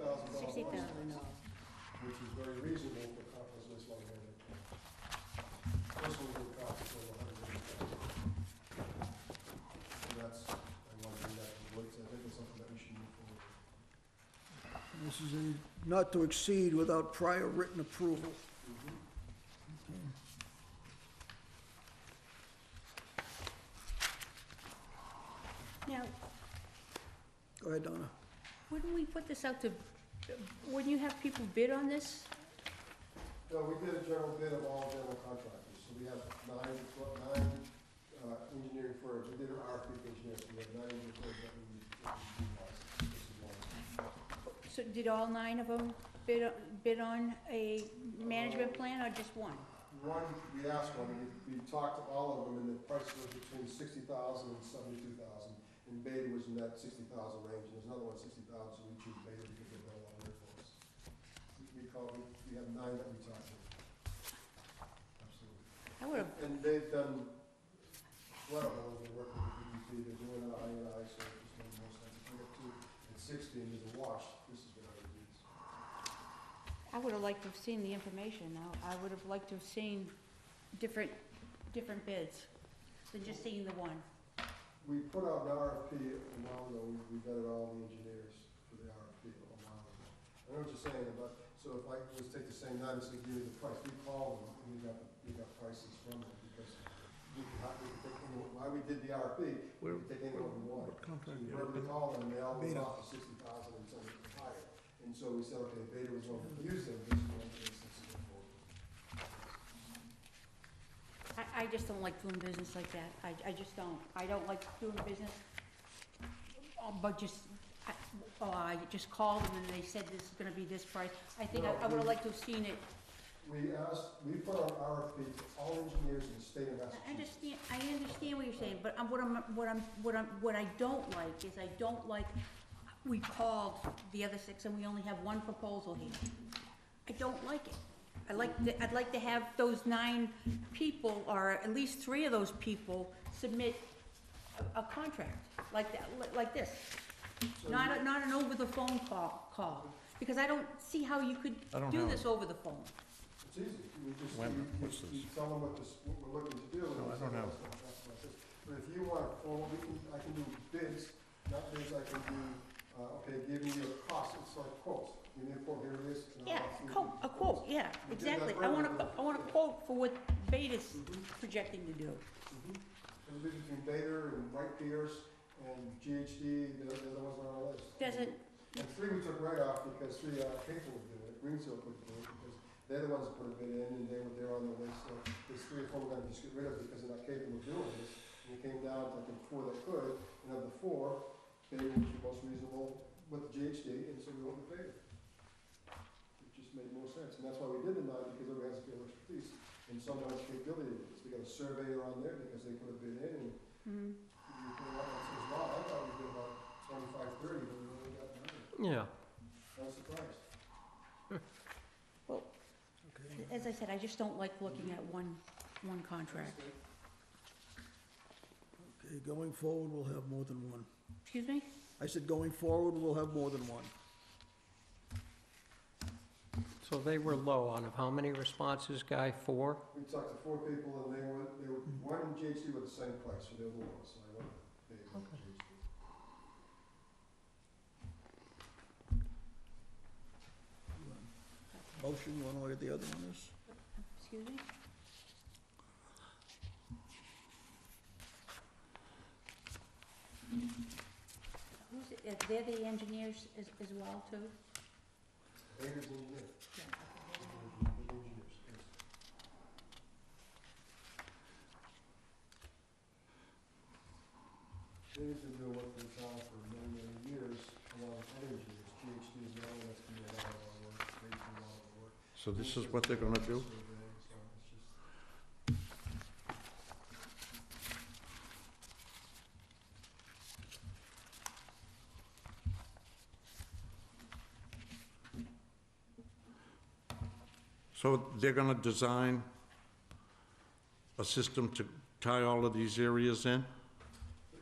$60,000. which is very reasonable for comprehensive wastewater management plan. This one will cost us over $180,000. So that's, I want to do that in the works. I think it's something that we should move forward with. this is a not to exceed without prior written approval. Now, Go ahead, Donna. wouldn't we put this out to, wouldn't you have people bid on this? No, we did a general bid of all general contractors, so we have nine engineering firms. We did an RFP for engineers, so we have 9 engineering firms that we utilize. This is one. So did all 9 of them bid on a management plan, or just one? One, we asked one, we talked to all of them, and the price was between $60,000 and $72,000. And Beta was in that $60,000 range, and there's another one, $60,000, so we choose Beta because they've done a lot of work for us. We have 9 that we talked to. Absolutely. I would have, And they've done well, they work with the DEP, they're doing an I&I, so it just makes more sense. If we get 2 at 60 and there's a wash, this is what I would use. I would have liked to have seen the information. I would have liked to have seen different bids than just seeing the one. We put out an RFP a while ago, we vetted all the engineers for the RFP a while ago. I know what you're saying, but, so if I was take the same 9 and say, give you the price, we called them, and we got prices from them, because we could take anyone, why we did the RFP, we could take anyone we wanted. What contract So we do you have? verbally called them, and they all went Beta. off for 60,000 and something higher. And so we said, okay, Beta was one to use them, this is one to use them forward. I just don't like doing business like that. I just don't. I don't like doing business, but I just called them and they said this is gonna be this price. I think I would have liked to have seen it we put out RFP to all engineers in the state of Massachusetts. I understand what you're saying, but what I don't like is I don't like, we called the other 6 and we only have 1 proposal here. I don't like it. I'd like to have those 9 people, or at least 3 of those people, submit a contract like that, like this. Not an over-the-phone call, because I don't see how you could I don't do have this over the phone. It's easy, What's this? you tell them what we're looking to do. and No, I they don't say, have. "That's not process." But if you want, I can do bids, not bids, I can do, okay, give me your cost, it's like quotes. Give me a quote, here it is. and Yeah, I'll see what a quote, yeah, We did that exactly. for everyone. I want a quote for what Beta's projecting to do. The difference between Bader and Wright Pierce and GHD, they're the ones on our list. Doesn't, And 3 we took right off because 3 people were doing it, Greensill couldn't do it because they're the ones that put a bid in and they're on the list. So there's 3 or 4 we're gonna just get rid of because they're not capable of doing this. And it came down to, I think, 4 that could, and of the 4, Bader was the most reasonable with GHD, and so we went with Bader. It just made more sense, and that's why we did the 9, because everybody has a field expertise, and some has capability to do this. We got a surveyor on there because they put a bid in, and mhm. you put it on and says, wow, I thought we did about 25, 30, but we only got 9. Yeah. I was surprised. As I said, I just don't like looking at one contract. Okay, going forward, we'll have more than 1. Excuse me? I said, going forward, we'll have more than 1. So they were low on how many responses, Guy? 4? We talked to 4 people, and they were, one and GHD were the same price, so they were the ones, so I went with Bader and Okay. GHD. Motion, one way or the other on this? Excuse me? Who's, they're the engineers as well, too? Bader's engineer. Yeah. Big engineers, yes. Bader's been doing work for the town for many, many years, along with other engineers. GHD is the only one that's been doing a lot of our work, Bader's doing a lot of the work. So this is what they're gonna do? Surveying, so it's just- So they're gonna design a system to tie all of these areas in?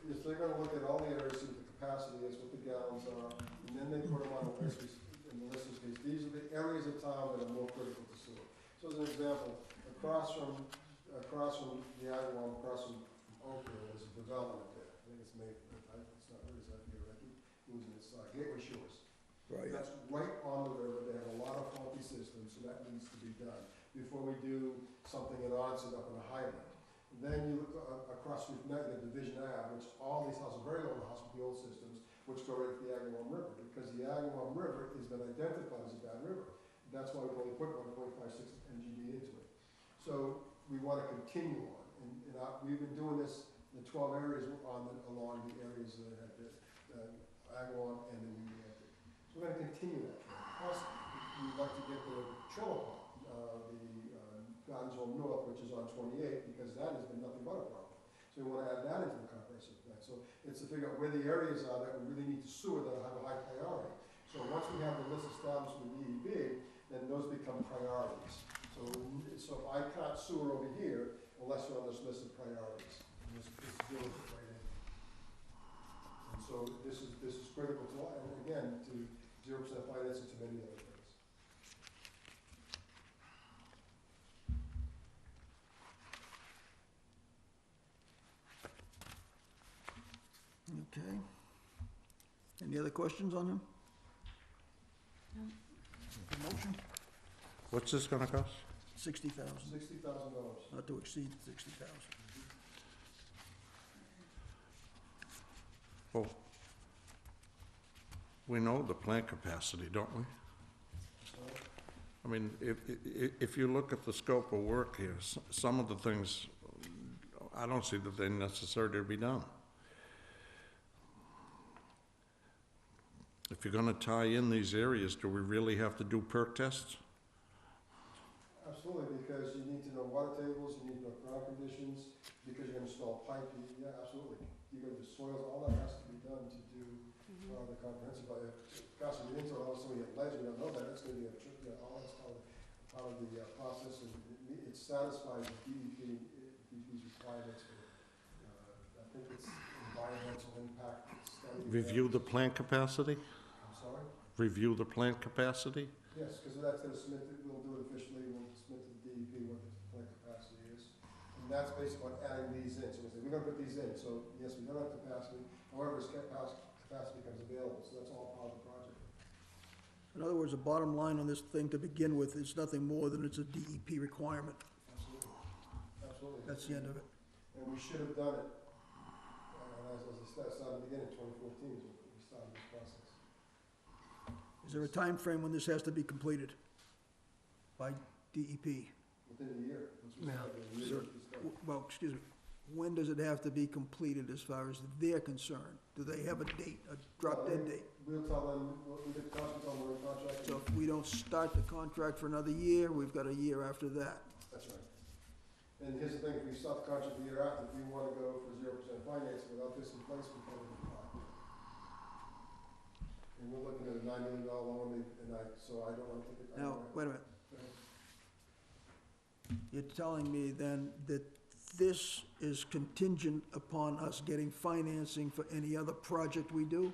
Yes, they're gonna look at all the areas, see what the capacity is, what the gallons are, and then they put them on a list, and the list is, these are the areas of town that are more critical to sewer. So as an example, across from the Agawam, across from Oakville, there's a development there. I think it's made, it's not, where is that here? I keep losing it, Gateway Shores. Right. That's right on the river, they have a lot of faulty systems, so that needs to be done before we do something in Onset up in the Highland. And then you look across from the Division Ave, which all these houses, very old houses with the old systems, which go right to the Agawam River, because the Agawam River has been identified as a bad river. That's why we've only put 1.56 MGD into it. So we want to continue on, and we've been doing this, the 12 areas along the areas that have the Agawam and the Union. So we're gonna continue that. Plus, we'd like to get the trailer park, Gardens Home North, which is on 28, because that has been nothing but a problem. So we wanna add that into the comprehensive plan. So it's to figure out where the areas are that we really need to sewer that have a high priority. So once we have the list established with DEP, then those become priorities. So if I can't sewer over here unless you're on this list of priorities. And this deals with it right in. And so this is critical to, and again, to 0% financing to many other things. Okay. Any other questions on them? No. Motion, What's this gonna cost? 60,000, $60,000. not to exceed 60,000. Well, we know the plant capacity, don't we? I mean, if you look at the scope of work here, some of the things, I don't see that they're necessary to be done. If you're gonna tie in these areas, do we really have to do perk tests? Absolutely, because you need to know water tables, you need to know ground conditions, because you're gonna install pipe, yeah, absolutely. You gotta do soils, all that has to be done to do, the comprehensive, but gosh, if you didn't, all of a sudden we have ledge, we don't know that, it's gonna be a trick, all that's part of the, process, and it satisfies DEP's requirements for, I think it's environmental impact study. Review the plant capacity? I'm sorry? Review the plant capacity? Yes, because that's gonna submit, we'll do it officially, we'll submit to the DEP what the plant capacity is. And that's based on adding these in, so we say, we're gonna put these in, so yes, we don't have capacity, however, as capacity becomes available, so that's all part of the project. In other words, the bottom line on this thing to begin with is nothing more than it's a DEP requirement. Absolutely. Absolutely. That's the end of it. And we should have done it, as I started the beginning, 2014 is when we started this process. Is there a time frame when this has to be completed by DEP? Within a year. Once we Yeah. started, a year Sure. to start. Well, excuse me, when does it have to be completed as far as they're concerned? Do they have a date, a drop-dead date? We'll tell them, we did contract on the contract. So if we don't start the contract for another year, we've got a year after that. That's right. And here's the thing, if we start the contract the year after, if we want to go for 0% financing without this in place, we can't even apply. And we're looking at a $9 million loan, so I don't want to take it. Now, wait a minute. You're telling me then that this is contingent upon us getting financing for any other project we do?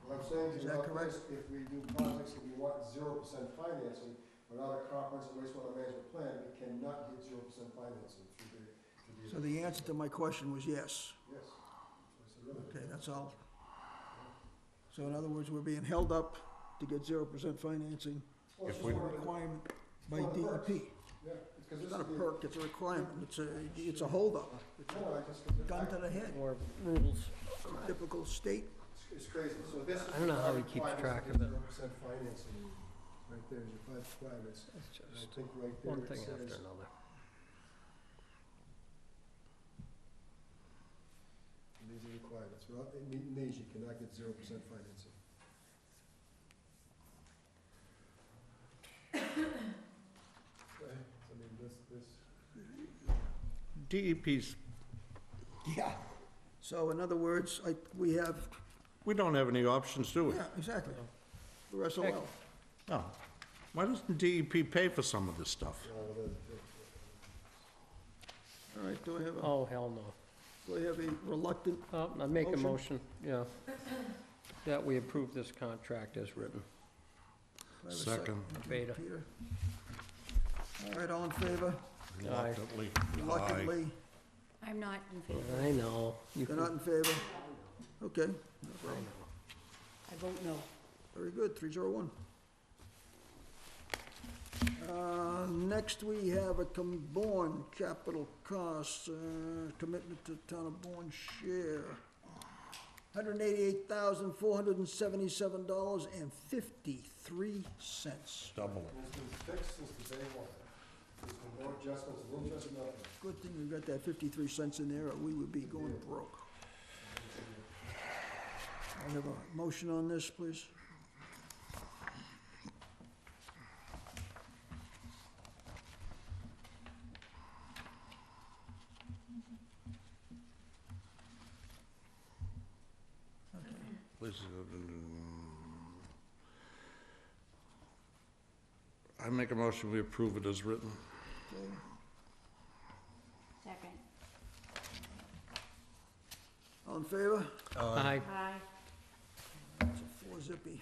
What I'm saying Is to you, that about correct? this, if we do projects that we want 0% financing, without a comprehensive wastewater management plan, we cannot get 0% financing through the. So the answer to my question was yes. Yes. So I said, really? Okay, that's all. So in other words, we're being held up to get 0% financing. Well, it's If just we- one of the- Requirement by One of the perks. DEP. Yeah, because It's this not a is. perk, it's a requirement, it's a holdup. It's No, a I just. gun to the head, Or rules. typical state. It's crazy, so this is. I don't know how he keeps track of it. 0% financing, right there is your five requirements. It's And I just think right there one it thing says, after another. these are requirements, without meeting these, you cannot get 0% financing. Okay, I mean, this. DEP's, Yeah. So in other words, we have, we don't have any options, do we? yeah, exactly. We're SOL. No. Why doesn't DEP pay for some of this stuff? All right, do Oh, hell no. I have a reluctant, I make a Motion? motion, yeah, that we approve this contract as written. do I have a Second. Beta. Peter? All right, all in favor? Reluctantly. Reluctantly, I'm not in favor. I know. You you're can- not in favor? Okay, I vote no. very good, 301. Next, we have a Bourne capital costs, commitment to town of Bourne share. $188,477.53. Double it. And it's been fixed since the day one. There's been no adjustments, and interest, nothing. Good thing we got that 53 cents in there, or we would be going broke. I have a motion on this, please. Please, I make a motion, we approve it as written. Okay. Second. All in favor? Aye. Aye. It's a 4 zippy.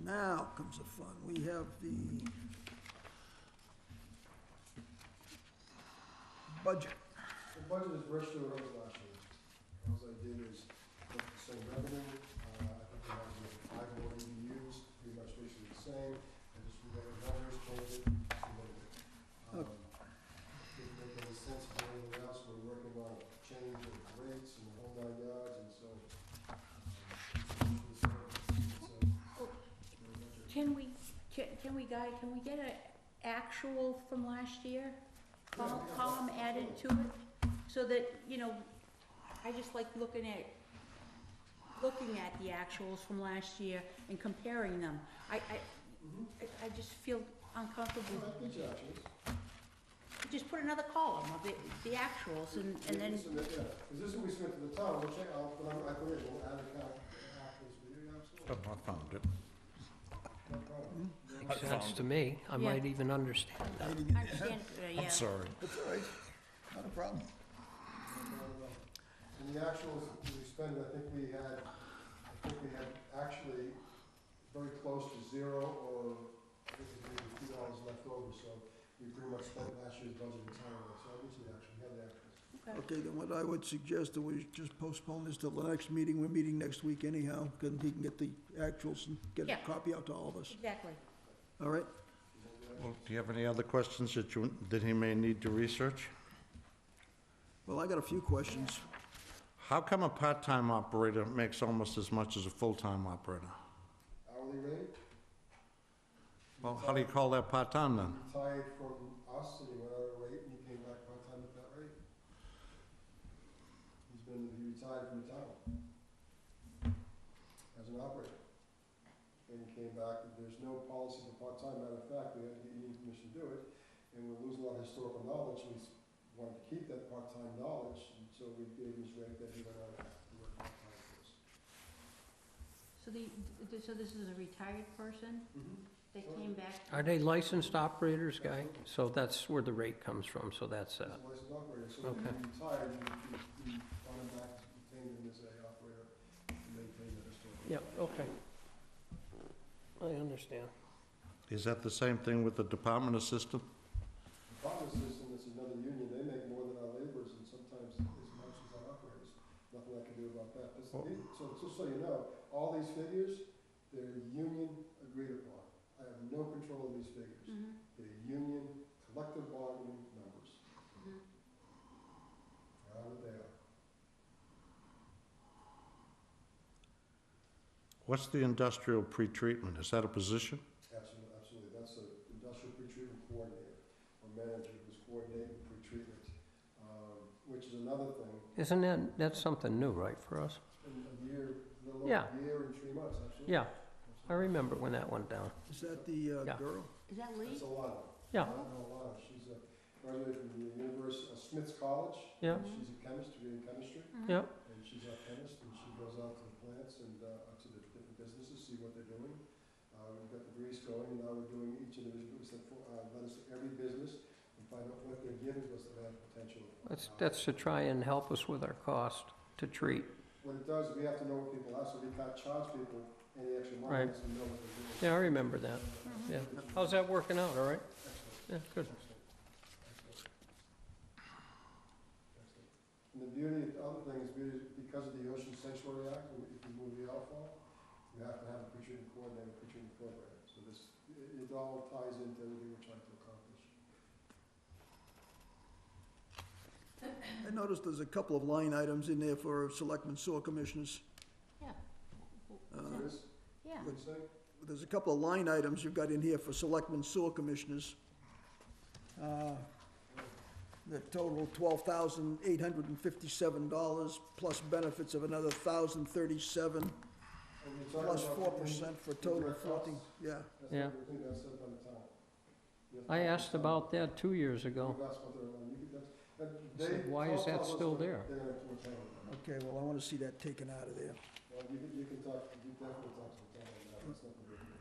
Now comes the fun. We have the budget. The budget is virtually what it was last year. All I did is look at the same revenue, I think we have 5 more EDUs, pretty much basically the same, I just read the numbers, changed it, submitted it. Didn't make any sense for anything else, we're working on a change of rates and the whole 9 yards, and so. Can we get an actual from last year? Column added to it, so that, I just like looking looking at the actuals from last year and comparing them. I just feel uncomfortable. I think actually. Just put another column of the actuals and then, Because this is what we submit to the town, we'll check out, but I think we'll add account, actuals for you, absolutely. I found it. No problem. Makes sense to me. I Yeah. might even understand that. I understand, yeah. I'm sorry. That's all right, not a problem. And the actuals we spent, I think we had actually very close to zero, or I think it maybe $2 left over, so we pretty much spent last year's budget entirely, so I think we actually had the actuals. Okay, then what I would suggest is we just postpone this till the next meeting. We're meeting next week anyhow, because he can get the actuals and get a Yeah. copy out to all of us. Exactly. All right? Well, do you have any other questions that he may need to research? Well, I got a few questions. How come a part-time operator makes almost as much as a full-time operator? Hourly rate, Well, how do you call that part-time then? retired from us, and he went out at rate, and he came back part-time at that rate. He retired from the town as an operator. And he came back, there's no policy for part-time, matter of fact, we had to get union permission to do it, and we're losing a lot of historical knowledge, we wanted to keep that part-time knowledge, and so we gave his rate that he went out to work part-time for us. So this is a retired person that came back? Are they licensed operators, Guy? So that's where the rate comes from, so that's He's that. a licensed operator, so when Okay. he retired, we brought him back, retained him as a operator, and maintained that historical. Yeah, okay. I understand. Is that the same thing with the department assistant? The Department system is another union, they make more than our laborers, and sometimes as much as our operators. Nothing I can do about that. So just so you know, all these figures, they're union agreed upon. I have no control of these figures. They're union collective bargaining numbers. How would they are? What's the industrial pretreatment? Is that a position? Absolutely, absolutely. That's an industrial pretreatment coordinator, or manager who's coordinating pretreatment, which is another thing. Isn't that's something new, right, for us? In a year, a little Yeah. over a year and 3 months, absolutely. Yeah, I remember when that went down. Is that the Yeah. girl? Is that Lee? That's a lot of. Yeah. I know a lot of. She's a graduate from the University of Smith's College. Yeah. She's a chemist, degree in chemistry, Yeah, and she's a chemist, and she goes out to the plants and to the different businesses, see what they're doing. We've got the grease going, and now we're doing each individual, we sent letters to every business and find out what they're giving us that have potential. that's to try and help us with our cost to treat. What it does, we have to know what people are, so we can't charge people any extra money Right. unless we know what they're doing. Yeah, I remember that. Yeah. How's that working out, all right? Excellent. Yeah, good. And the beauty, the other thing is because of the Ocean Sanctuary Act, if you move the outfall, you have to have a pretreatment coordinator, pretreatment program. So it all ties into everything we're trying to accomplish. I noticed there's a couple of line items in there for selectmen sewer commissioners. Yeah. There is, Yeah. what you say? There's a couple of line items you've got in here for selectmen sewer commissioners. The total $12,857 plus benefits of another $1,037 And you're talking plus about 4% for a total of 14, yeah. That's Yeah. everything that's said by the town. You have to I talk asked to the town. about that 2 years ago. You've asked what they're on. You could- that's- I said, they why is tell that us still what there? They're gonna retain it. Okay, well, I want to see that taken out of there. Well, you can talk, you definitely talk to the town on that, that's nothing we can do.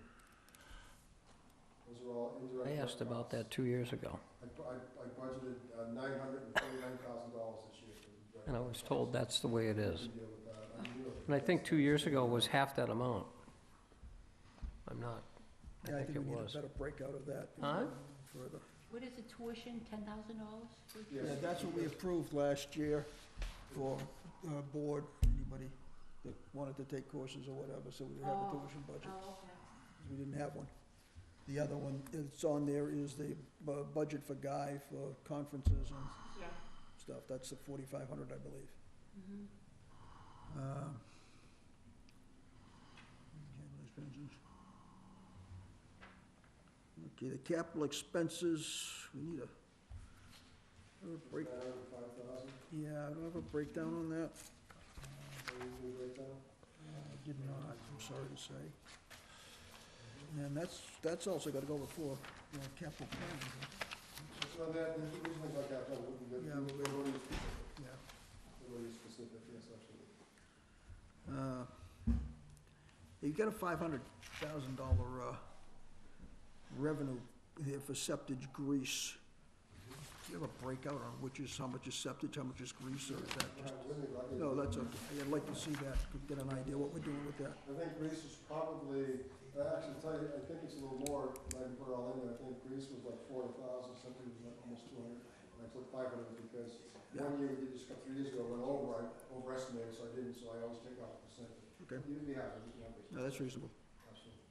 Those are all indirect. I asked about that costs. 2 years ago, I budgeted $929,000 this year. for the- and I was told that's the way it is. to deal with that. I mean, really. And I think 2 years ago was half that amount. I'm not, I Yeah, I think think it we need a was. better breakout of that. Huh? Further. What is the tuition, $10,000? Yes. Yeah, that's what we approved last year for board, anybody that wanted to take courses or whatever, so we have a tuition budget. Oh, okay. We didn't have one. The other one that's on there is the budget for Guy for conferences and Yeah. stuff. That's the 4,500, I believe. Mhm. Okay, the capital expenses, we need a break, 905,000, yeah, I don't have a breakdown on that. so you can break down. Did not, I'm sorry to say. And that's also gotta go before, capital planning. So that, there's reasons like that, no, we Yeah, would, we- yeah, Yeah. everybody is specific, yes, absolutely. You got a $500,000 revenue here for septic grease. Do you have a breakout on which is, how much is septic, how much is grease, or is that just? No, that's okay. I'd like to see that, to get an idea what we're doing with that. I think Greece is probably, I actually tell you, I think it's a little more, I can put it all in there, I think Greece was like 400,000, something was like almost 200. And I took 500 because one year we did this, 3 years ago, went over, I overestimated, so I didn't, so I always take off a percentage. Okay. You'd be happy, you'd be happy. No, that's reasonable. Absolutely.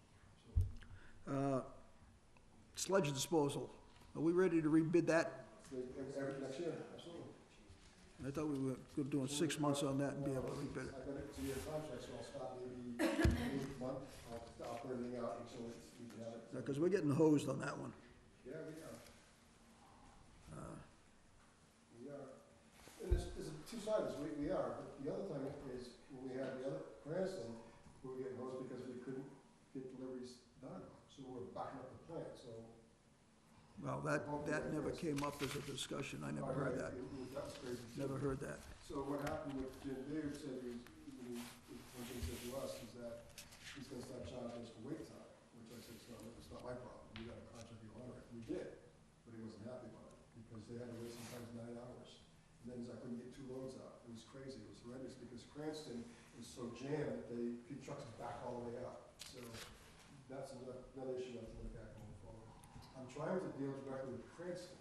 Sludge disposal, are we ready to rebid that? Every, next year, absolutely. I thought we were good doing 6 months on that and be able to rebid it. I got it to your contract, so I'll stop maybe 8 month, I'll put everything out until we can have it. Because we're getting hosed on that one. Yeah, we are. We are. And there's two sides, we are, but the other thing is, when we had the other Cranston, we were getting hosed because we couldn't get deliveries done. So we're backing up the plant, so. Well, that never came up as a discussion, I never heard that, That was crazy. too. never heard that. So what happened with Jim David said, when one thing he said to us is that he's gonna start charging us for wait time, which I said, it's not my problem, you got a contract, you honor it. We did, but he wasn't happy about it, because they had to wait sometimes 9 hours. And then he's like, couldn't get 2 loads out, it was crazy, it was horrendous, because Cranston is so jammed that they keep trucks back all the way out. So that's another issue I have to look at going forward. I'm trying to deal directly with Cranston,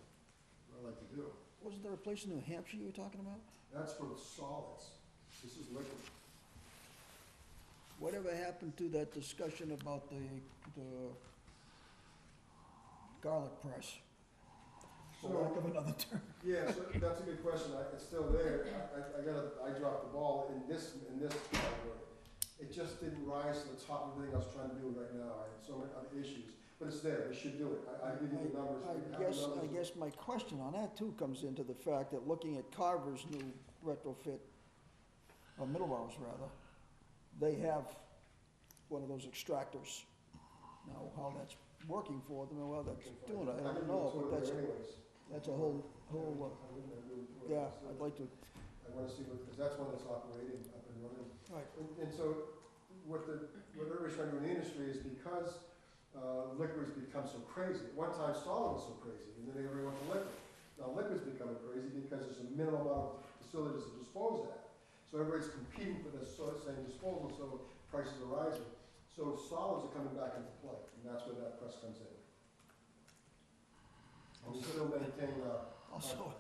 what I like to do. Wasn't there a place in New Hampshire you were talking about? That's for the solids. This is liquid. Whatever happened to that discussion about the garlic press? For lack of another term. Yeah, so that's a good question. It's still there. I dropped the ball in this category. It just didn't rise to the top of everything I was trying to do right now. I had so many other issues. But it's there. We should do it. I give you the numbers. I guess my question on that too comes into the fact that looking at Carver's new retrofit, or Middleborough's rather, they have one of those extractors. Now, how that's working for them, or how that's doing, I don't know, but that's a whole, yeah, I'd like to, I wanna see what, because that's one that's operating up and running. right, And so what everybody's trying to do in the industry is because liquids become so crazy. At one time, solid was so crazy, and then everybody went to liquid. Now liquid's becoming crazy because there's a minimum amount of facilities to dispose at. So everybody's competing for the same disposal, so prices are rising. So solids are coming back into play, and that's where that press comes in. And we still maintain also,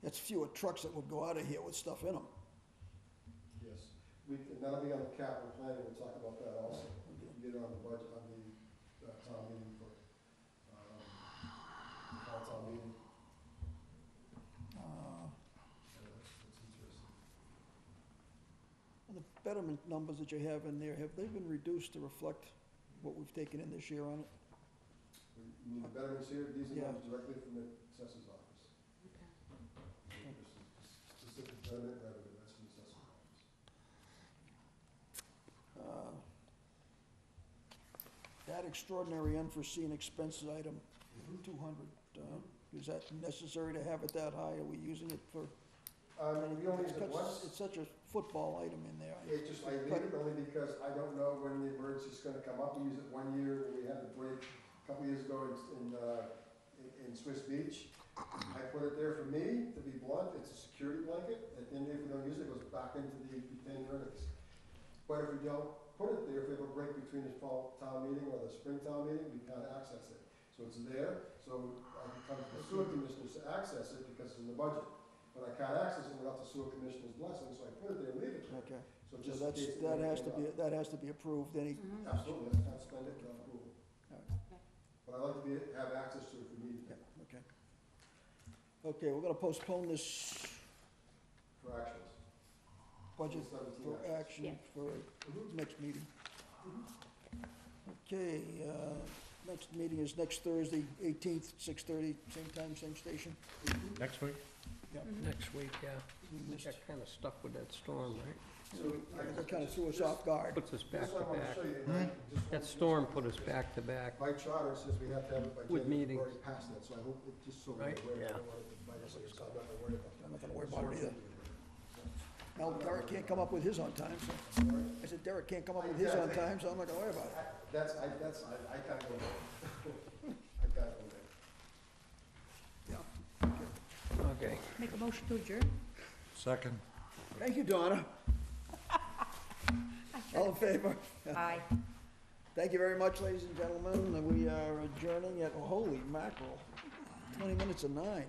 it's fewer trucks that would go out of here with stuff in them. yes. That'll be on the capital planning, we'll talk about that also. Get it on the budget, on the town meeting for, fall town meeting. That's interesting. The betterment numbers that you have in there, have they been reduced to reflect what we've taken in this year on it? You mean the betterments here, these Yeah. are numbers directly from the assessor's office. This is specific betterment revenue, that's from the assessor's office. That extraordinary unforeseen expenses item, 200, is that necessary to have it that high? Are we using it for? We only use it once. It's such a football item in there. It's just, I leave it only because I don't know when the emergency's gonna come up. We used it 1 year when we had the break a couple years ago in Swiss Beach. I put it there for me, to be blunt, it's a security blanket. At the end, if we don't use it, it goes back into the retained earnings. But if we don't put it there, if we have a break between the fall town meeting or the spring town meeting, we can't access it. So it's there, so I can come to the sewer commissioners to access it because it's in the budget. But I can't access it without the sewer commissioner's blessing, so I put it there and leave it there. Okay, So so just in case that has anything to be, came up. that has to be approved, any, Absolutely, I can't spend it without approval. All But I like to have access to it if we need yeah, it okay. Okay, we're gonna postpone this for actions. budget 17 for actions. action Yeah. for next meeting. Okay, next meeting is next Thursday, 18th, 6:30, same time, same station. Next week? Next week, yeah. We We missed- got kind of stuck with that storm, right? So That kind of threw us off guard. Puts us back That's to what I want back. to show you. and I just That want- storm put us back to back. My charter says we have to have it by With January, meetings. we've already passed that, so I hope, just so we're Right? aware, I Yeah. don't want it to bite us, so I'm not gonna worry about that. I'm not gonna worry about it either. Well, Derek can't come up with his on time, so. I said Derek can't come up with his on time, so I'm not gonna worry about it. I can't go there. I can't go there. Yeah. Okay. Make a motion to adjourn? Second? Thank you, Donna. All in favor? Aye. Thank you very much, ladies and gentlemen. We are adjourning at, holy mackerel, 20 minutes of 9.